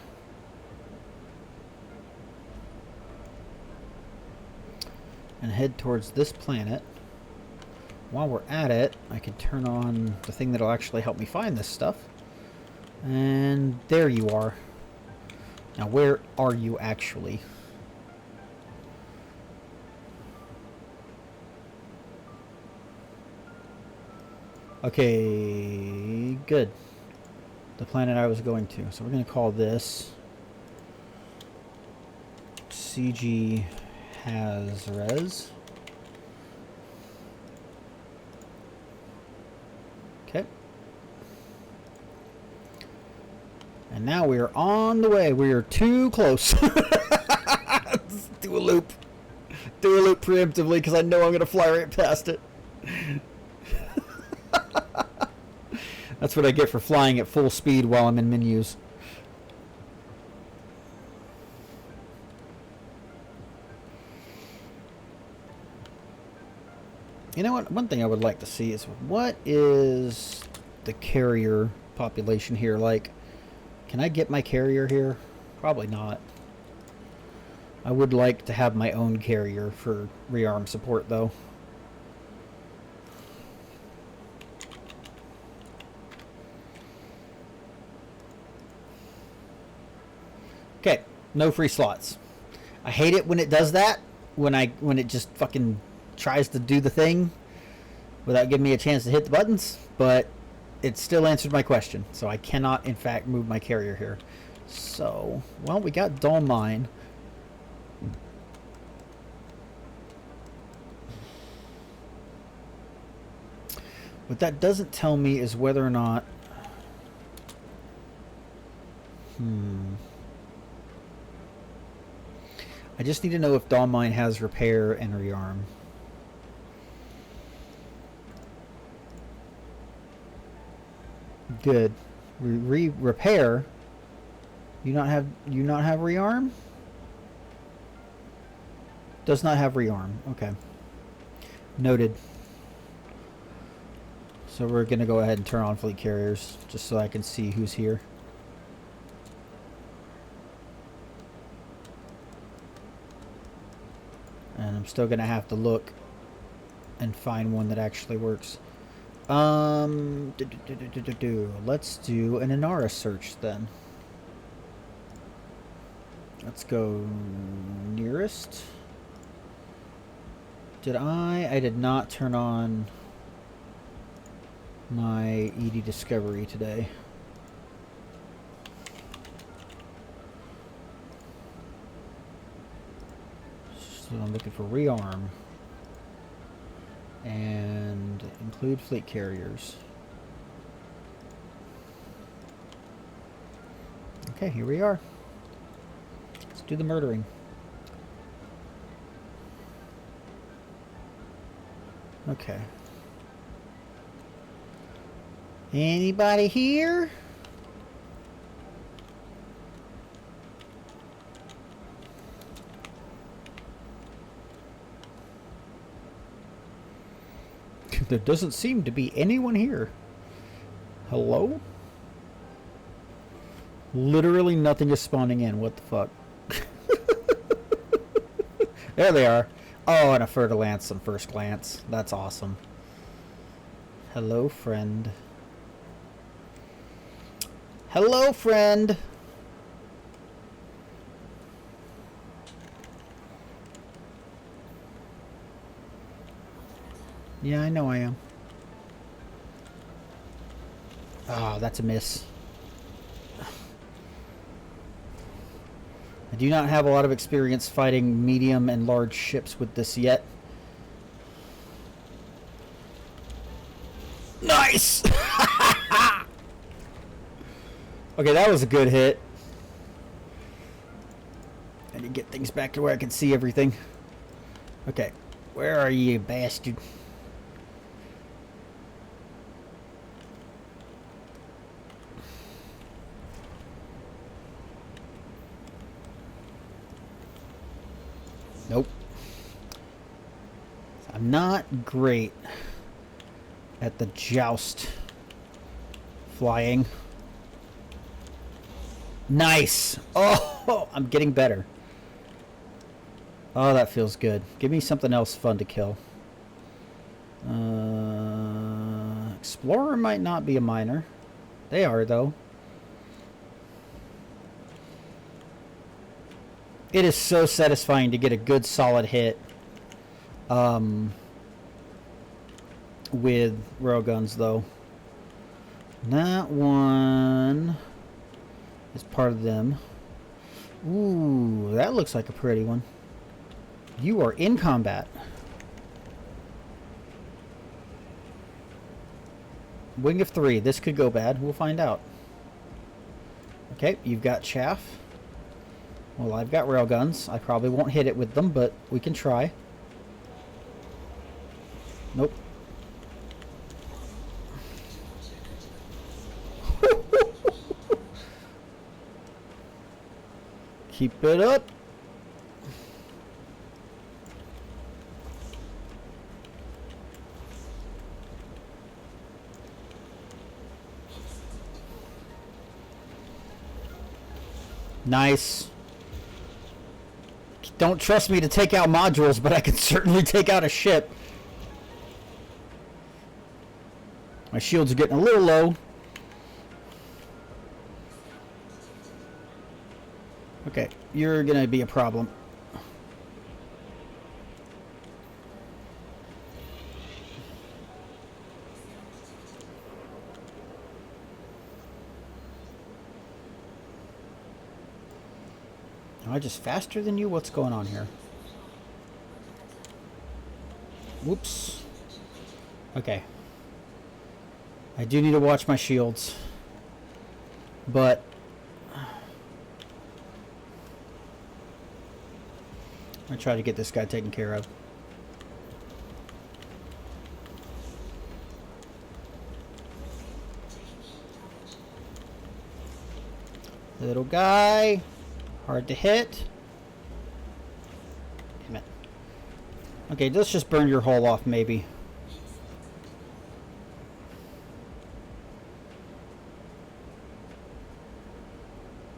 And head towards this planet. While we're at it, I can turn on the thing that'll actually help me find this stuff. And there you are. Now, where are you actually? Okay, good. The planet I was going to. So we're going to call this CG Hazres. Okay. And now we are on the way. We are too close. Let's do a loop. Do a loop preemptively because I know I'm going to fly right past it. That's what I get for flying at full speed while I'm in menus. You know what? One thing I would like to see is what is the carrier population here like? Can I get my carrier here? Probably not. I would like to have my own carrier for rearm support though. Okay, no free slots. I hate it when it does that. When it just fucking tries to do the thing without giving me a chance to hit the buttons, but it still answered my question, so I cannot in fact move my carrier here. So, well, we got Dull Mine. What that doesn't tell me is whether or not I just need to know if Dull Mine has repair and rearm. Good. Repair. You not have rearm? Does not have rearm. Okay. Noted. So we're gonna go ahead and turn on fleet carriers just so I can see who's here. And I'm still gonna have to look and find one that actually works. Let's do an Inara search then. Let's go nearest. I did not turn on my ED Discovery today. So I'm looking for rearm. And include fleet carriers. Okay, here we are. Let's do the murdering. Okay. Anybody here? There doesn't seem to be anyone here. Hello? Literally nothing is spawning in. What the fuck? There they are. Oh, and a Fer-de-Lance on first glance. That's awesome. Hello, friend. Hello, friend. Yeah, I know I am. Oh, that's a miss. I do not have a lot of experience fighting medium and large ships with this yet. Nice! Okay, that was a good hit. I need to get things back to where I can see everything. Okay, where are you, bastard? Nope. I'm not great at the joust flying. Nice! Oh, I'm getting better. Oh, that feels good. Give me something else fun to kill. Explorer might not be a miner. They are, though. It is so satisfying to get a good solid hit with railguns, though. That one is part of them. Ooh, that looks like a pretty one. You are in combat. Wing of 3. This could go bad. We'll find out. Okay, you've got chaff. Well, I've got railguns. I probably won't hit it with them, but we can try. Nope. Keep it up. Nice. Don't trust me to take out modules, but I can certainly take out a ship. My shields are getting a little low. Okay, you're gonna be a problem. Am I just faster than you? What's going on here? Whoops. Okay. I do need to watch my shields. But I try to get this guy taken care of. Little guy. Hard to hit. Damn it. Okay, let's just burn your hull off, maybe.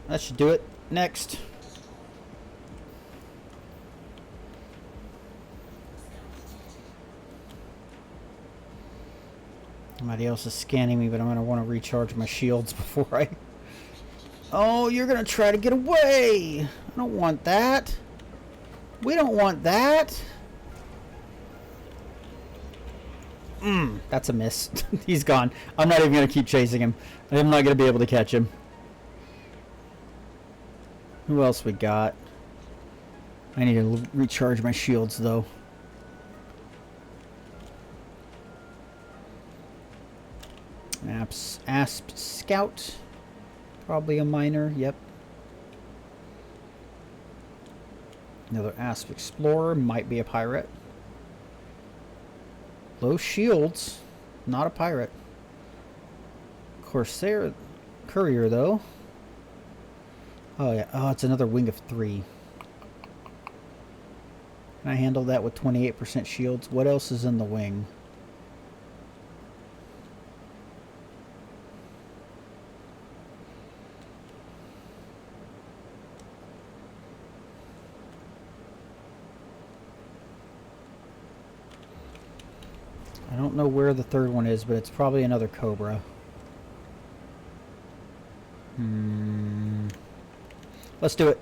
That should do it. Next. Somebody else is scanning me, but I'm going to want to recharge my shields before I... Oh, you're going to try to get away! I don't want that. We don't want that. That's a miss. He's gone. I'm not even going to keep chasing him. I'm not going to be able to catch him. Who else we got? I need to recharge my shields, though. Asp Scout. Probably a miner, yep. Another Asp Explorer, might be a pirate. Low shields, not a pirate. Corsair Courier, though. Oh, yeah. Oh, it's another wing of 3. Can I handle that with 28% shields? What else is in the wing? I don't know where the third one is, but it's probably another Cobra. Let's do it.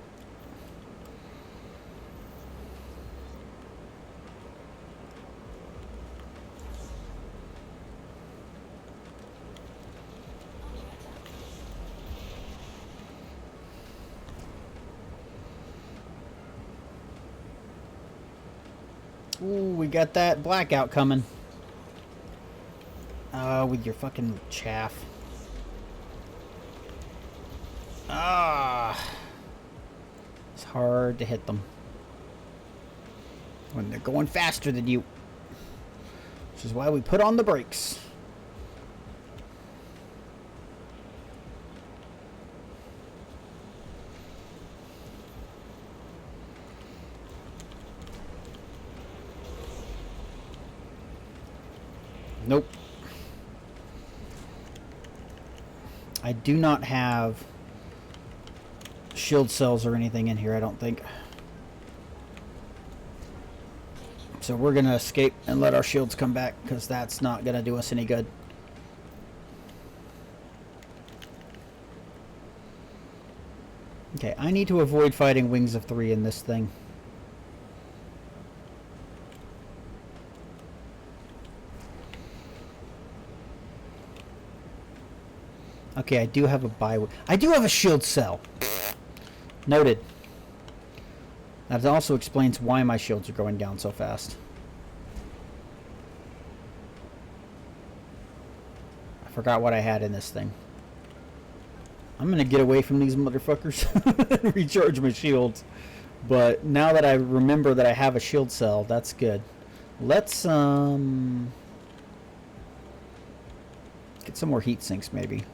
Ooh, we got that blackout coming. With your fucking chaff. It's hard to hit them when they're going faster than you. Which is why we put on the brakes. Nope. I do not have shield cells or anything in here, I don't think. So we're going to escape and let our shields come back, because that's not going to do us any good. Okay, I need to avoid fighting wings of 3 in this thing. Okay, I do have a I do have a shield cell. Noted. That also explains why my shields are going down so fast. I forgot what I had in this thing. I'm gonna get away from these motherfuckers and recharge my shields. But now that I remember that I have a shield cell, that's good. Let's get some more heat sinks, maybe.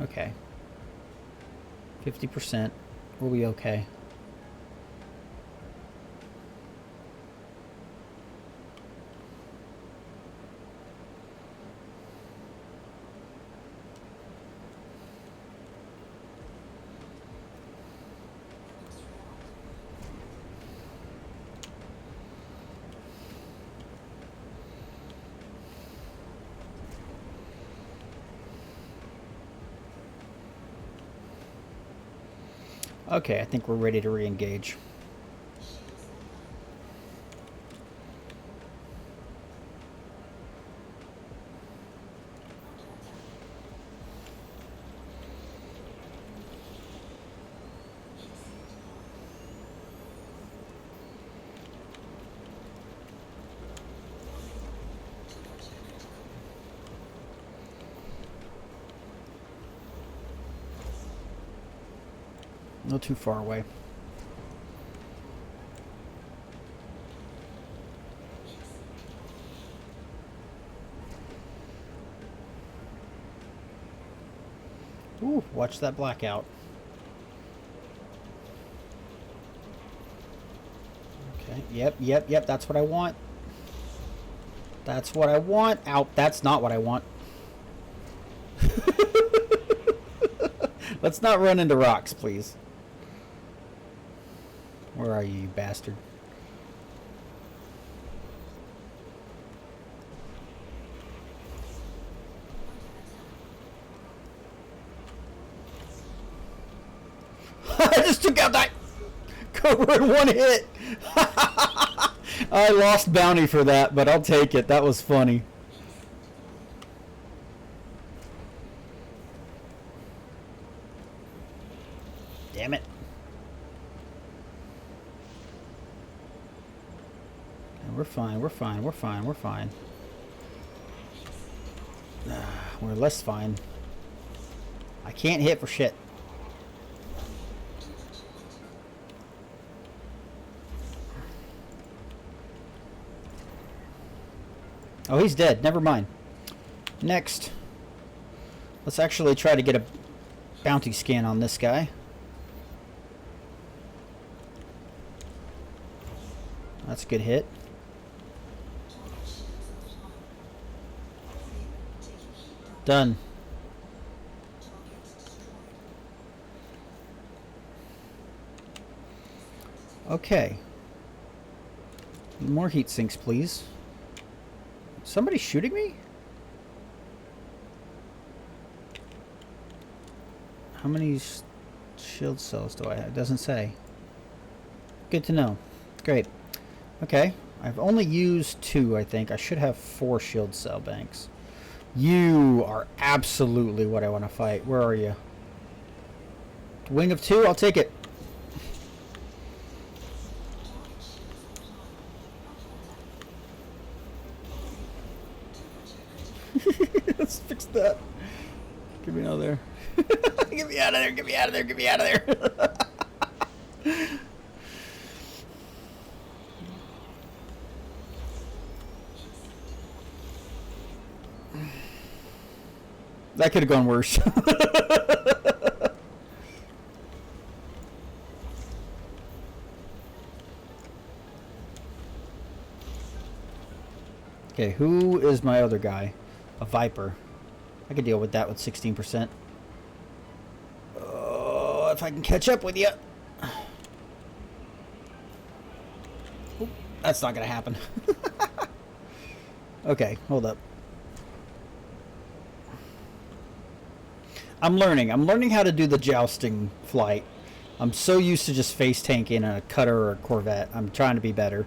Okay. 50%. We'll be okay. Okay, I think we're ready to re-engage. Not too far away. Whew, watch that blackout. Okay, yep, that's what I want. That's what I want. Ow, that's not what I want. Let's not run into rocks, please. Where are you, you bastard? I just took out that Cobra in one hit. I lost bounty for that, but I'll take it. That was funny. Damn it. We're fine, we're fine, we're fine, we're fine. We're less fine. I can't hit for shit. Oh, he's dead. Never mind. Next. Let's actually try to get a bounty scan on this guy. That's a good hit. Done. Okay. More heat sinks, please. Somebody shooting me? How many shield cells do I have? It doesn't say. Good to know. Great. Okay. I've only used 2, I think. I should have 4 shield cell banks. You are absolutely what I want to fight. Where are you? Wing of 2? I'll take it. Let's fix that. Get me out of there. Get me out of there. Get me out of there. Get me out of there. That could have gone worse. Okay, who is my other guy? A Viper. I could deal with that with 16%. Oh, if I can catch up with you. Oop, that's not going to happen. Okay, hold up. I'm learning. I'm learning how to do the jousting flight. I'm so used to just face tanking a cutter or a Corvette. I'm trying to be better.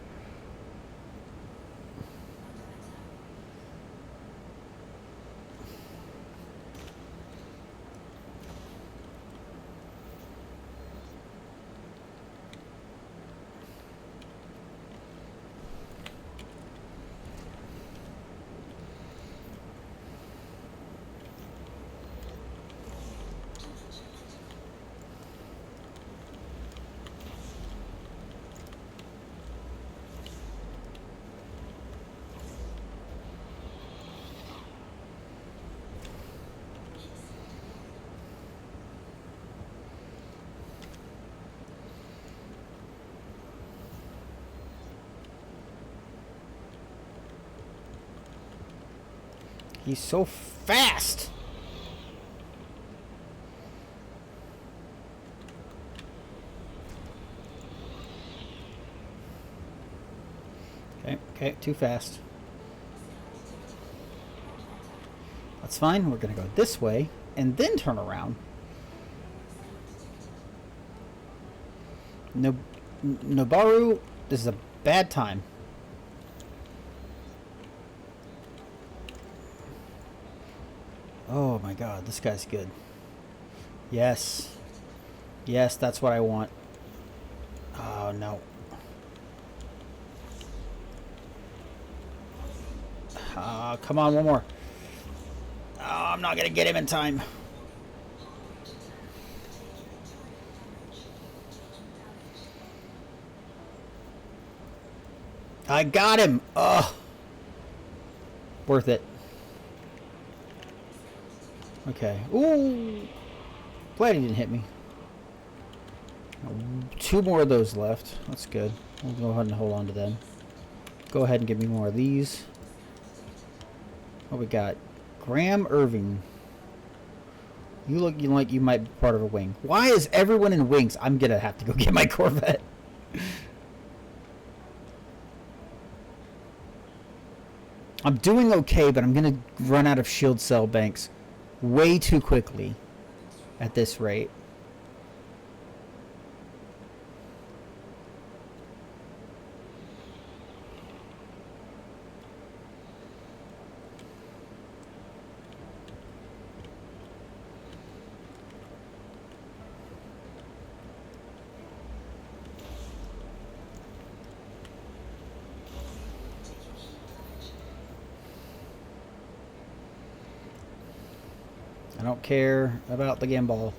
He's so fast. Okay, too fast. That's fine. We're going to go this way and then turn around. No, Nobaru, this is a bad time. Oh my god, this guy's good. Yes. Yes, that's what I want. Oh no. Come on, one more. Oh, I'm not gonna get him in time. I got him. Oh, worth it. Okay. Ooh. Glad he didn't hit me. 2 more of those left. That's good. We'll go ahead and hold on to them. Go ahead and give me more of these. What we got? Graham Irving. You look like you might be part of a wing. Why is everyone in wings? I'm gonna have to go get my Corvette. I'm doing okay, but I'm gonna run out of shield cell banks way too quickly at this rate. I don't care about the gimbal.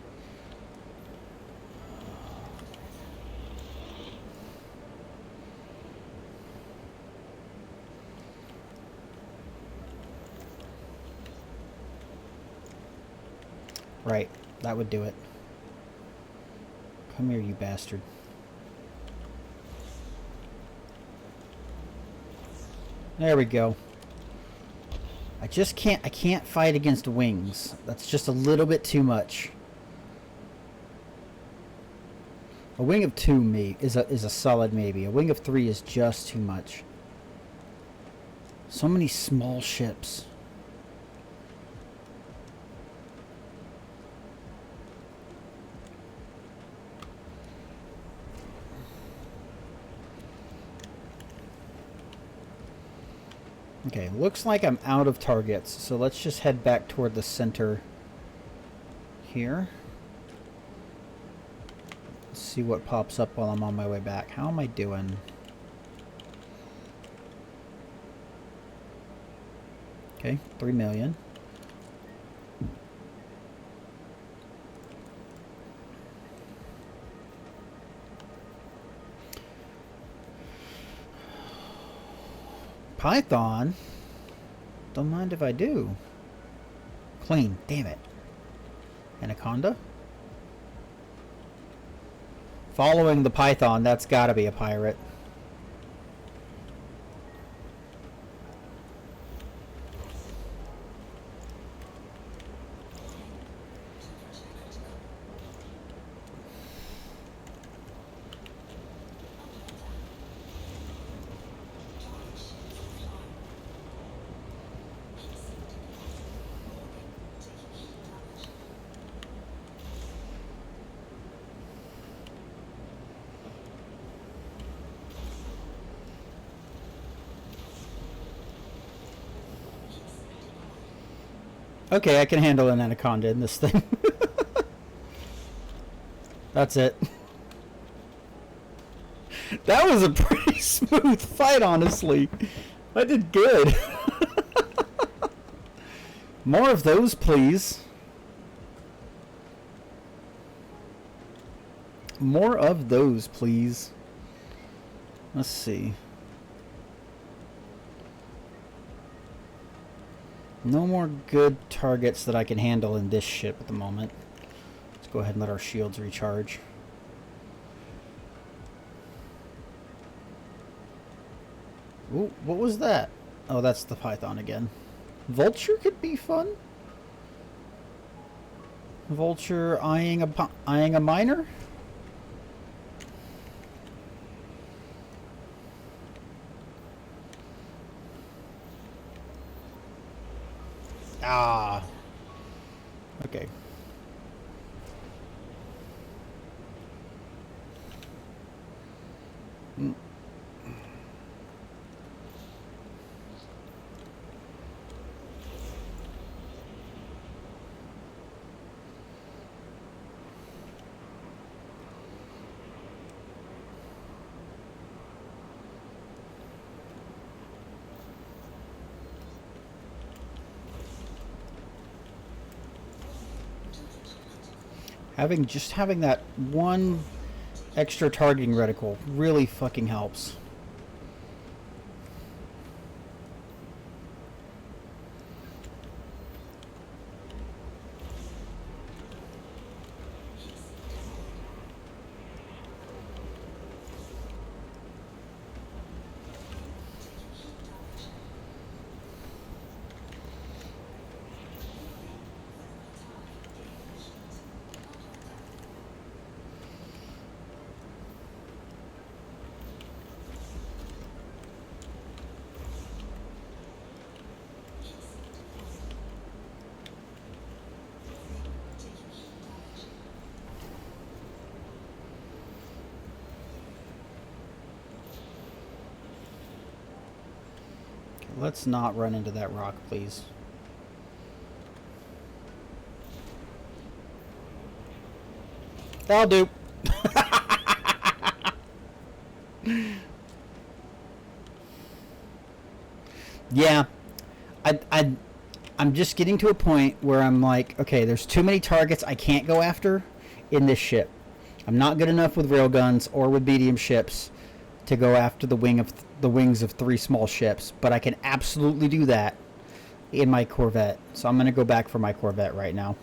Right, that would do it. Come here, you bastard. There we go. I can't fight against wings. That's just a little bit too much. A wing of 2 is a solid maybe. A wing of 3 is just too much. So many small ships. Okay, looks like I'm out of targets, so let's just head back toward the center here. Let's see what pops up while I'm on my way back. How am I doing? Okay, 3 million. Python? Don't mind if I do. Clean, damn it. Anaconda? Following the Python, that's gotta be a pirate. Okay, I can handle an anaconda in this thing. That's it. That was a pretty smooth fight, honestly. I did good. More of those, please. More of those, please. Let's see. No more good targets that I can handle in this ship at the moment. Let's go ahead and let our shields recharge. Ooh, what was that? Oh, that's the Python again. Vulture could be fun. Vulture eyeing a miner? Ah. Okay. Having that one extra targeting reticle really fucking helps. let's not run into that rock, please. That'll do. Yeah, I'm just getting to a point where I'm like, okay, there's too many targets I can't go after in this ship. I'm not good enough with railguns or with medium ships to go after the wings of 3 small ships, but I can absolutely do that in my Corvette. So I'm going to go back for my Corvette right now.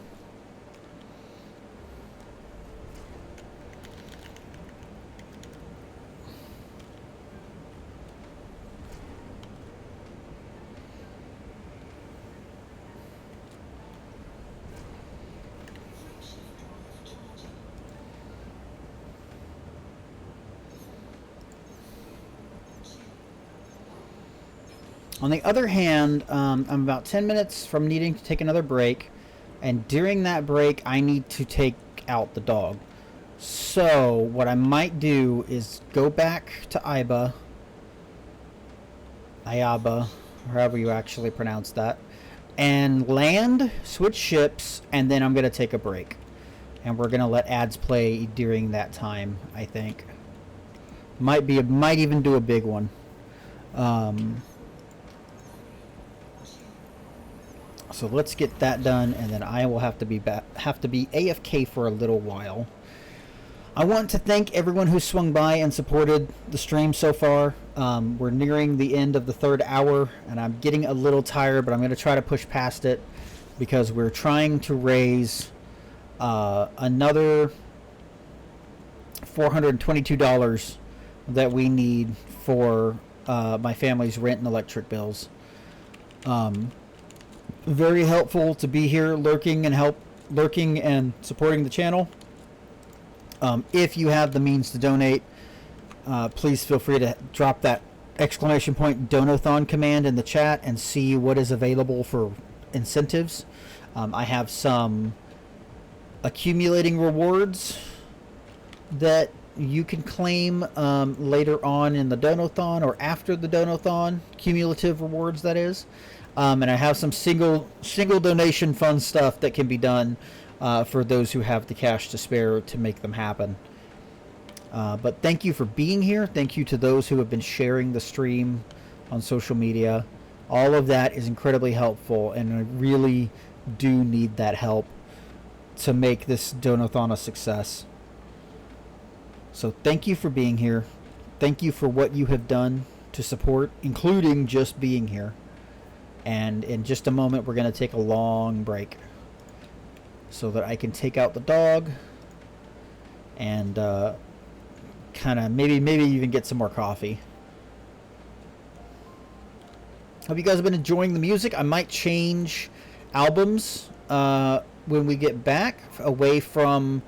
On the other hand, I'm about 10 minutes from needing to take another break, and during that break, I need to take out the dog. So, what I might do is go back to Ayaba, however you actually pronounce that, and land, switch ships, and then I'm going to take a break. And we're going to let ads play during that time, I think. Might even do a big one. So let's get that done, and then I will have to be AFK for a little while. I want to thank everyone who swung by and supported the stream so far. We're nearing the end of the 3rd hour, and I'm getting a little tired, but I'm going to try to push past it because we're trying to raise another $422 that we need for my family's rent and electric bills. Very helpful to be here lurking and supporting the channel. If you have the means to donate, please feel free to drop that !Donathon command in the chat and see what is available for incentives. I have some accumulating rewards that you can claim later on in the Donathon or after the Donathon, cumulative rewards that is. And I have some single donation fun stuff that can be done for those who have the cash to spare to make them happen. But thank you for being here. Thank you to those who have been sharing the stream on social media. All of that is incredibly helpful, and I really do need that help to make this Donathon a success. So thank you for being here. Thank you for what you have done to support, including just being here. And in just a moment, we're going to take a long break so that I can take out the dog and kind of maybe even get some more coffee. Hope you guys have been enjoying the music. I might change albums when we get back away from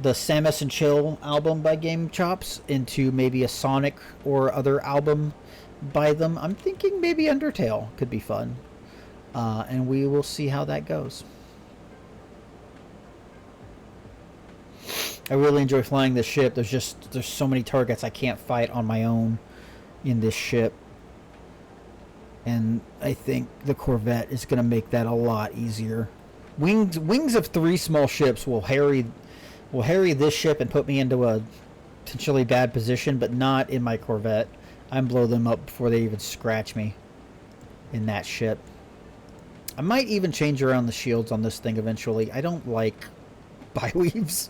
the Samus and Chill album by Game Chops into maybe a Sonic or other album by them. I'm thinking maybe Undertale could be fun, and we will see how that goes. I really enjoy flying this ship. There's so many targets I can't fight on my own in this ship, and I think the Corvette is going to make that a lot easier. Wings of 3 small ships will harry this ship and put me into a potentially bad position, but not in my Corvette. I blow them up before they even scratch me in that ship. I might even change around the shields on this thing eventually. I don't like biweaves.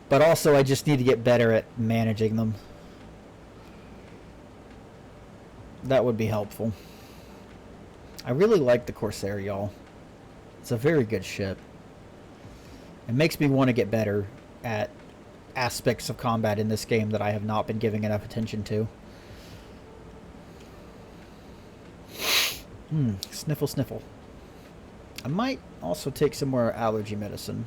But also I just need to get better at managing them. That would be helpful. I really like the Corsair, y'all. It's a very good ship. It makes me want to get better at aspects of combat in this game that I have not been giving enough attention to. Sniffle, sniffle. I might also take some more allergy medicine.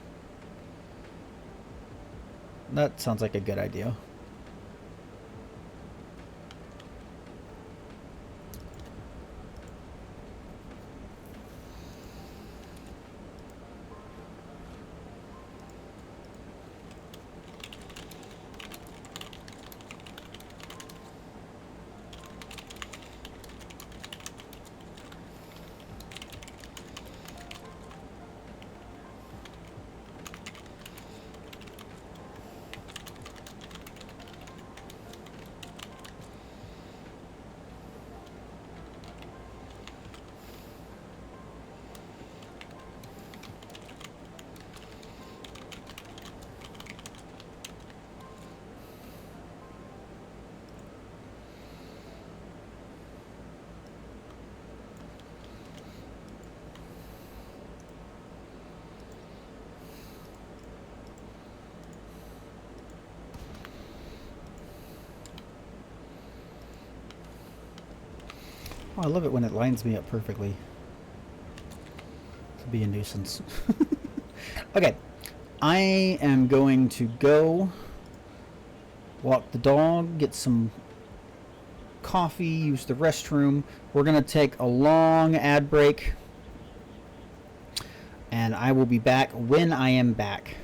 That sounds like a good idea. Oh, I love it when it lines me up perfectly. Could be a nuisance. Okay, I am going to go walk the dog, get some coffee, use the restroom. We're going to take a long ad break, and I will be back when I am back.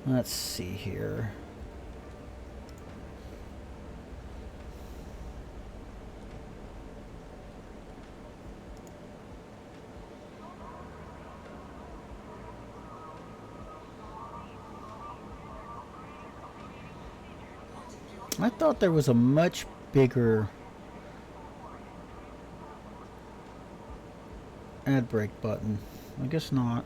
Let's see here. I thought there was a much bigger ad break button. I guess not.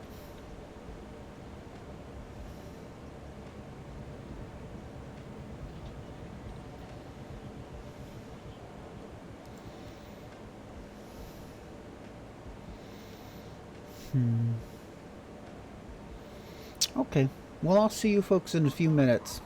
Okay. Well, I'll see you folks in a few minutes.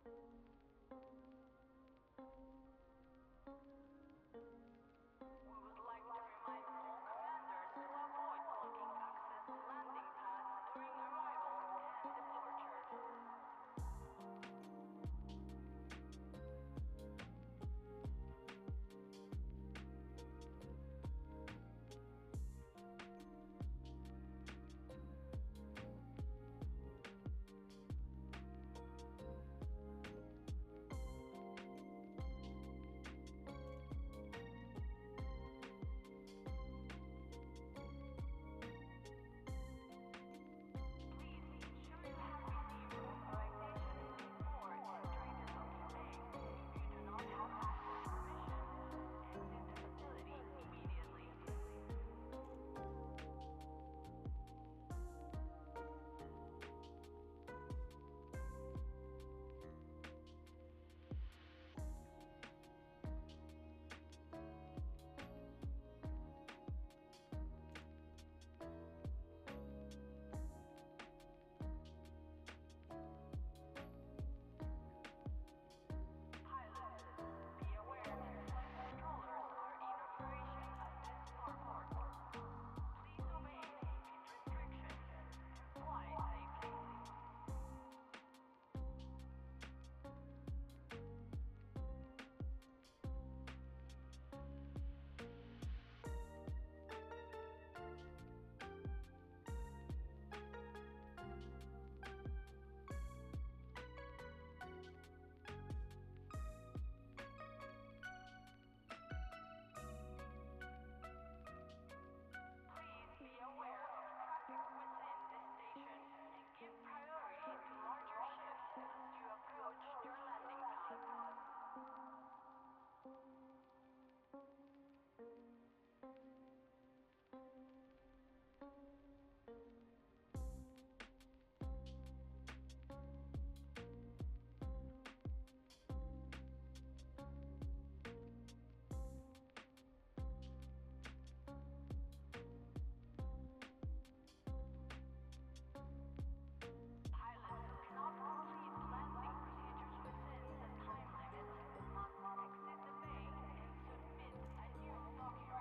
would like to remind all commanders to avoid blocking access to landing pads during arrival and departure. Please ensure you have received authorization to board during the docking bay. If you do not have access permission, exit the facility immediately. Pilots, be aware that flight controllers are in operation at this starport. Please obey safety restrictions and fly safely. Please be aware of traffic within this station and give priority to larger ships as you approach your landing pad. Pilots who cannot complete landing procedures within the time limit must exit the bay and submit a new document.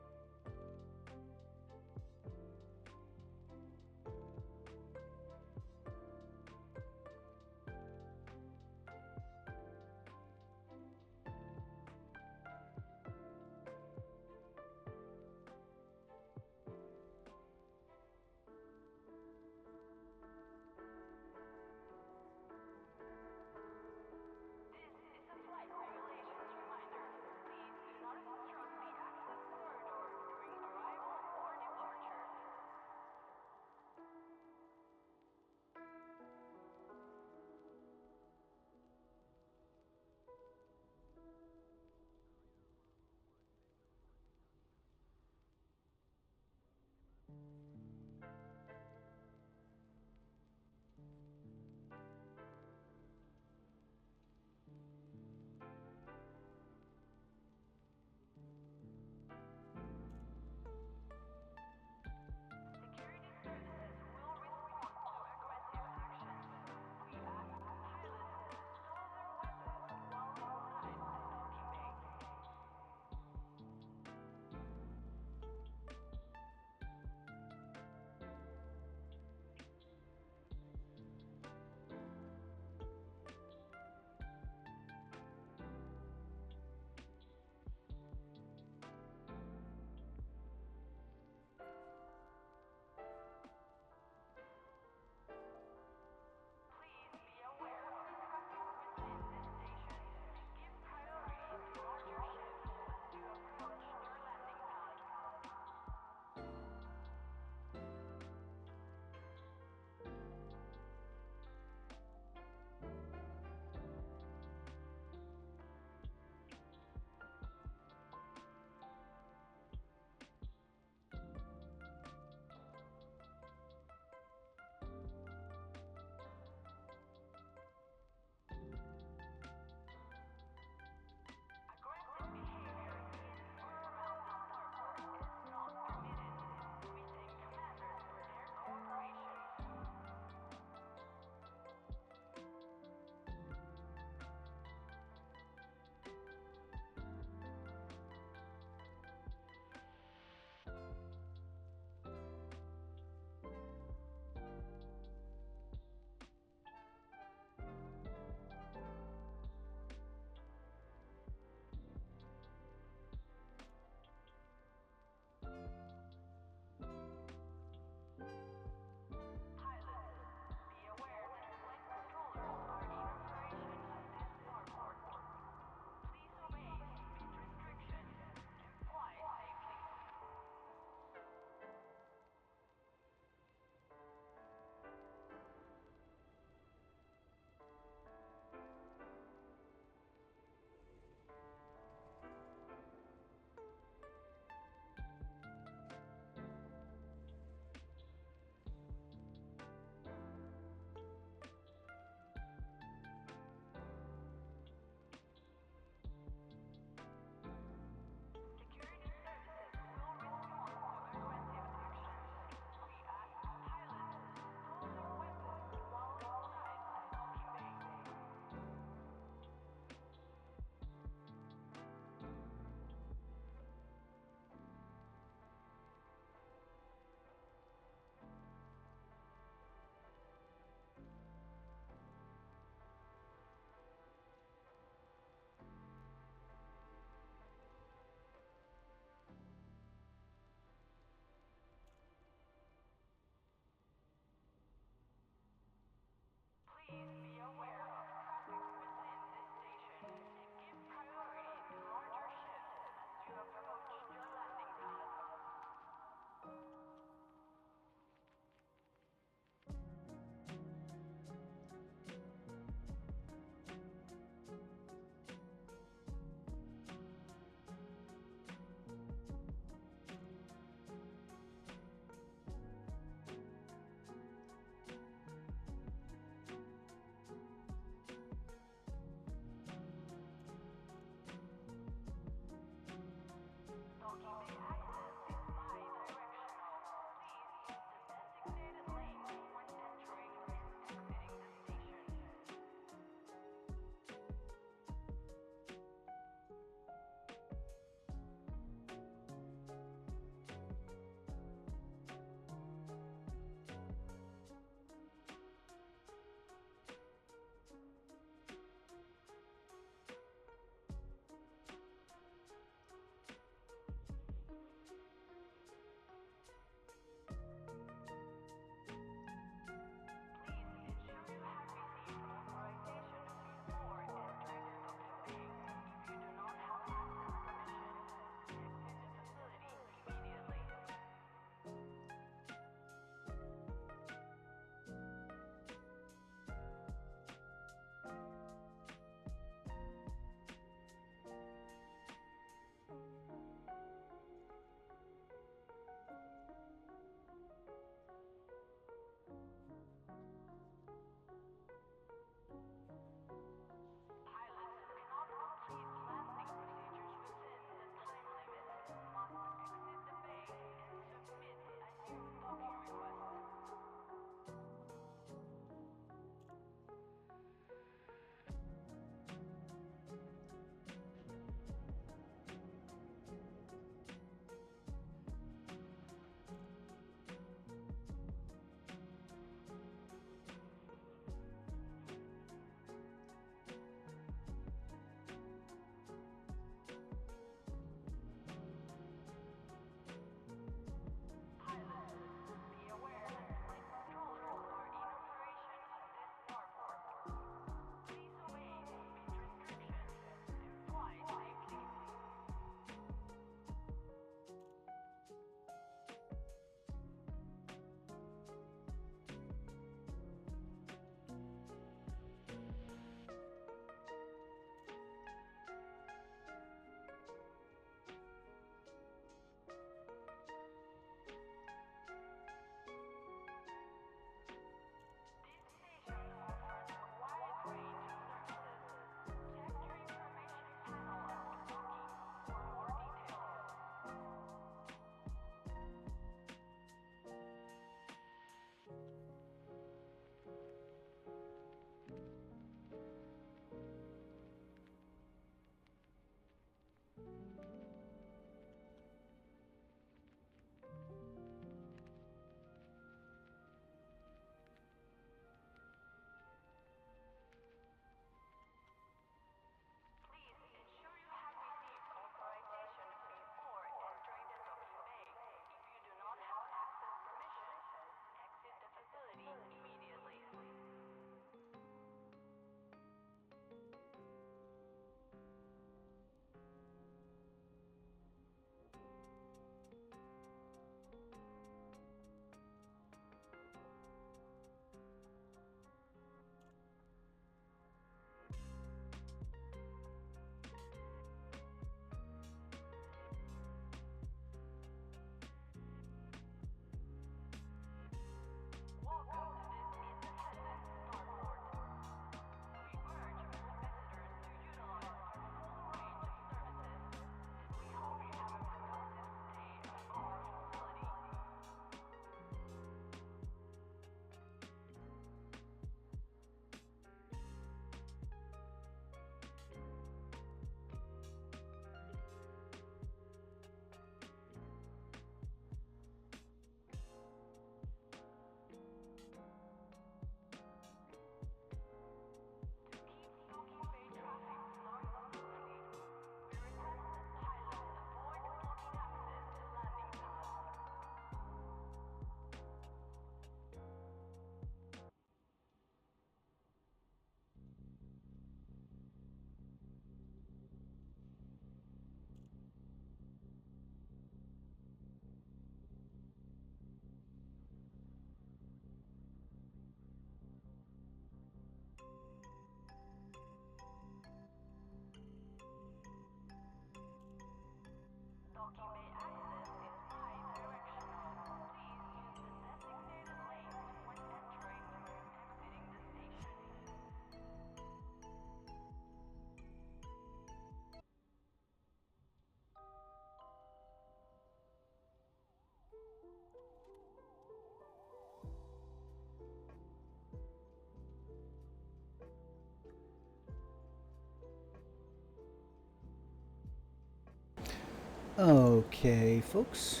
Okay, folks.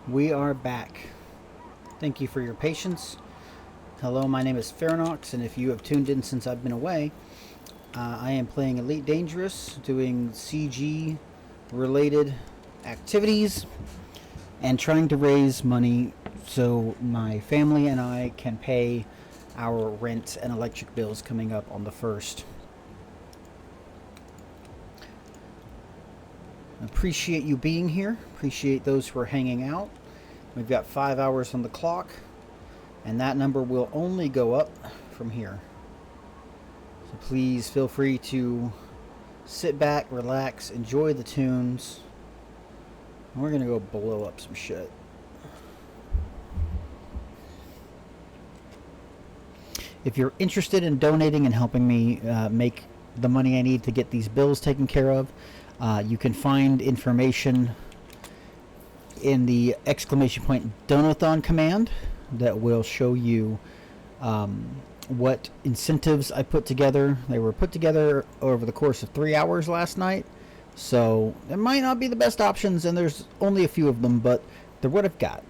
We are back. Thank you for your patience. Hello, my name is Fernox, and if you have tuned in since I've been away, I am playing Elite Dangerous, doing CG related activities, and trying to raise money so my family and I can pay our rent and electric bills coming up on the 1st. Appreciate you being here. Appreciate those who are hanging out. We've got 5 hours on the clock, and that number will only go up from here. So please feel free to sit back, relax, enjoy the tunes. And we're going to go blow up some shit. If you're interested in donating and helping me make the money I need to get these bills taken care of, you can find information in the ! Donathon command that will show you what incentives I put together. They were put together over the course of 3 hours last night, so it might not be the best options, and there's only a few of them, but they're what I've got.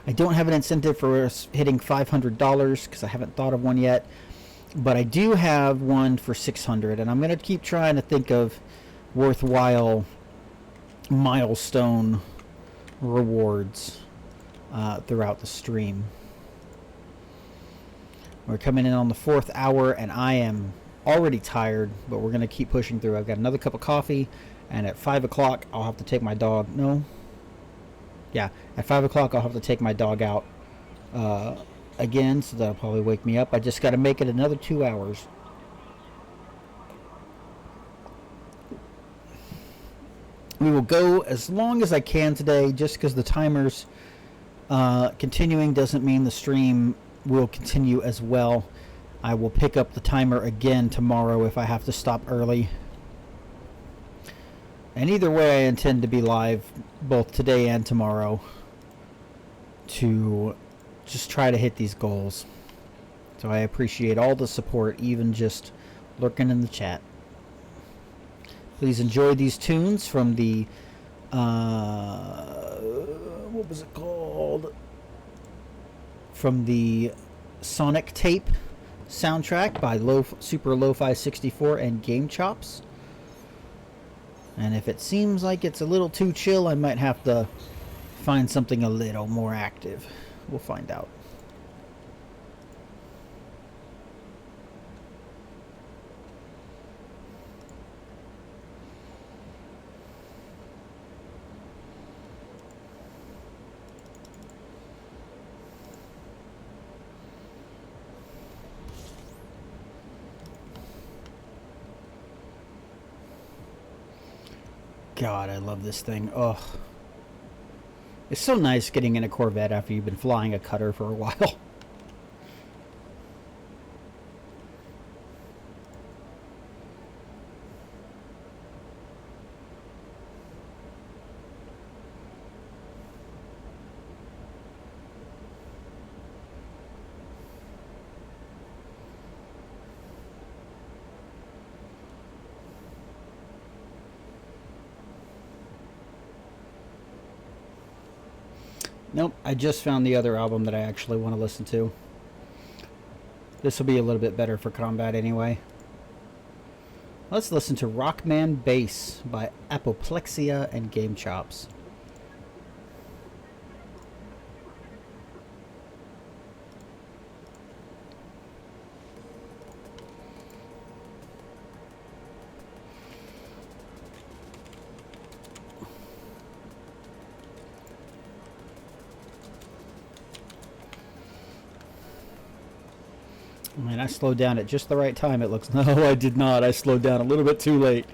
I don't have an incentive for us hitting $500 because I haven't thought of one yet, but I do have one for $600, and I'm going to keep trying to think of worthwhile milestone rewards throughout the stream. We're coming in on the 4th hour, and I am already tired, but we're going to keep pushing through. I've got another cup of coffee, and at 5 o'clock I'll have to take my dog. At 5 o'clock I'll have to take my dog out again, so that'll probably wake me up. I just got to make it another 2 hours. We will go as long as I can today, just because the timer's continuing doesn't mean the stream will continue as well. I will pick up the timer again tomorrow if I have to stop early. And either way, I intend to be live both today and tomorrow to just try to hit these goals. So I appreciate all the support, even just lurking in the chat. Please enjoy these tunes from the what was it called? From the Sonic Tape soundtrack by Super Lo-Fi 64 and Game Chops. And if it seems like it's a little too chill, I might have to find something a little more active. We'll find out. God, I love this thing. Oh, it's so nice getting in a Corvette after you've been flying a Cutter for a while. Nope, I just found the other album that I actually want to listen to. This will be a little bit better for combat anyway. Let's listen to Rockman Bass by Apoplexia and Game Chops. Man, I slowed down at just the right time, it looks. No, I did not. I slowed down a little bit too late.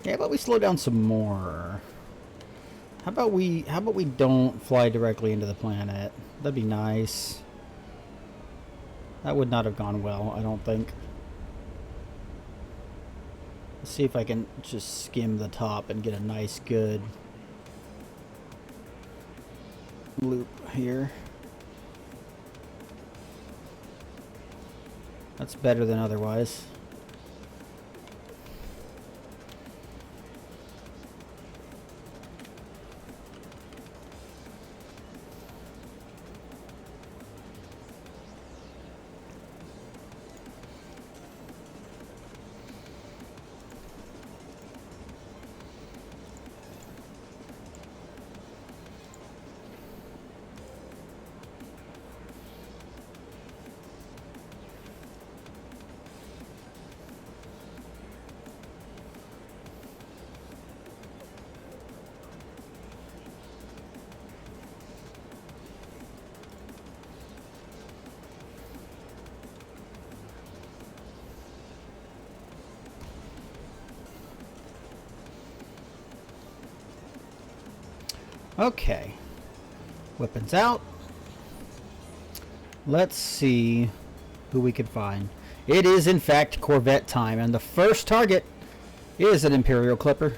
Yeah, but we slow down some more. How about we don't fly directly into the planet? That'd be nice. That would not have gone well, I don't think. Let's see if I can just skim the top and get a nice good loop here. That's better than otherwise. Okay. Weapons out. Let's see who we can find. It is, in fact, Corvette time, and the first target is an Imperial Clipper.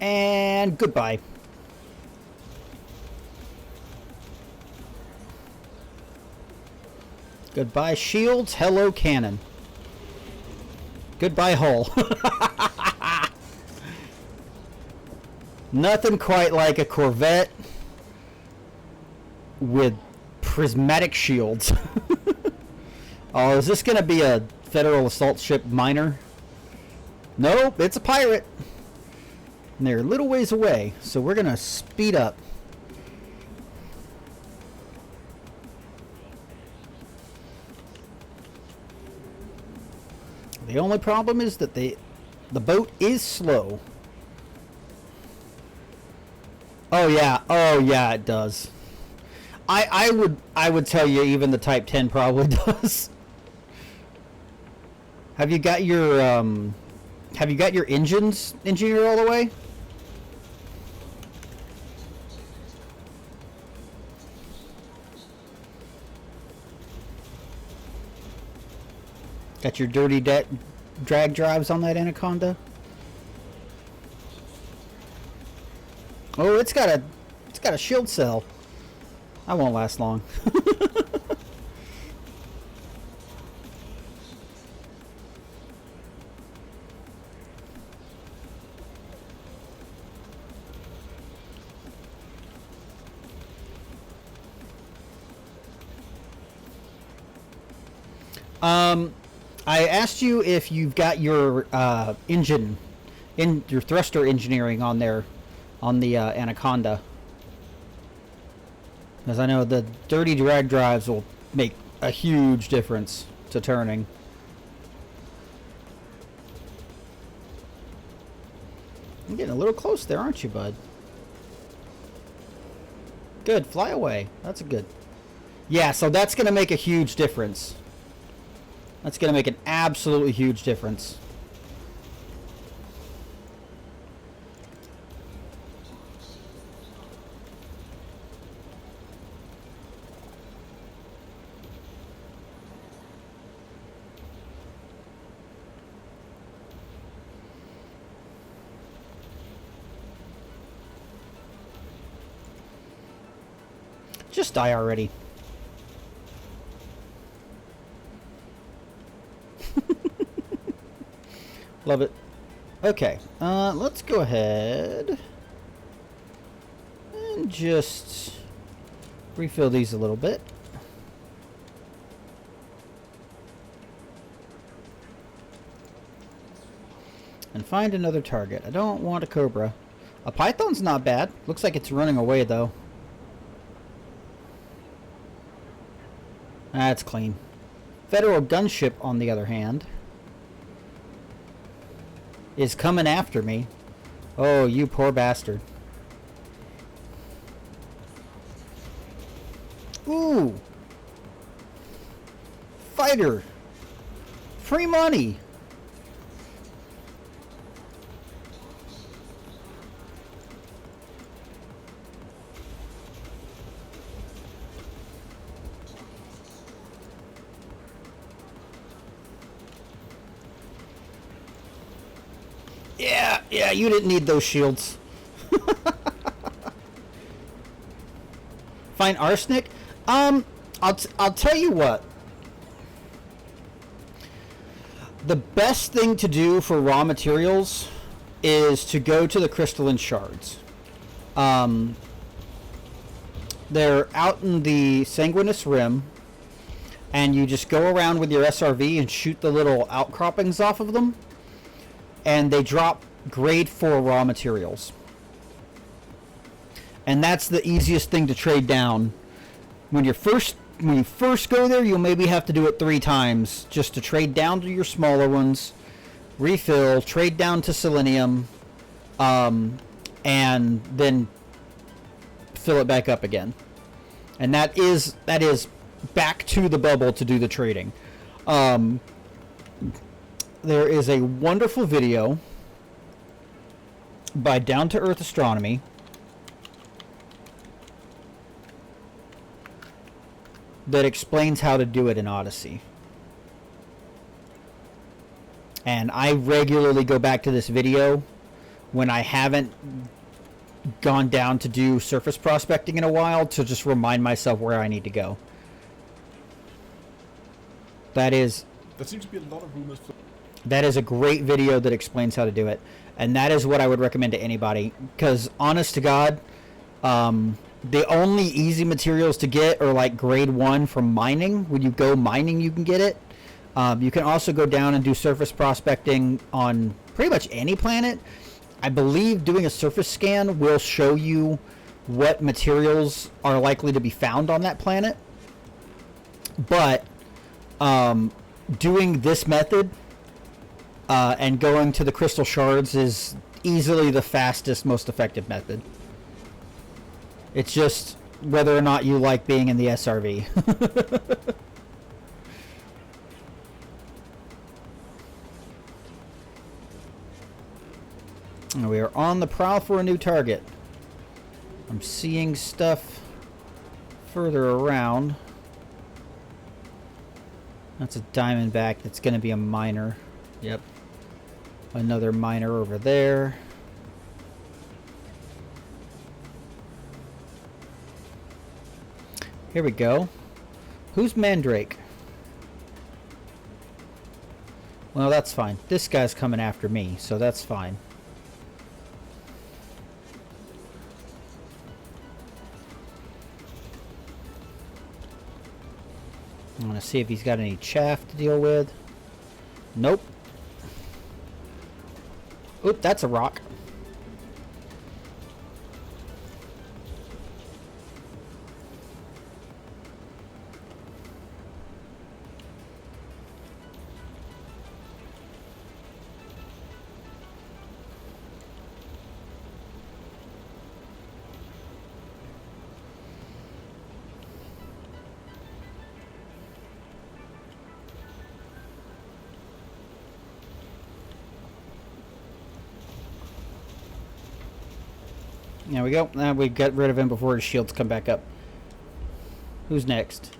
And goodbye. Goodbye, shields. Hello, cannon. Goodbye, hull. Nothing quite like a Corvette with prismatic shields. Oh, is this going to be a Federal assault ship miner? Nope, it's a pirate. And they're a little ways away, so we're going to speed up. The only problem is that the boat is slow. Oh yeah, it does. I would tell you even the Type 10 probably does. Have you got your engines engineered all the way? Got your dirty drag drives on that Anaconda? Oh, it's got a shield cell. I won't last long. I asked you if you've got your your thruster engineering on there, on the Anaconda. Because I know the dirty drag drives will make a huge difference to turning. You're getting a little close there, aren't you, bud? Good, fly away. That's a good. Yeah, so that's going to make a huge difference. That's going to make an absolutely huge difference. Just die already. Love it. Okay, let's go ahead and just refill these a little bit. And find another target. I don't want a Cobra. A Python's not bad. Looks like it's running away, though. That's clean. Federal gunship, on the other hand, is coming after me. Oh, you poor bastard. Ooh. Fighter. Free money. Yeah, you didn't need those shields. Find arsenic? I'll tell you what. The best thing to do for raw materials is to go to the crystalline shards. They're out in the Sanguinous Rim, and you just go around with your SRV and shoot the little outcroppings off of them, and they drop grade 4 raw materials. And that's the easiest thing to trade down. When you first go there, you'll maybe have to do it 3 times just to trade down to your smaller ones, refill, trade down to selenium, and then fill it back up again. And that is back to the bubble to do the trading. There is a wonderful video by Down to Earth Astronomy that explains how to do it in Odyssey. And I regularly go back to this video when I haven't gone down to do surface prospecting in a while to just remind myself where I need to go. There seems to be a lot of rumors. That is a great video that explains how to do it. And that is what I would recommend to anybody. Because, honest to God, the only easy materials to get are like grade 1 from mining. When you go mining, you can get it. You can also go down and do surface prospecting on pretty much any planet. I believe doing a surface scan will show you what materials are likely to be found on that planet. But doing this method and going to the crystal shards is easily the fastest, most effective method. It's just whether or not you like being in the SRV. We are on the prowl for a new target. I'm seeing stuff further around. That's a diamondback. That's going to be a miner. Yep. Another miner over there. Here we go. Who's Mandrake? Well, that's fine. This guy's coming after me, so that's fine. I'm going to see if he's got any chaff to deal with. Nope. Oop, that's a rock. There we go. Now we got rid of him before his shields come back up. Who's next?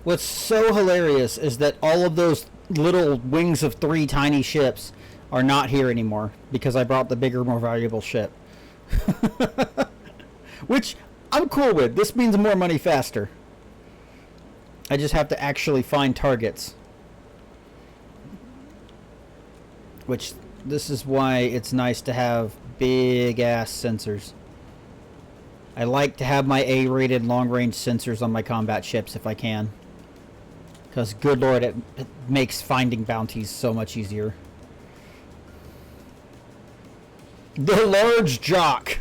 What's so hilarious is that all of those little wings of 3 tiny ships are not here anymore because I brought the bigger, more valuable ship. Which I'm cool with. This means more money faster. I just have to actually find targets. Which, this is why it's nice to have big ass sensors. I like to have my A-rated long-range sensors on my combat ships if I can. Because, good lord, it makes finding bounties so much easier. The Large Jock!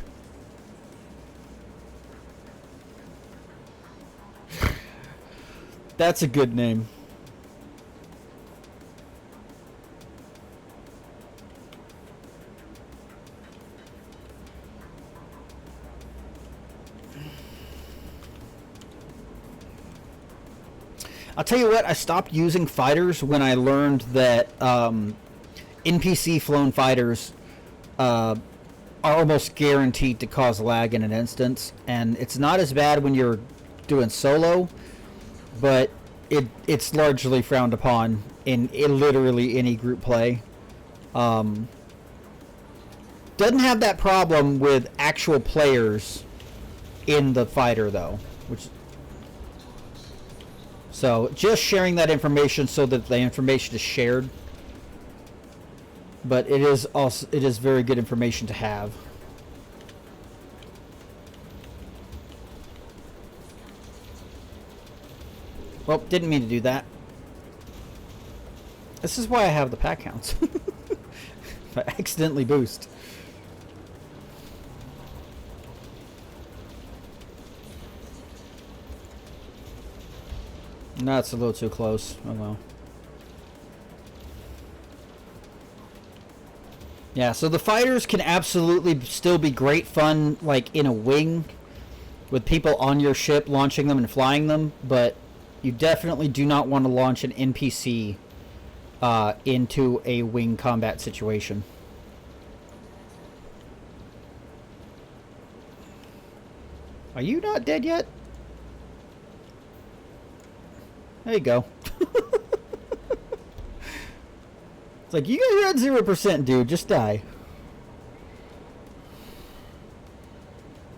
That's a good name. I'll tell you what, I stopped using fighters when I learned that NPC flown fighters are almost guaranteed to cause lag in an instance. And it's not as bad when you're doing solo, but it's largely frowned upon in literally any group play. Doesn't have that problem with actual players in the fighter though, which so just sharing that information so that the information is shared. But it is very good information to have. Well, didn't mean to do that. This is why I have the pack counts. If I accidentally boost. No, it's a little too close. Oh well. Yeah, so the fighters can absolutely still be great fun, like in a wing, with people on your ship launching them and flying them, but you definitely do not want to launch an NPC into a wing combat situation. Are you not dead yet? There you go. It's like, you're at 0%, dude. Just die.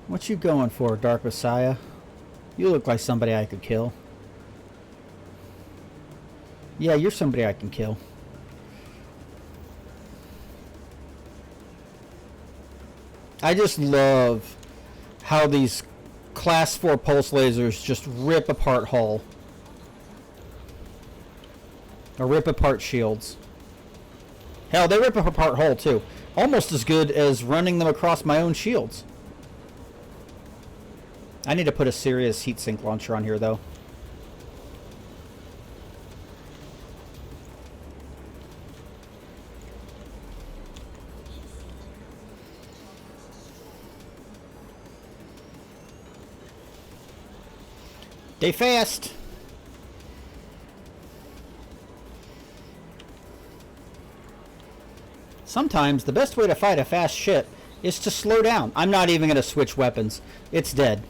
What you going for, Dark Messiah? You look like somebody I could kill. Yeah, you're somebody I can kill. I just love how these Class 4 pulse lasers just rip apart hull. Or rip apart shields. Hell, they rip apart hull too. Almost as good as running them across my own shields. I need to put a serious heatsink launcher on here though. Stay fast. Sometimes the best way to fight a fast ship is to slow down. I'm not even going to switch weapons. It's dead.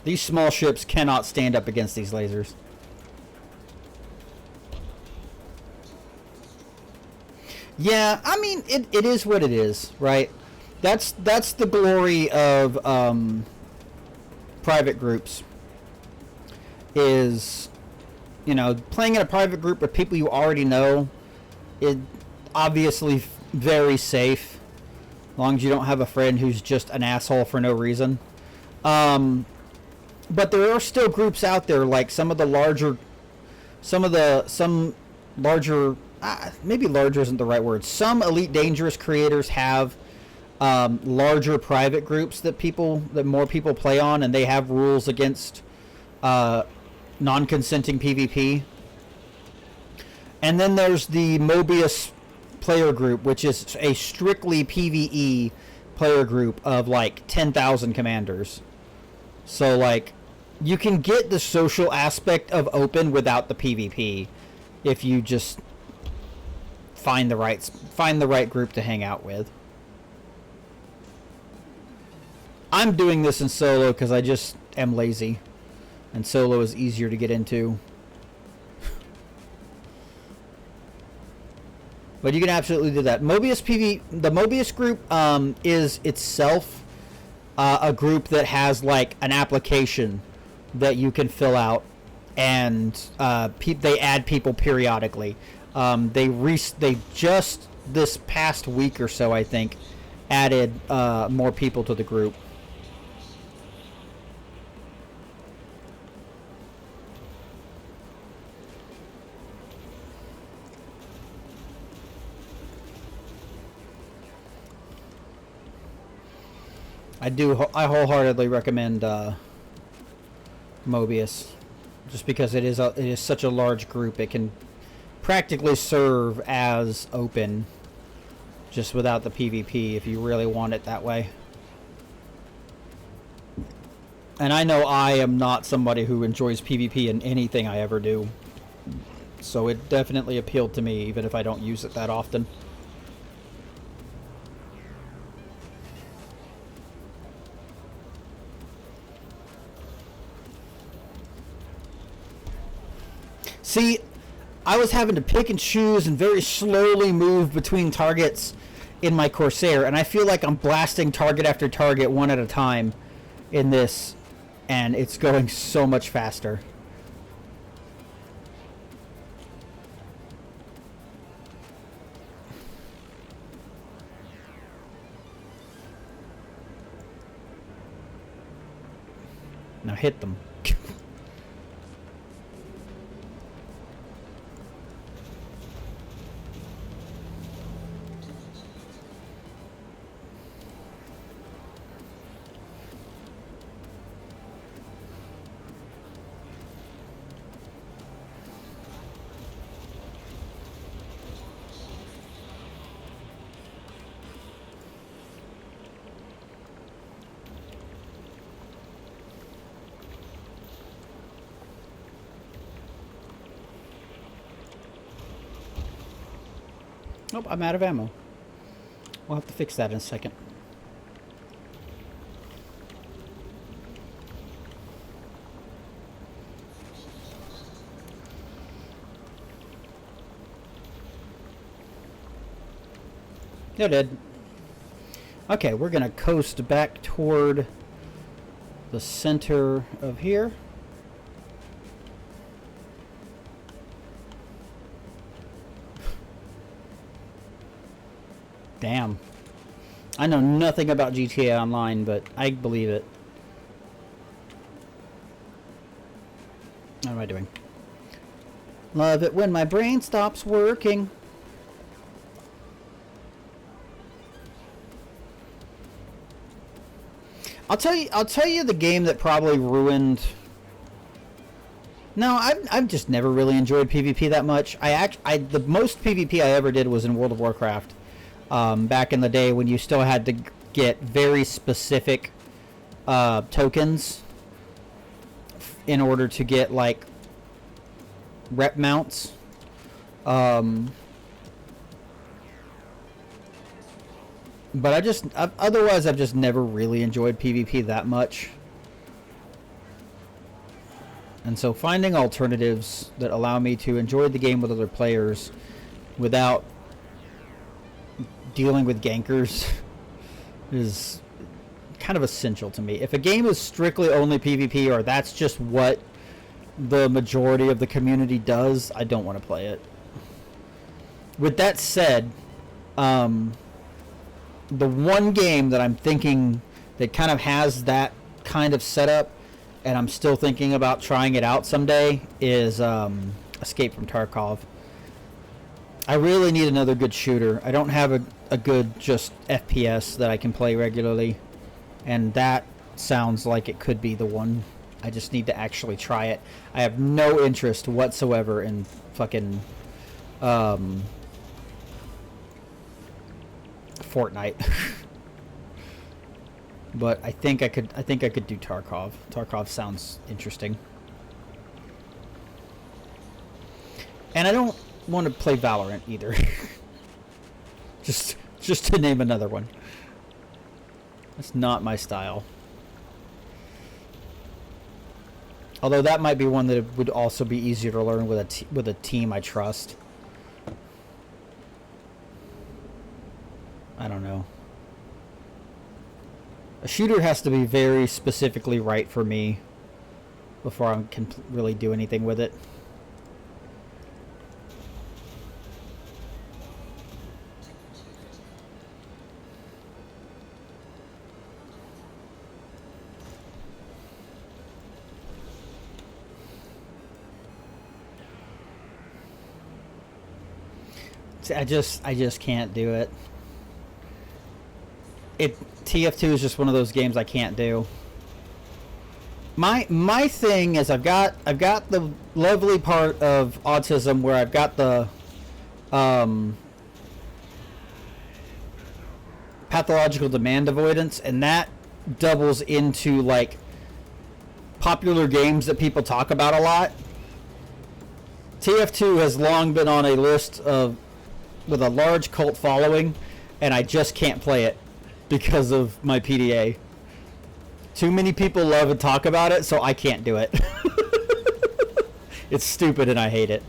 These small ships cannot stand up against these lasers. Yeah, I mean, it is what it is, right? That's the glory of private groups. Is, you know, playing in a private group with people you already know, it obviously very safe, as long as you don't have a friend who's just an asshole for no reason. But there are still groups out there, like some larger, maybe larger isn't the right word. Some Elite Dangerous creators have larger private groups that more people play on, and they have rules against non-consenting PvP. And then there's the Mobius player group, which is a strictly PvE player group of like 10,000 commanders. So like, you can get the social aspect of open without the PvP if you just find the right group to hang out with. I'm doing this in solo because I just am lazy, and solo is easier to get into. But you can absolutely do that. The Mobius group is itself a group that has like an application that you can fill out, and they add people periodically. They just this past week or so, I think, added more people to the group. I wholeheartedly recommend Mobius, just because it is such a large group. It can practically serve as open, just without the PvP, if you really want it that way. And I know I am not somebody who enjoys PvP in anything I ever do, so it definitely appealed to me, even if I don't use it that often. See, I was having to pick and choose and very slowly move between targets in my Corsair, and I feel like I'm blasting target after target one at a time in this, and it's going so much faster. Now hit them. Nope, I'm out of ammo. We'll have to fix that in a second. It did. Okay, we're gonna coast back toward the center of here. Damn. I know nothing about GTA Online, but I believe it. What am I doing? Love it when my brain stops working. I'll tell you the game that probably ruined. No, I've just never really enjoyed PvP that much. The most PvP I ever did was in World of Warcraft. Back in the day when you still had to get very specific tokens in order to get like rep mounts. But otherwise I've just never really enjoyed PvP that much. And so finding alternatives that allow me to enjoy the game with other players without dealing with gankers is kind of essential to me. If a game is strictly only PvP, or that's just what the majority of the community does, I don't want to play it. With that said, the one game that I'm thinking that kind of has that kind of setup, and I'm still thinking about trying it out someday, is Escape from Tarkov. I really need another good shooter. I don't have a good just FPS that I can play regularly, and that sounds like it could be the one. I just need to actually try it. I have no interest whatsoever in fucking Fortnite. But I think I could do Tarkov. Tarkov sounds interesting. And I don't want to play Valorant either. just to name another one. That's not my style. Although that might be one that would also be easier to learn with a team I trust. I don't know. A shooter has to be very specifically right for me before I can really do anything with it. I just can't do it. TF2 is just one of those games I can't do. My thing is I've got the lovely part of autism where I've got the pathological demand avoidance, and that doubles into like popular games that people talk about a lot. TF2 has long been on a list with a large cult following, and I just can't play it because of my PDA. Too many people love and talk about it, so I can't do it. It's stupid and I hate it.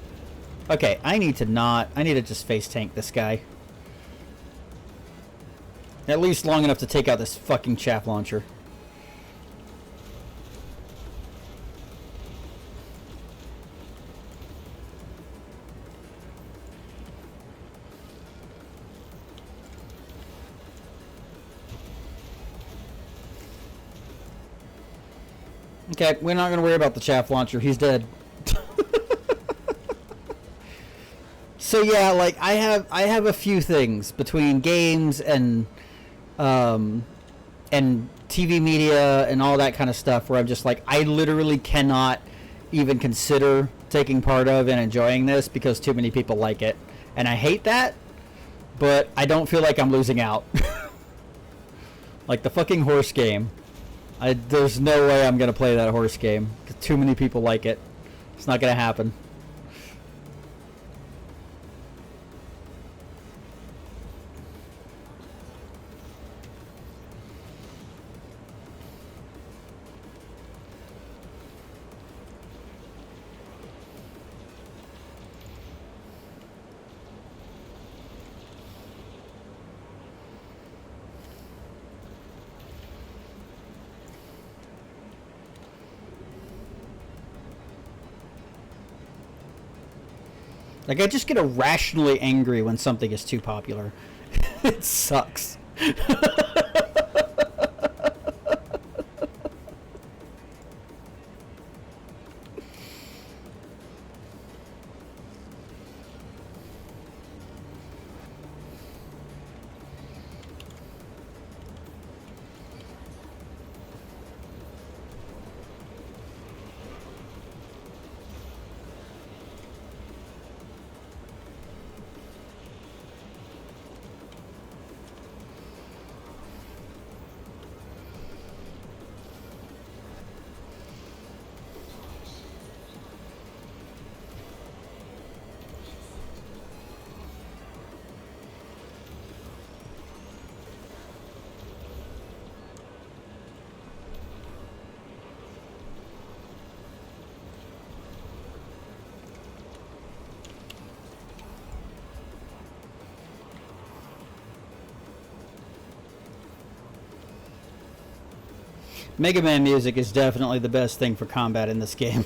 Okay, I need to just face tank this guy. At least long enough to take out this fucking chaff launcher. Okay, we're not going to worry about the chaff launcher. He's dead. So yeah, like I have a few things between games and TV media and all that kind of stuff where I'm just like, I literally cannot even consider taking part of and enjoying this because too many people like it. And I hate that, but I don't feel like I'm losing out. Like the fucking horse game. There's no way I'm going to play that horse game because too many people like it. It's not going to happen. Like, I just get irrationally angry when something is too popular. It sucks. Mega Man music is definitely the best thing for combat in this game.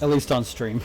At least on stream.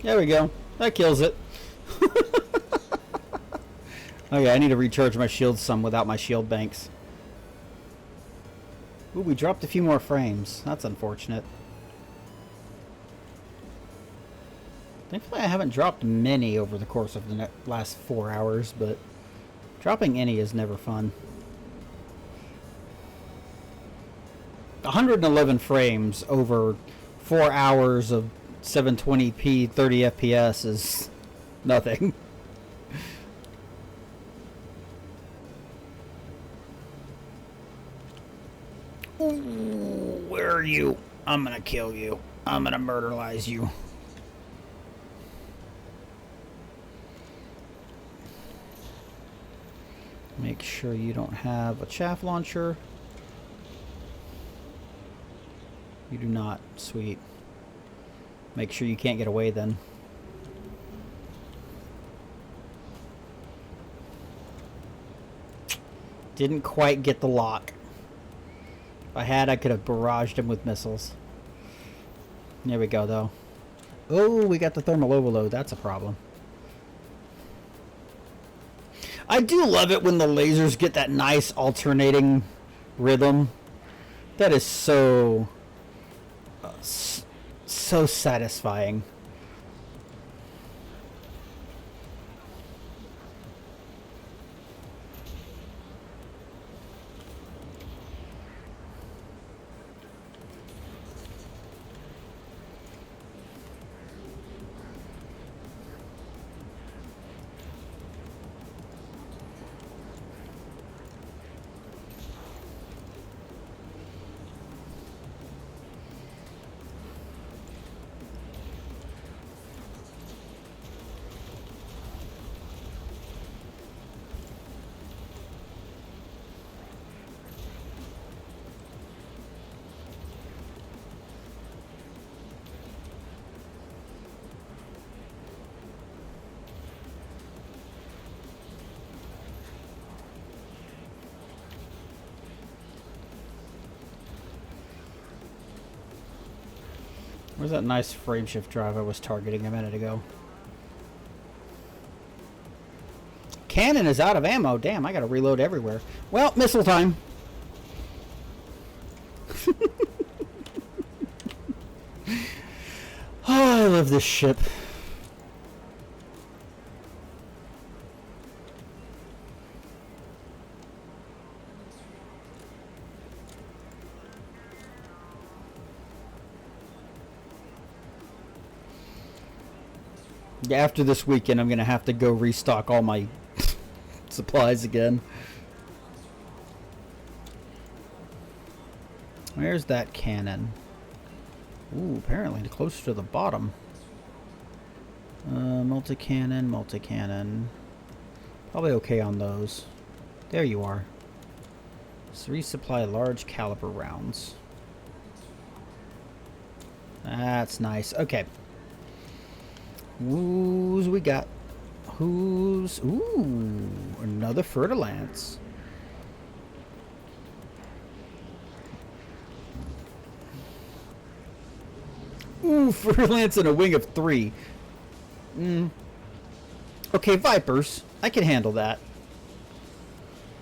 There we go. That kills it. Okay, I need to recharge my shield some without my shield banks. Ooh, we dropped a few more frames. That's unfortunate. Thankfully, I haven't dropped many over the course of the last 4 hours, but dropping any is never fun. 111 frames over 4 hours of 720p 30 FPS is nothing. Ooh, where are you? I'm gonna kill you. I'm gonna murderize you. Make sure you don't have a chaff launcher. You do not. Sweet. Make sure you can't get away then. Didn't quite get the lock. If I had, I could have barraged him with missiles. There we go, though. Oh, we got the thermal overload. That's a problem. I do love it when the lasers get that nice alternating rhythm. That is so So satisfying. Where's that nice frame shift drive I was targeting a minute ago? Cannon is out of ammo. Damn, I gotta reload everywhere. Well, missile time. Oh, I love this ship. Yeah, after this weekend, I'm gonna have to go restock all my supplies again. Where's that cannon? Ooh, apparently closer to the bottom. Multi-cannon, multi-cannon. Probably okay on those. There you are. Let's resupply large caliber rounds. That's nice. Okay. Who's we got? Who's... Ooh, another Fer-de-Lance. Ooh, Fer-de-Lance and a wing of 3. Okay, Vipers. I can handle that.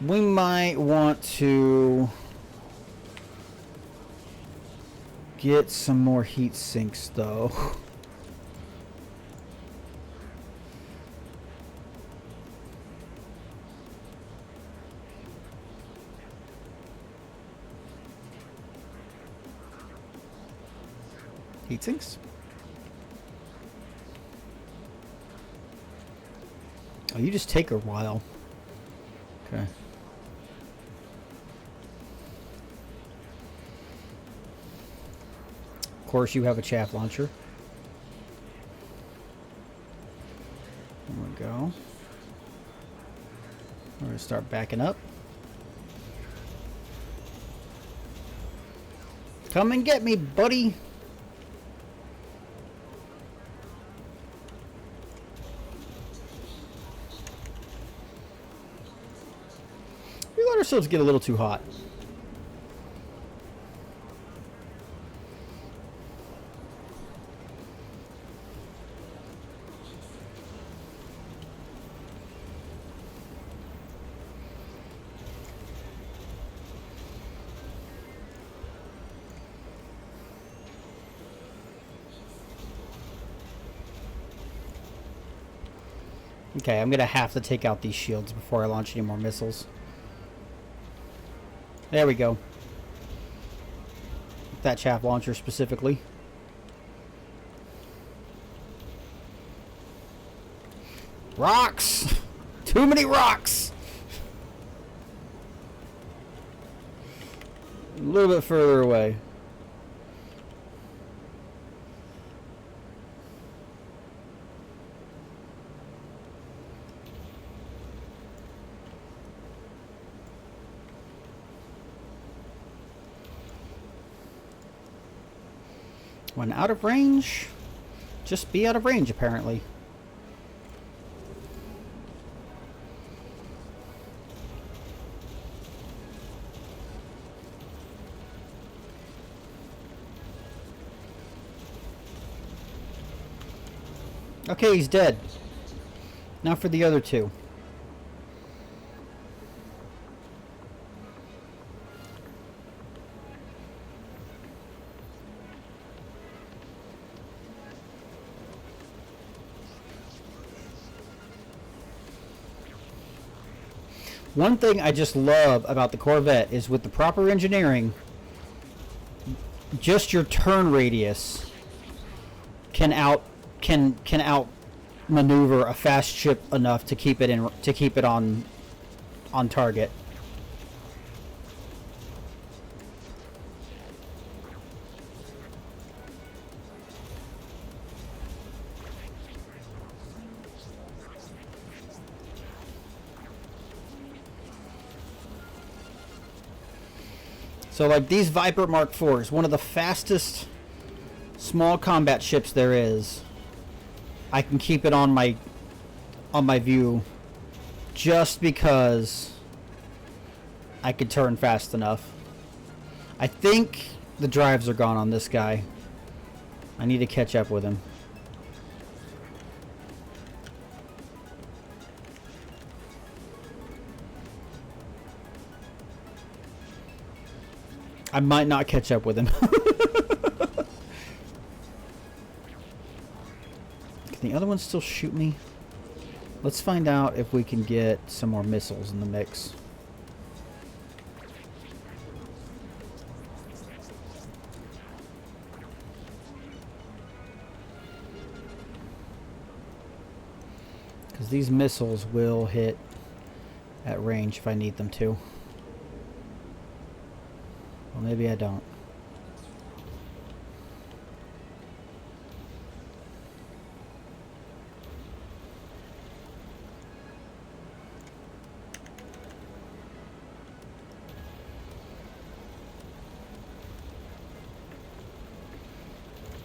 We might want to get some more heat sinks, though. Heat sinks? Oh, you just take a while. Okay. Of course, you have a chaff launcher. There we go. We're going to start backing up. Come and get me, buddy. We let ourselves get a little too hot. Okay, I'm gonna have to take out these shields before I launch any more missiles. There we go. That chaff launcher specifically. Rocks! Too many rocks! A little bit further away. When out of range, just be out of range, apparently. Okay, he's dead. Now for the other two. One thing I just love about the Corvette is with the proper engineering, just your turn radius can out maneuver a fast ship enough to keep it on target. So like these Viper Mark IVs, one of the fastest small combat ships there is. I can keep it on my view just because I can turn fast enough. I think the drives are gone on this guy. I need to catch up with him. I might not catch up with him. Can the other one still shoot me? Let's find out if we can get some more missiles in the mix. Because these missiles will hit at range if I need them to. Well, maybe I don't.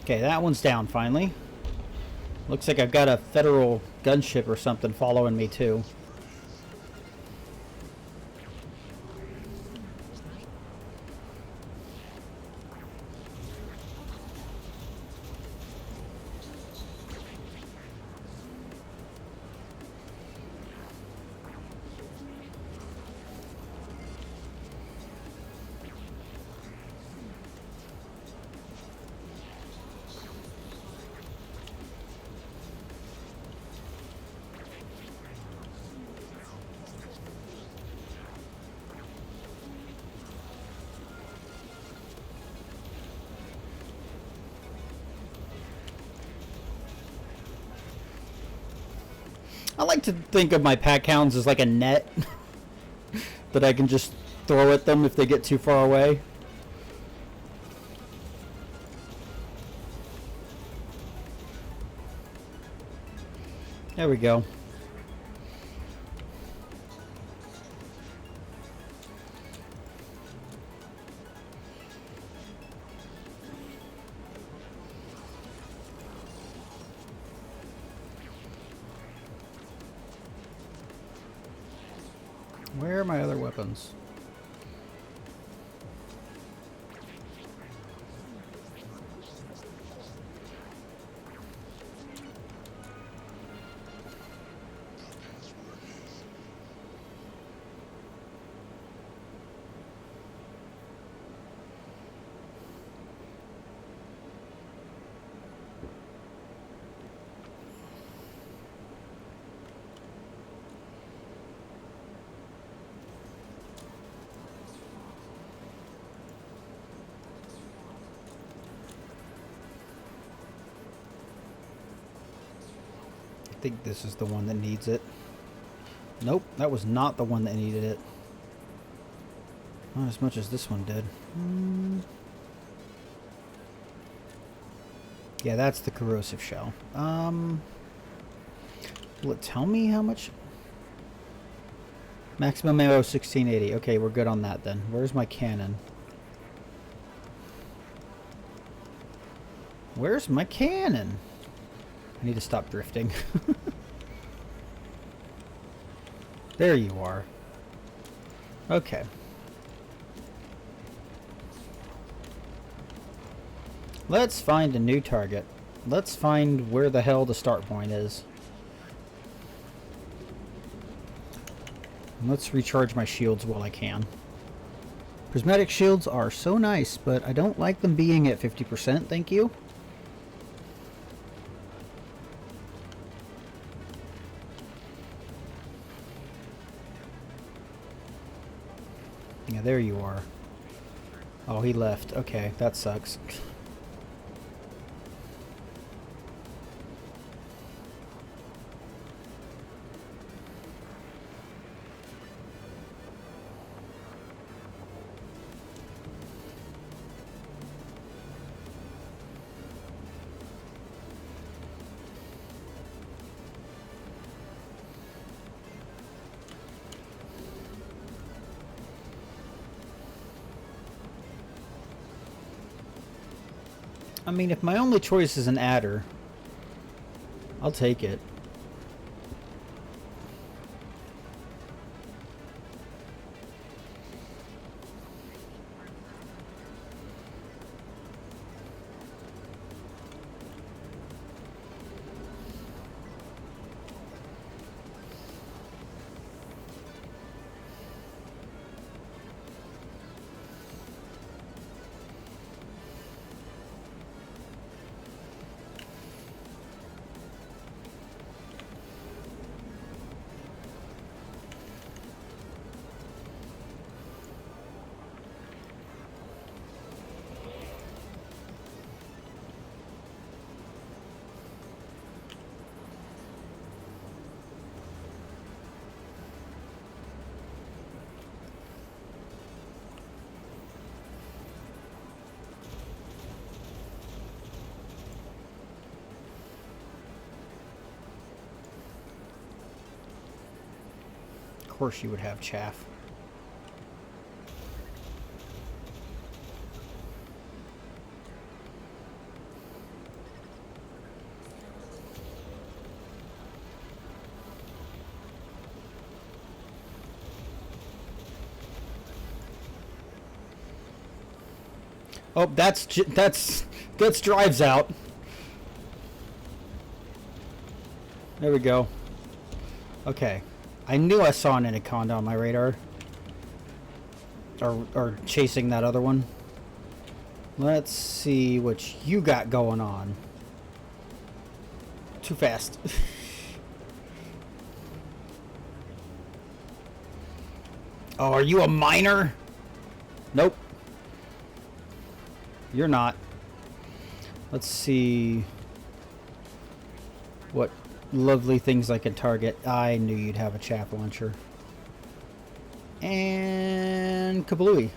Okay, that one's down finally. Looks like I've got a federal gunship or something following me too. I like to think of my pack hounds as like a net that I can just throw at them if they get too far away. There we go. Where are my other weapons? I think this is the one that needs it. Nope, that was not the one that needed it. Not as much as this one did. Yeah, that's the corrosive shell. Will it tell me how much? Maximum ammo 1680. Okay, we're good on that then. Where's my cannon? Where's my cannon? I need to stop drifting. There you are. Okay. Let's find a new target. Let's find where the hell the start point is. And let's recharge my shields while I can. Prismatic shields are so nice, but I don't like them being at 50%, thank you. Yeah, there you are. Oh, he left. Okay, that sucks. I mean, if my only choice is an adder, I'll take it. Of course you would have chaff. Oh, that's drives out. There we go. Okay. I knew I saw an anaconda on my radar. Or chasing that other one. Let's see what you got going on. Too fast. Oh, are you a miner? Nope. You're not. Let's see what lovely things I can target. I knew you'd have a chaff launcher. And kablooey.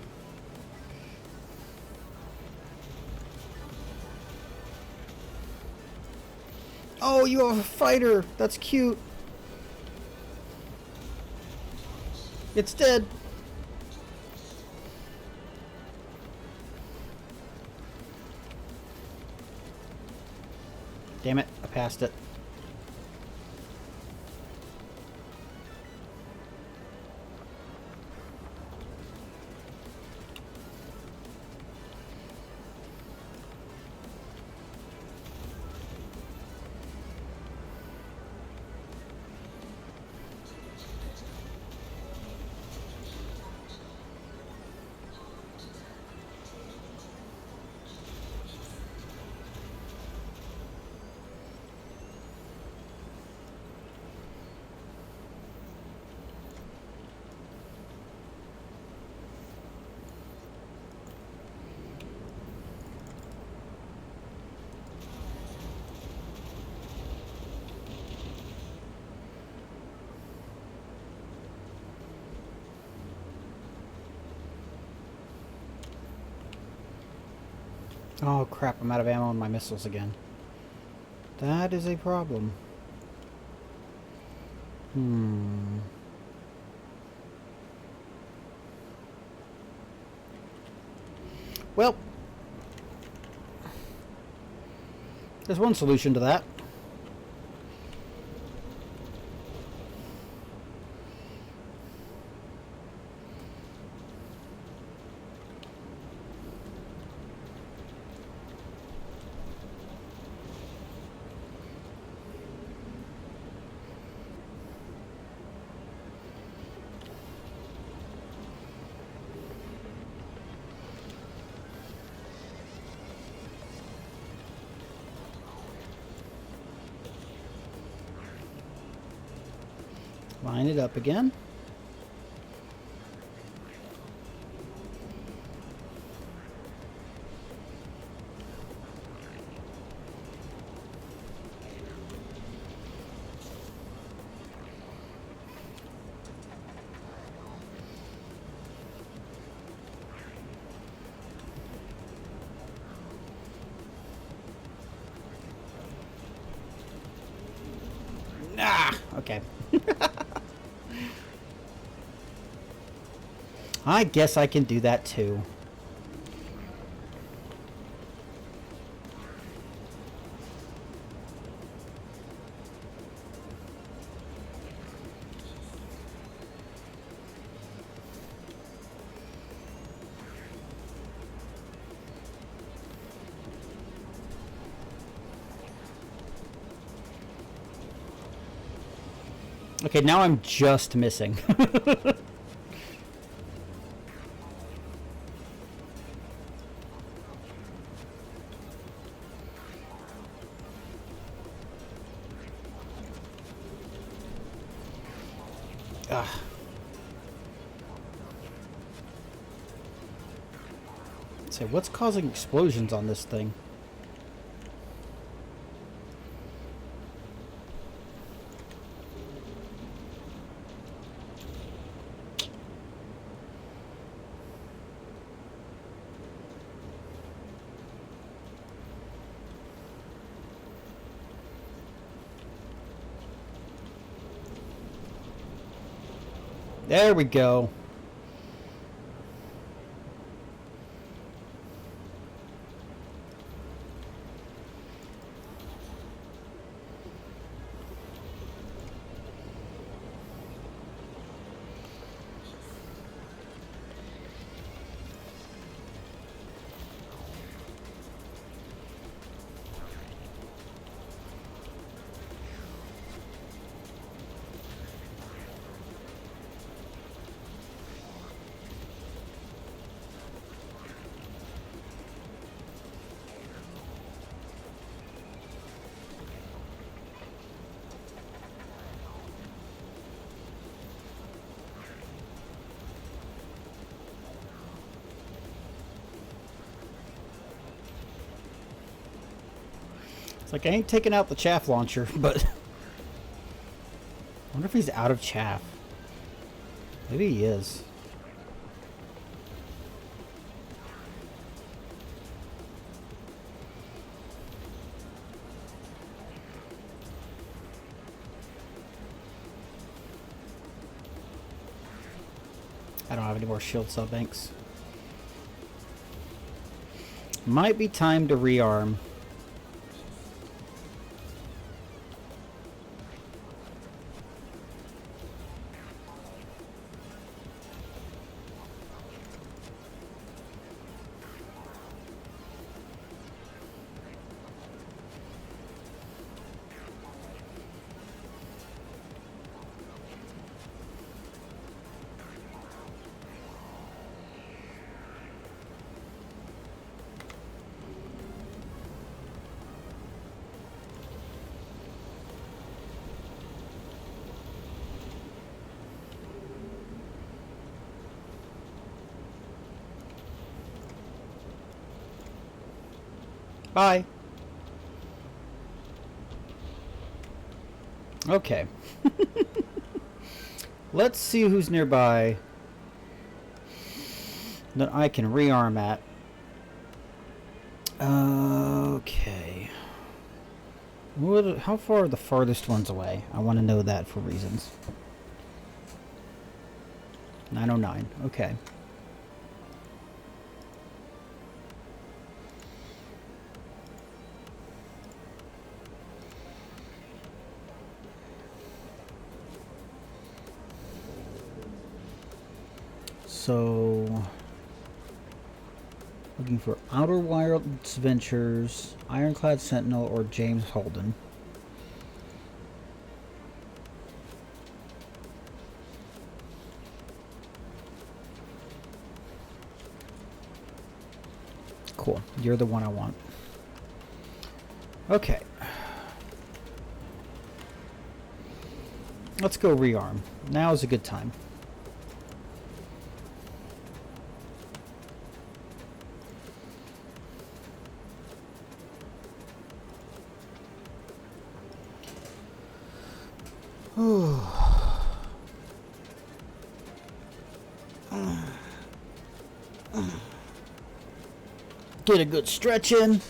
Oh, you have a fighter. That's cute. It's dead. Damn it, I passed it. Oh crap, I'm out of ammo on my missiles again. That is a problem. Well, there's one solution to that. Line it up again. Okay. I guess I can do that too. Okay, now I'm just missing. Ah. So what's causing explosions on this thing? There we go. It's like I ain't taking out the chaff launcher, but I wonder if he's out of chaff. Maybe he is. I don't have any more shield cell banks. Might be time to rearm. Bye. Okay. Let's see who's nearby that I can rearm at. Okay. How far are the farthest ones away? I want to know that for reasons. 909. Okay. So, looking for Outer Wilds Ventures, Ironclad Sentinel, or James Holden. Cool. You're the one I want. Okay. Let's go rearm. Now is a good time. Get a good stretch in.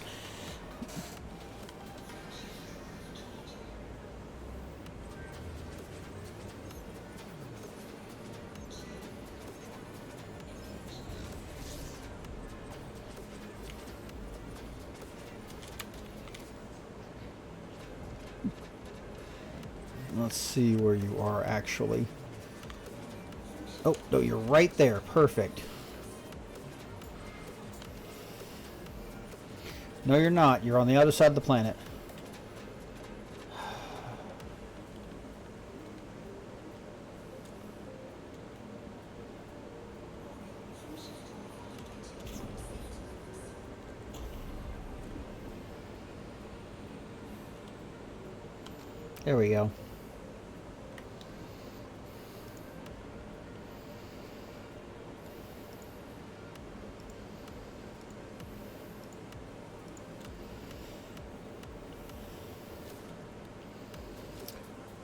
Let's see where you are actually. Oh, no, you're right there. Perfect. No, you're not. You're on the other side of the planet. There we go.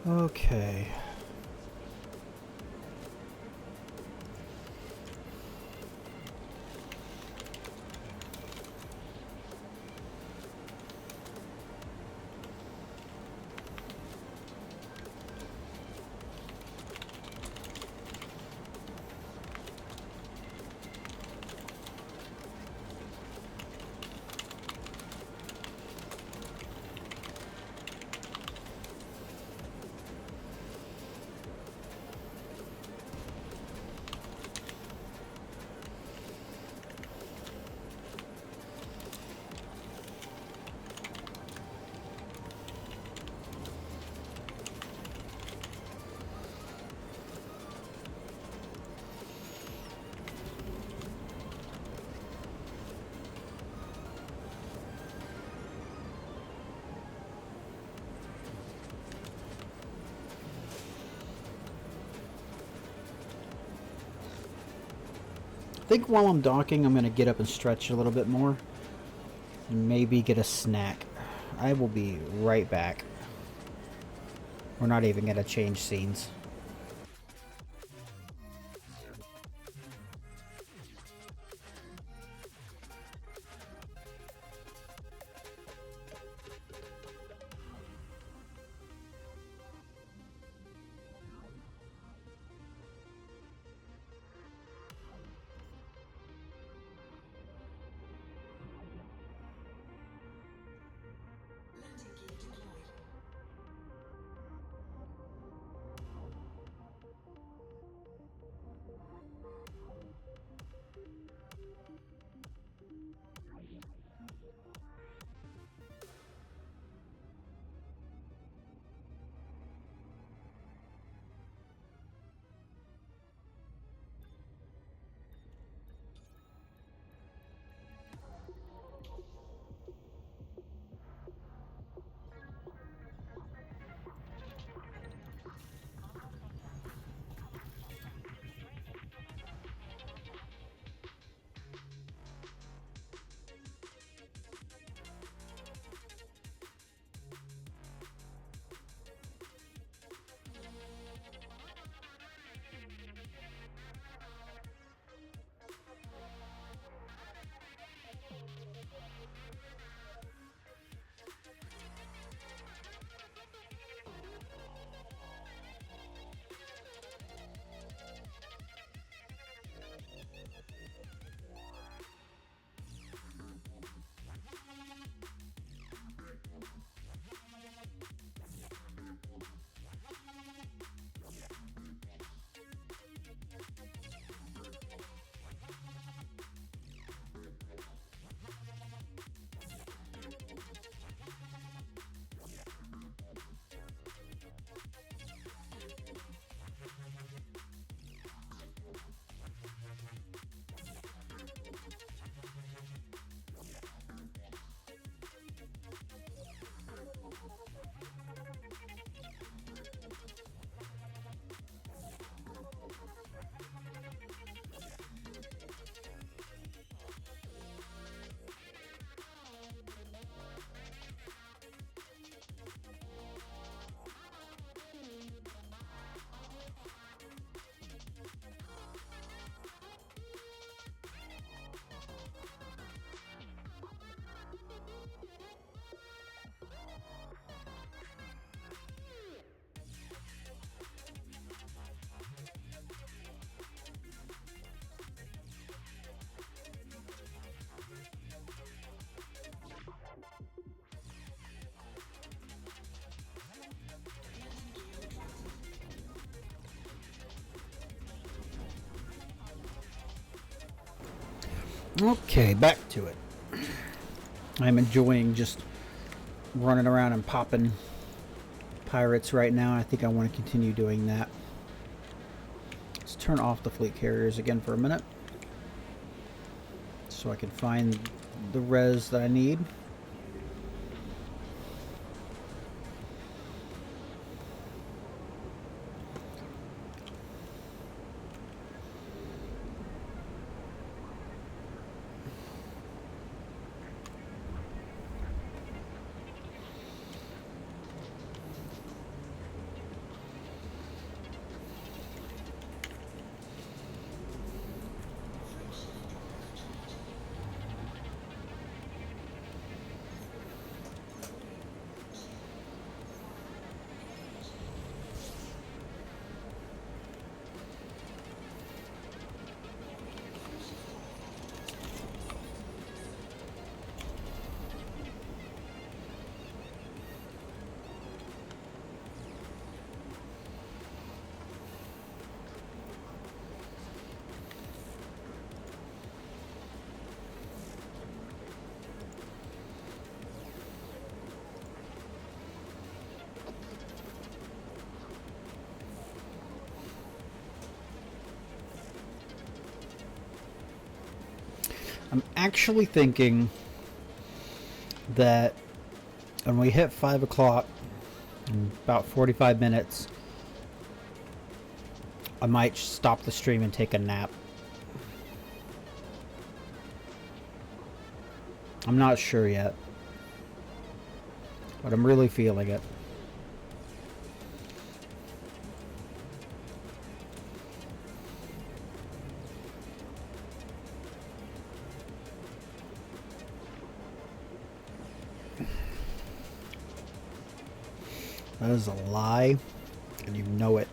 Okay. I think while I'm docking, I'm going to get up and stretch a little bit more. And maybe get a snack. I will be right back. We're not even going to change scenes. Okay, back to it. I'm enjoying just running around and popping pirates right now. I think I want to continue doing that. Let's turn off the fleet carriers again for a minute so I can find the res that I need. I'm actually thinking that when we hit 5 o'clock in about 45 minutes, I might stop the stream and take a nap. I'm not sure yet, but I'm really feeling it. That is a lie, and you know it.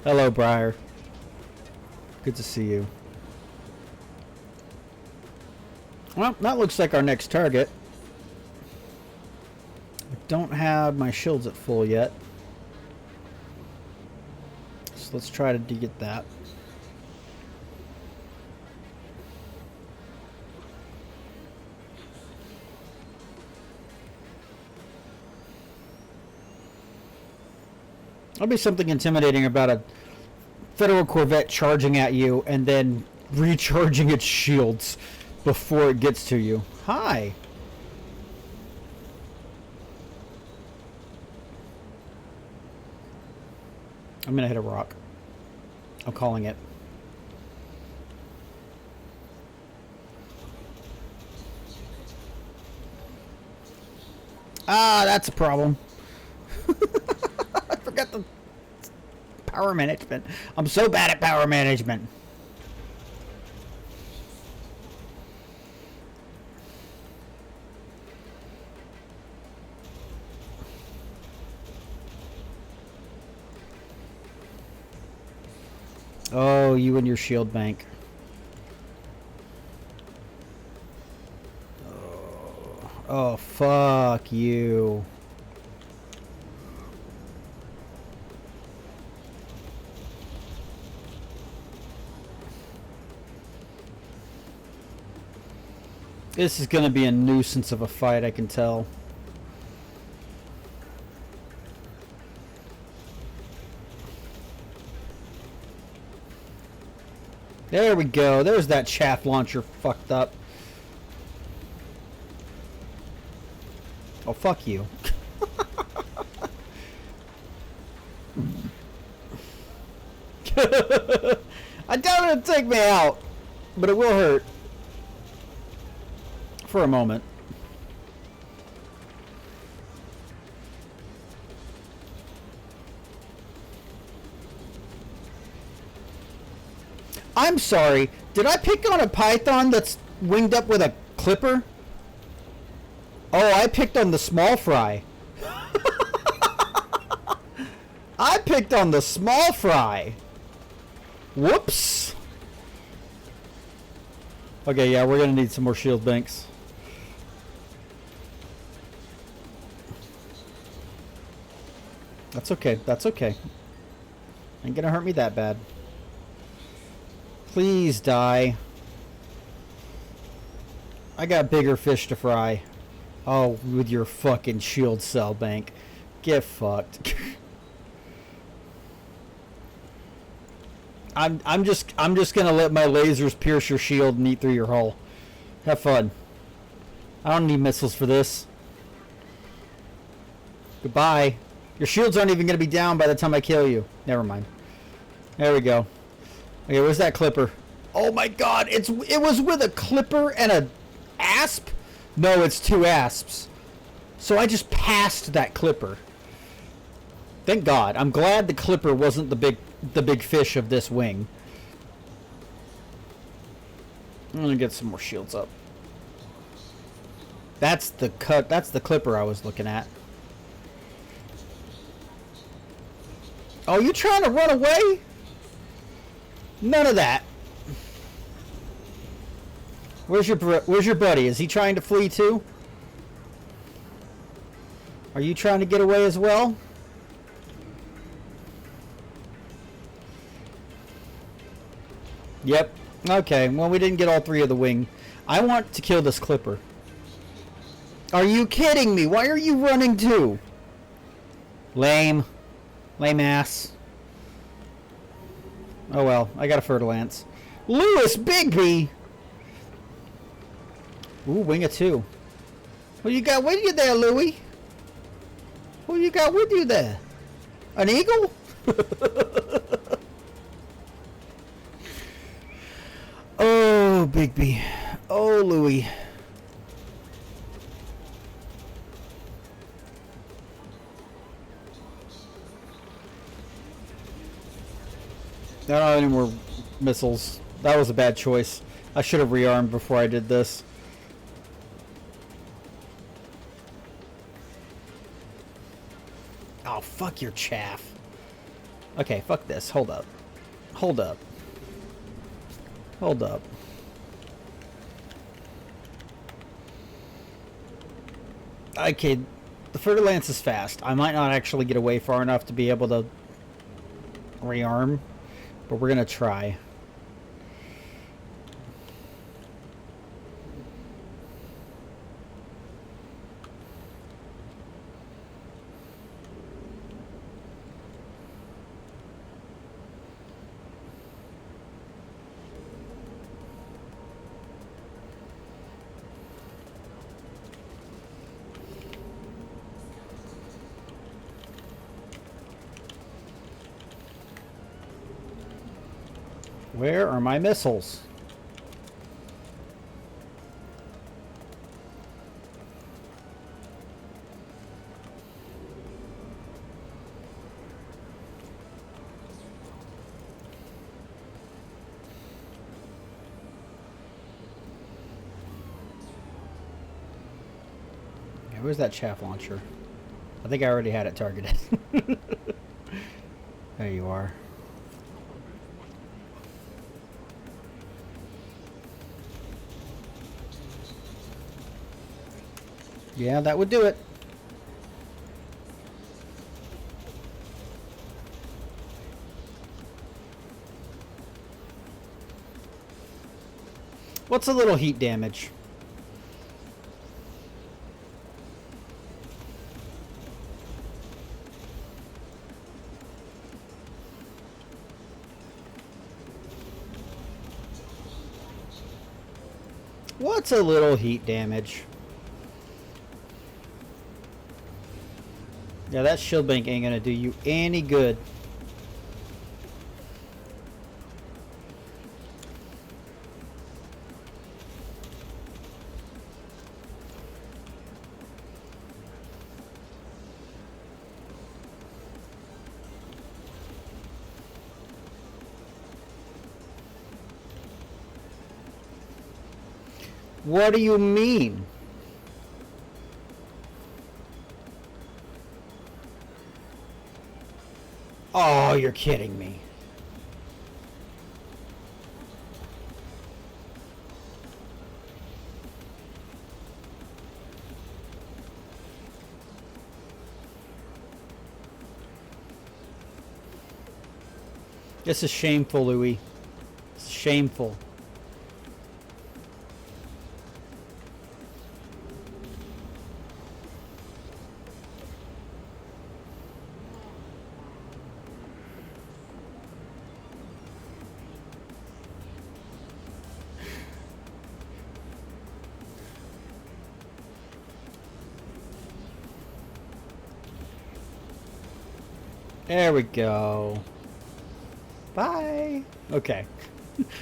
Hello, Briar. Good to see you. Well, that looks like our next target. I don't have my shields at full yet. So let's try to get that. There'll be something intimidating about a Federal Corvette charging at you and then recharging its shields before it gets to you. Hi. I'm gonna hit a rock. I'm calling it. Ah, that's a problem. I forgot the power management. I'm so bad at power management. Oh, you and your shield bank. Oh, fuck you. This is going to be a nuisance of a fight, I can tell. There we go. There's that chaff launcher fucked up. Oh, fuck you. I doubt it'll take me out, but it will hurt. For a moment. I'm sorry. Did I pick on a python that's winged up with a clipper? Oh, I picked on the small fry. I picked on the small fry. Whoops. Okay, yeah, we're gonna need some more shield banks. That's okay. That's okay. Ain't gonna hurt me that bad. Please die. I got bigger fish to fry. Oh, with your fucking shield cell bank. Get fucked. I'm just gonna let my lasers pierce your shield and eat through your hull. Have fun. I don't need missiles for this. Goodbye. Your shields aren't even gonna be down by the time I kill you. Never mind. There we go. Okay, where's that clipper? Oh my god, it was with a clipper and a asp? No, it's two asps. So I just passed that clipper. Thank God. I'm glad the clipper wasn't the big fish of this wing. I'm gonna get some more shields up. That's the clipper I was looking at. Oh, you trying to run away? None of that. Where's your buddy? Is he trying to flee too? Are you trying to get away as well? Yep. Okay, well we didn't get all three of the wing. I want to kill this clipper. Are you kidding me? Why are you running too? Lame. Lame ass. Oh well, I got a Fertilance. Lewis Bigby! Ooh, wing of two. What you got with you there, Louie? What you got with you there? An eagle? Oh, Bigby. Oh, Louie. I don't have any more missiles. That was a bad choice. I should have rearmed before I did this. Oh, fuck your chaff. Okay, fuck this. Hold up. Hold up. Hold up. Okay, the Fertilance is fast. I might not actually get away far enough to be able to rearm, but we're gonna try. Where are my missiles? Okay, where's that chaff launcher? I think I already had it targeted. There you are. Yeah, that would do it. What's a little heat damage? What's a little heat damage? Yeah, that shield bank ain't gonna do you any good. What do you mean? Oh, you're kidding me. This is shameful, Louis. It's shameful. There we go. Bye. Okay.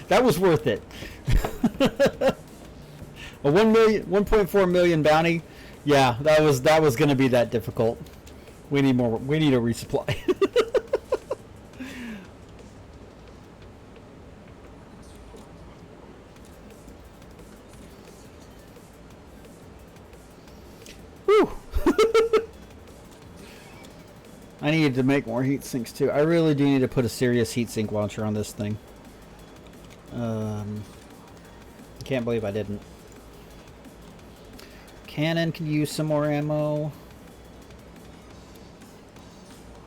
That was worth it. A 1.4 million bounty. Yeah, that was going to be that difficult. We need more. We need a resupply. Whew. I needed to make more heat sinks too. I really do need to put a serious heatsink launcher on this thing. Can't believe I didn't. Cannon can use some more ammo.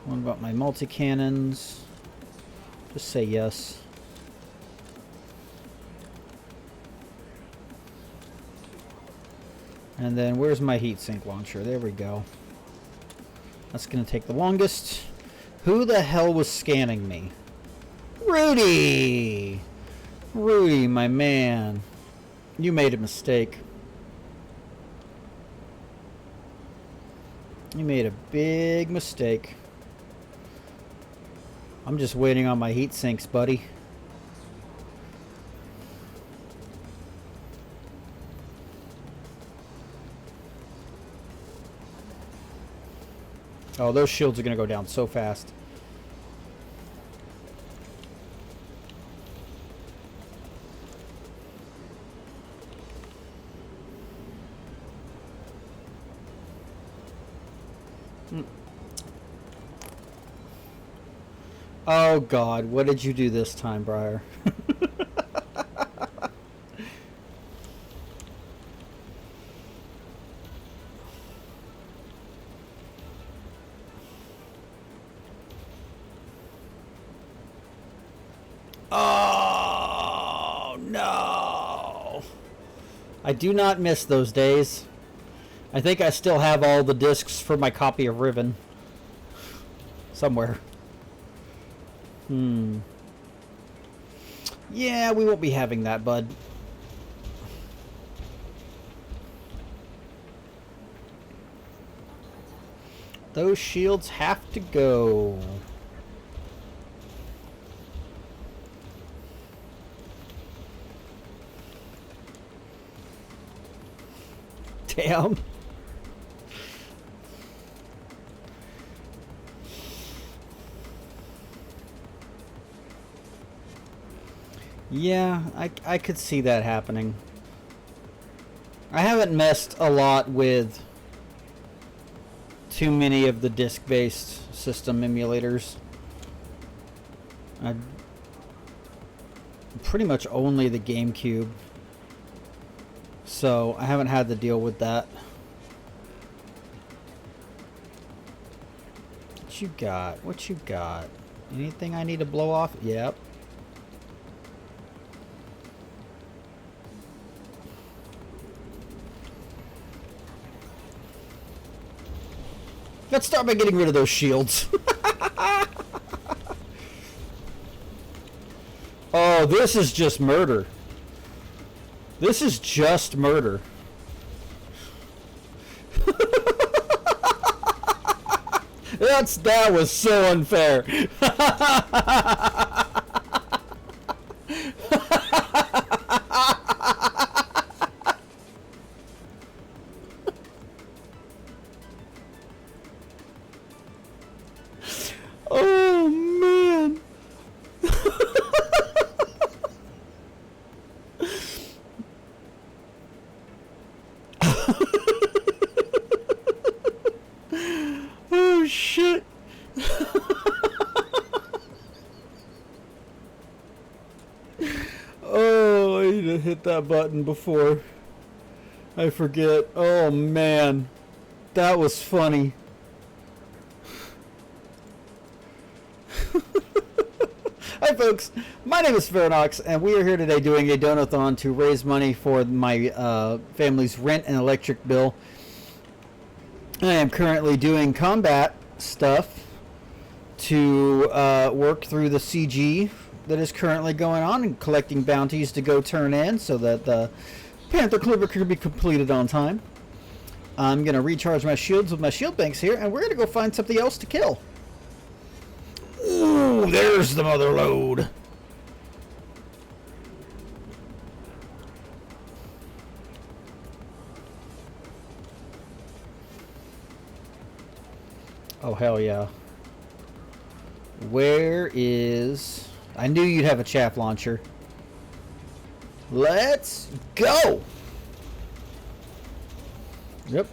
What about my multi-cannons? Just say yes. And then where's my heatsink launcher? There we go. That's going to take the longest. Who the hell was scanning me? Rudy! Rudy, my man. You made a mistake. You made a big mistake. I'm just waiting on my heat sinks, buddy. Oh, those shields are going to go down so fast. Oh God, what did you do this time, Briar? Oh no! I do not miss those days. I think I still have all the discs for my copy of Riven somewhere. Yeah, we won't be having that, bud. Those shields have to go. Damn. Yeah, I could see that happening. I haven't messed a lot with too many of the disc-based system emulators. Pretty much only the GameCube. So I haven't had to deal with that. What you got? What you got? Anything I need to blow off? Yep. Let's start by getting rid of those shields. Oh, this is just murder. This is just murder. That was so unfair. Oh man. Oh shit. Oh, I need to hit that button before I forget. Oh man. That was funny. Hi folks, my name is Veronox, and we are here today doing a donathon to raise money for my family's rent and electric bill. I am currently doing combat stuff to work through the CG that is currently going on and collecting bounties to go turn in so that the Panther Cleaver can be completed on time. I'm going to recharge my shields with my shield banks here, and we're going to go find something else to kill. Oh, there's the mother lode. Oh, hell yeah. Where is... I knew you'd have a chaff launcher. Let's go! Yep.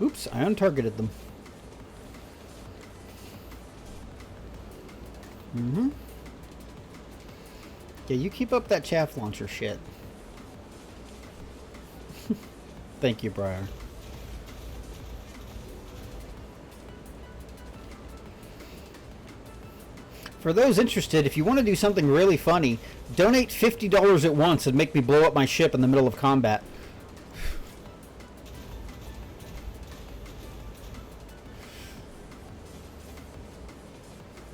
Oops, I untargeted them. Mm-hmm. Yeah, you keep up that chaff launcher shit. Thank you, Briar. For those interested, if you want to do something really funny, donate $50 at once and make me blow up my ship in the middle of combat.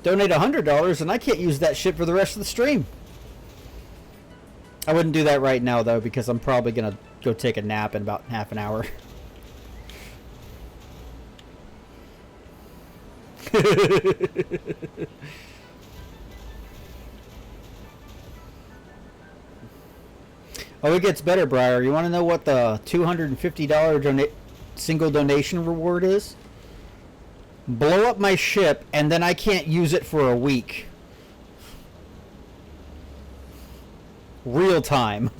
Donate $100 and I can't use that ship for the rest of the stream. I wouldn't do that right now, though, because I'm probably going to go take a nap in about half an hour. Oh, it gets better, Briar. You want to know what the $250 single donation reward is? Blow up my ship, and then I can't use it for a week. Real time.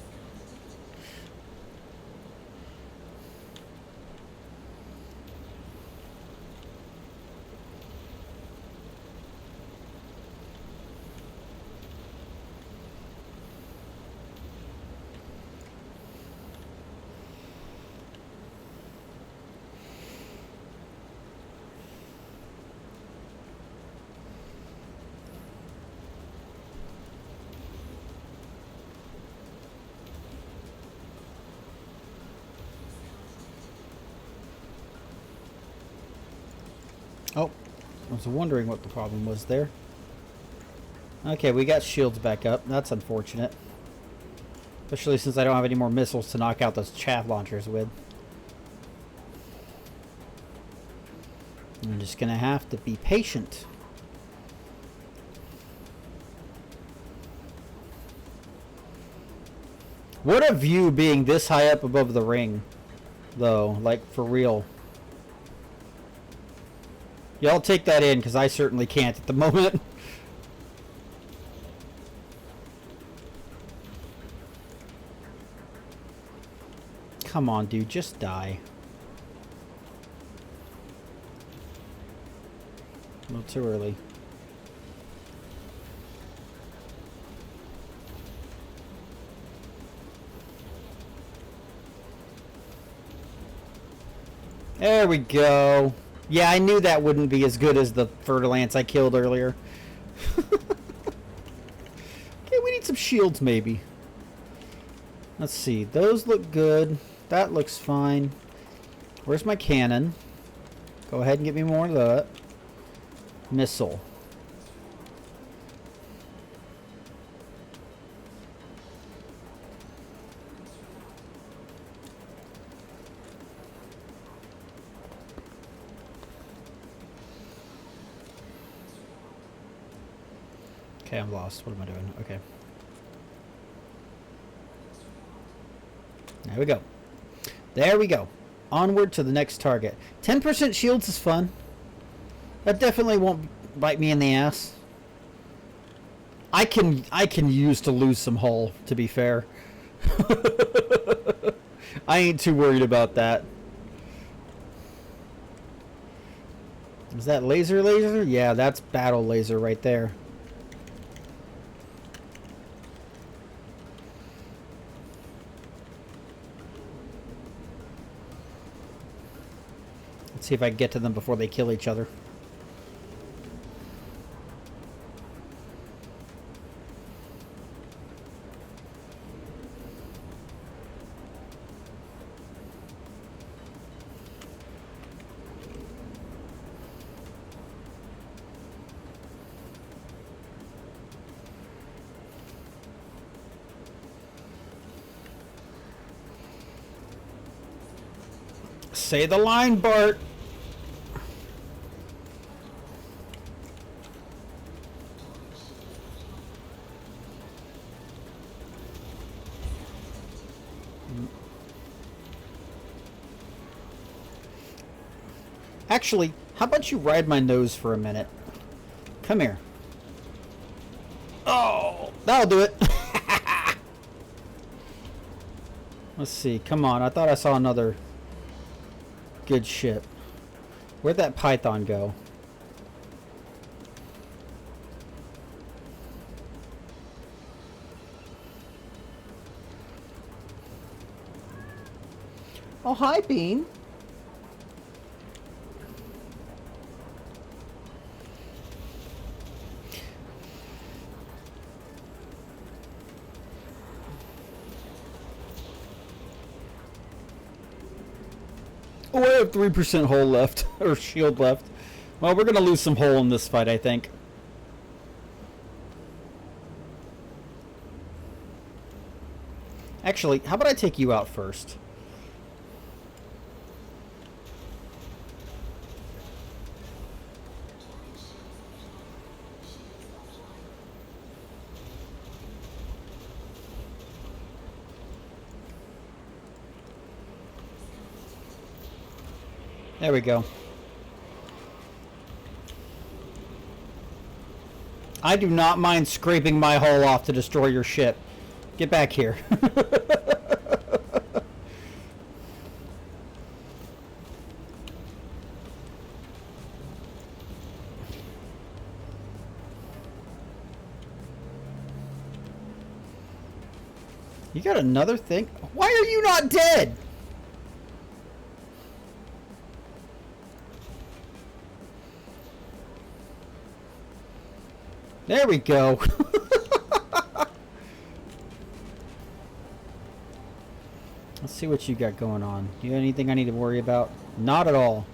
Oh, I was wondering what the problem was there. Okay, we got shields back up. That's unfortunate. Especially since I don't have any more missiles to knock out those chaff launchers with. I'm just gonna have to be patient. What a view being this high up above the ring, though, like for real. Y'all take that in, because I certainly can't at the moment. Come on, dude, just die. A little too early. There we go. Yeah, I knew that wouldn't be as good as the Fer-de-Lance I killed earlier. Okay, we need some shields maybe. Let's see. Those look good. That looks fine. Where's my cannon? Go ahead and get me more of that. Missile. Okay, I'm lost. What am I doing? Okay. There we go. There we go. Onward to the next target. 10% shields is fun. That definitely won't bite me in the ass. I can use to lose some hull, to be fair. I ain't too worried about that. Is that laser? Yeah, that's battle laser right there. Let's see if I can get to them before they kill each other. Say the line, Bart. Actually, how about you ride my nose for a minute? Come here. Oh, that'll do it. Let's see. Come on. I thought I saw another good ship. Where'd that python go? Oh, hi, Bean. Oh, I have 3% hull left, or shield left. Well, we're going to lose some hull in this fight, I think. Actually, how about I take you out first? There we go. I do not mind scraping my hull off to destroy your ship. Get back here. You got another thing? Why are you not dead? There we go. Let's see what you got going on. Do you have anything I need to worry about? Not at all.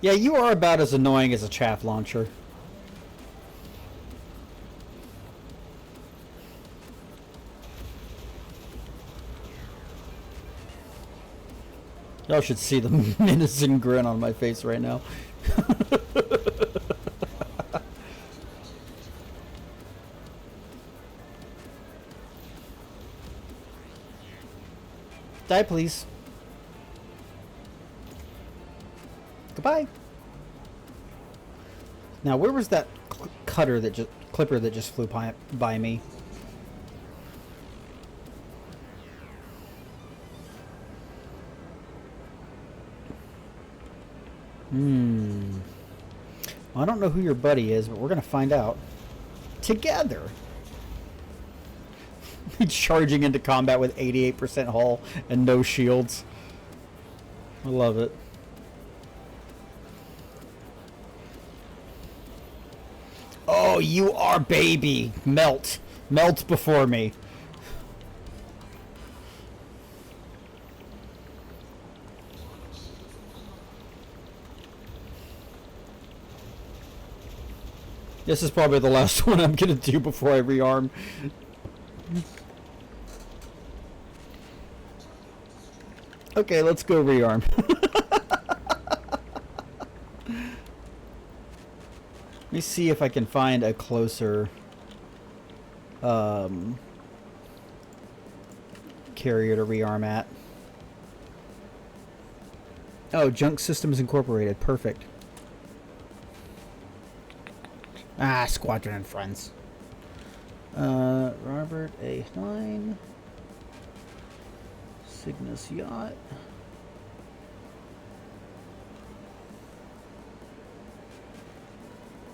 Yeah, you are about as annoying as a chaff launcher. Y'all should see the menacing grin on my face right now. Die, please. Goodbye. Now, where was that clipper that just flew by me? I don't know who your buddy is, but we're gonna find out together. Charging into combat with 88% hull and no shields. I love it. Oh, you are baby. Melt. Melt before me. This is probably the last one I'm going to do before I rearm. Okay, let's go rearm. Let me see if I can find a closer carrier to rearm at. Oh, Junk Systems Incorporated. Perfect. Ah, Squadron and Friends. Robert A9. Cygnus Yacht.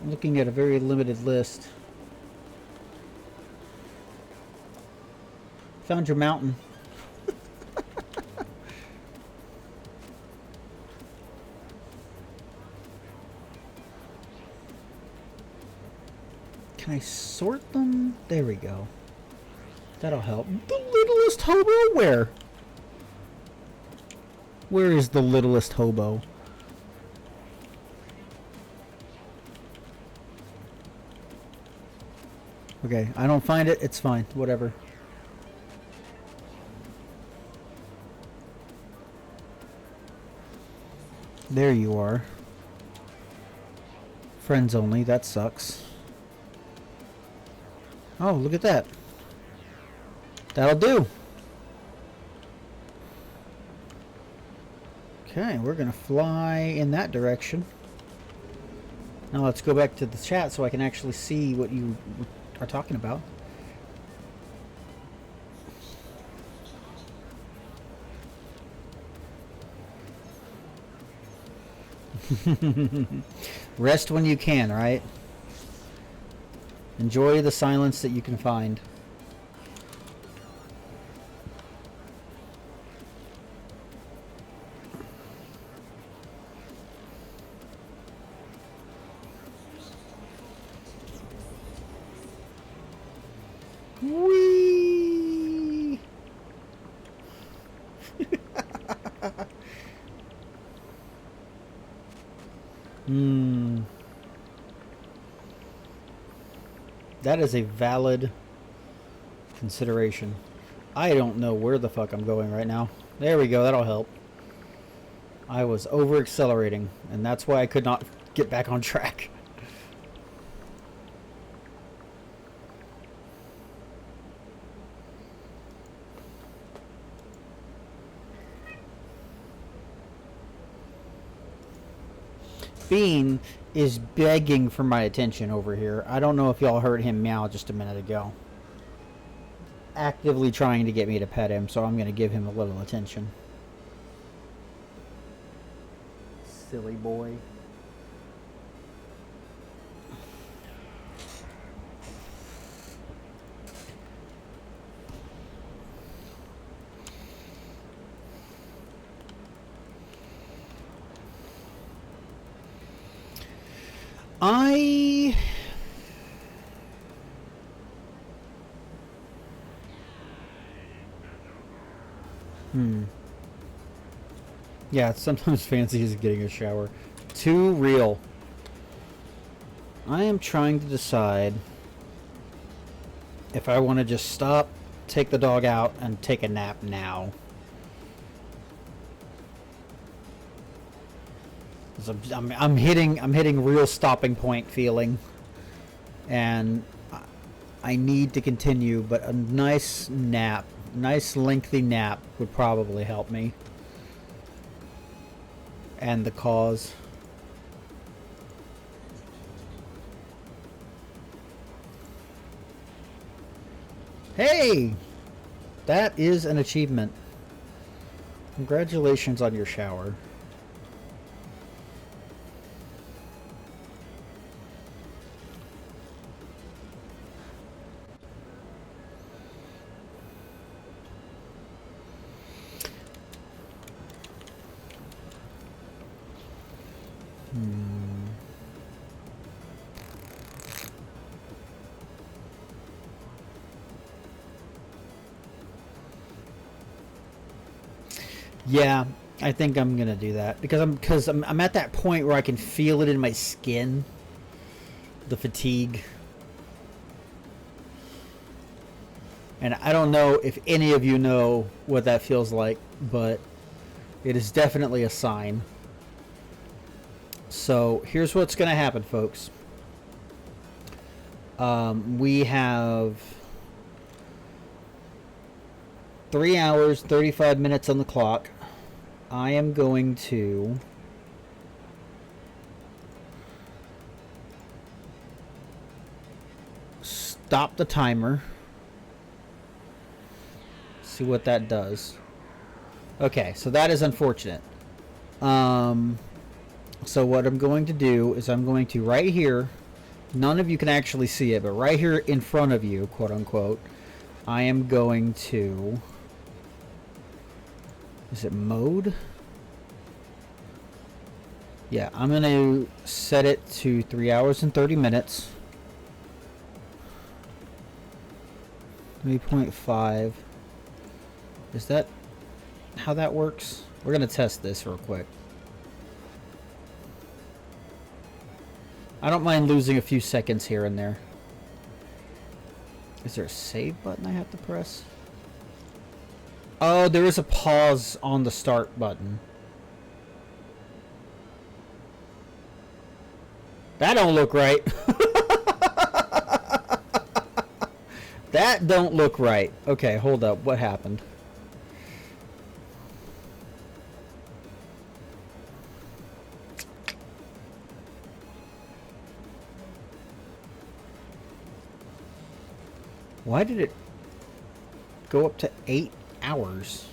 I'm looking at a very limited list. Found your mountain. Can I sort them? There we go. That'll help. The littlest hobo? Where? Where is the littlest hobo? Okay, I don't find it. It's fine. Whatever. There you are. Friends only. That sucks. Oh, look at that. That'll do. Okay, we're gonna fly in that direction. Now let's go back to the chat so I can actually see what you are talking about. Rest when you can, right? Enjoy the silence that you can find. Whee! That is a valid consideration. I don't know where the fuck I'm going right now. There we go, that'll help. I was over accelerating, and that's why I could not get back on track. Bean is begging for my attention over here. I don't know if y'all heard him meow just a minute ago. Actively trying to get me to pet him, so I'm going to give him a little attention. Silly boy. Yeah, it's sometimes fancy as getting a shower. Too real. I am trying to decide if I want to just stop, take the dog out, and take a nap now. 'Cause I'm hitting real stopping point feeling, and I need to continue. But a nice nap, nice lengthy nap, would probably help me. And the cause. Hey! That is an achievement. Congratulations on your shower. Yeah, I think I'm gonna do that because I'm at that point where I can feel it in my skin, the fatigue, and I don't know if any of you know what that feels like, but it is definitely a sign. So here's what's gonna happen, folks. We have 3 hours, 35 minutes on the clock. I am going to stop the timer. See what that does. Okay, so that is unfortunate. So what I'm going to do is I'm going to right here, none of you can actually see it, but right here in front of you, quote unquote, I am going to, is it mode? Yeah, I'm going to set it to 3 hours and 30 minutes. 3.5. Is that how that works? We're going to test this real quick. I don't mind losing a few seconds here and there. Is there a save button I have to press? Oh, there is a pause on the start button. That don't look right. That don't look right. Okay, hold up. What happened? Why did it go up to 8 hours?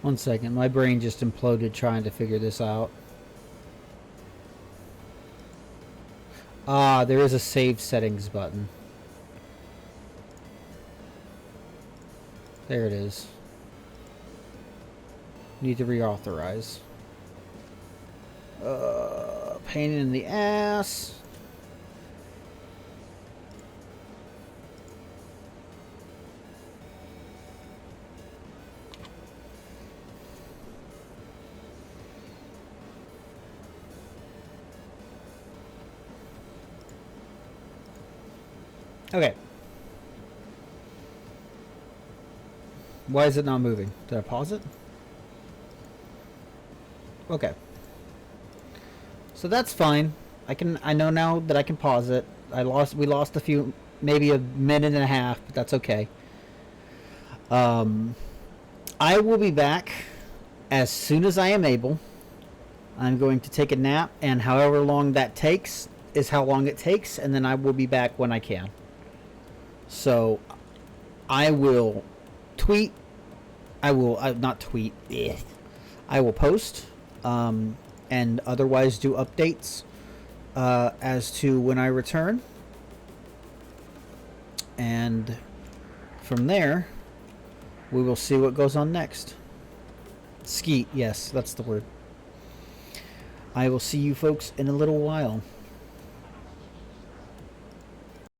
One second, my brain just imploded trying to figure this out. Ah, there is a save settings button. There it is. Need to reauthorize. Pain in the ass. Okay. Why is it not moving? Did I pause it? Okay. So that's fine. I know now that I can pause it. We lost a few, maybe a minute and a half, but that's okay. I will be back as soon as I am able. I'm going to take a nap, and however long that takes is how long it takes, and then I will be back when I can. So, I will tweet. I will not tweet. I will post, and otherwise do updates as to when I return. And from there, we will see what goes on next. Skeet, yes, that's the word. I will see you folks in a little while.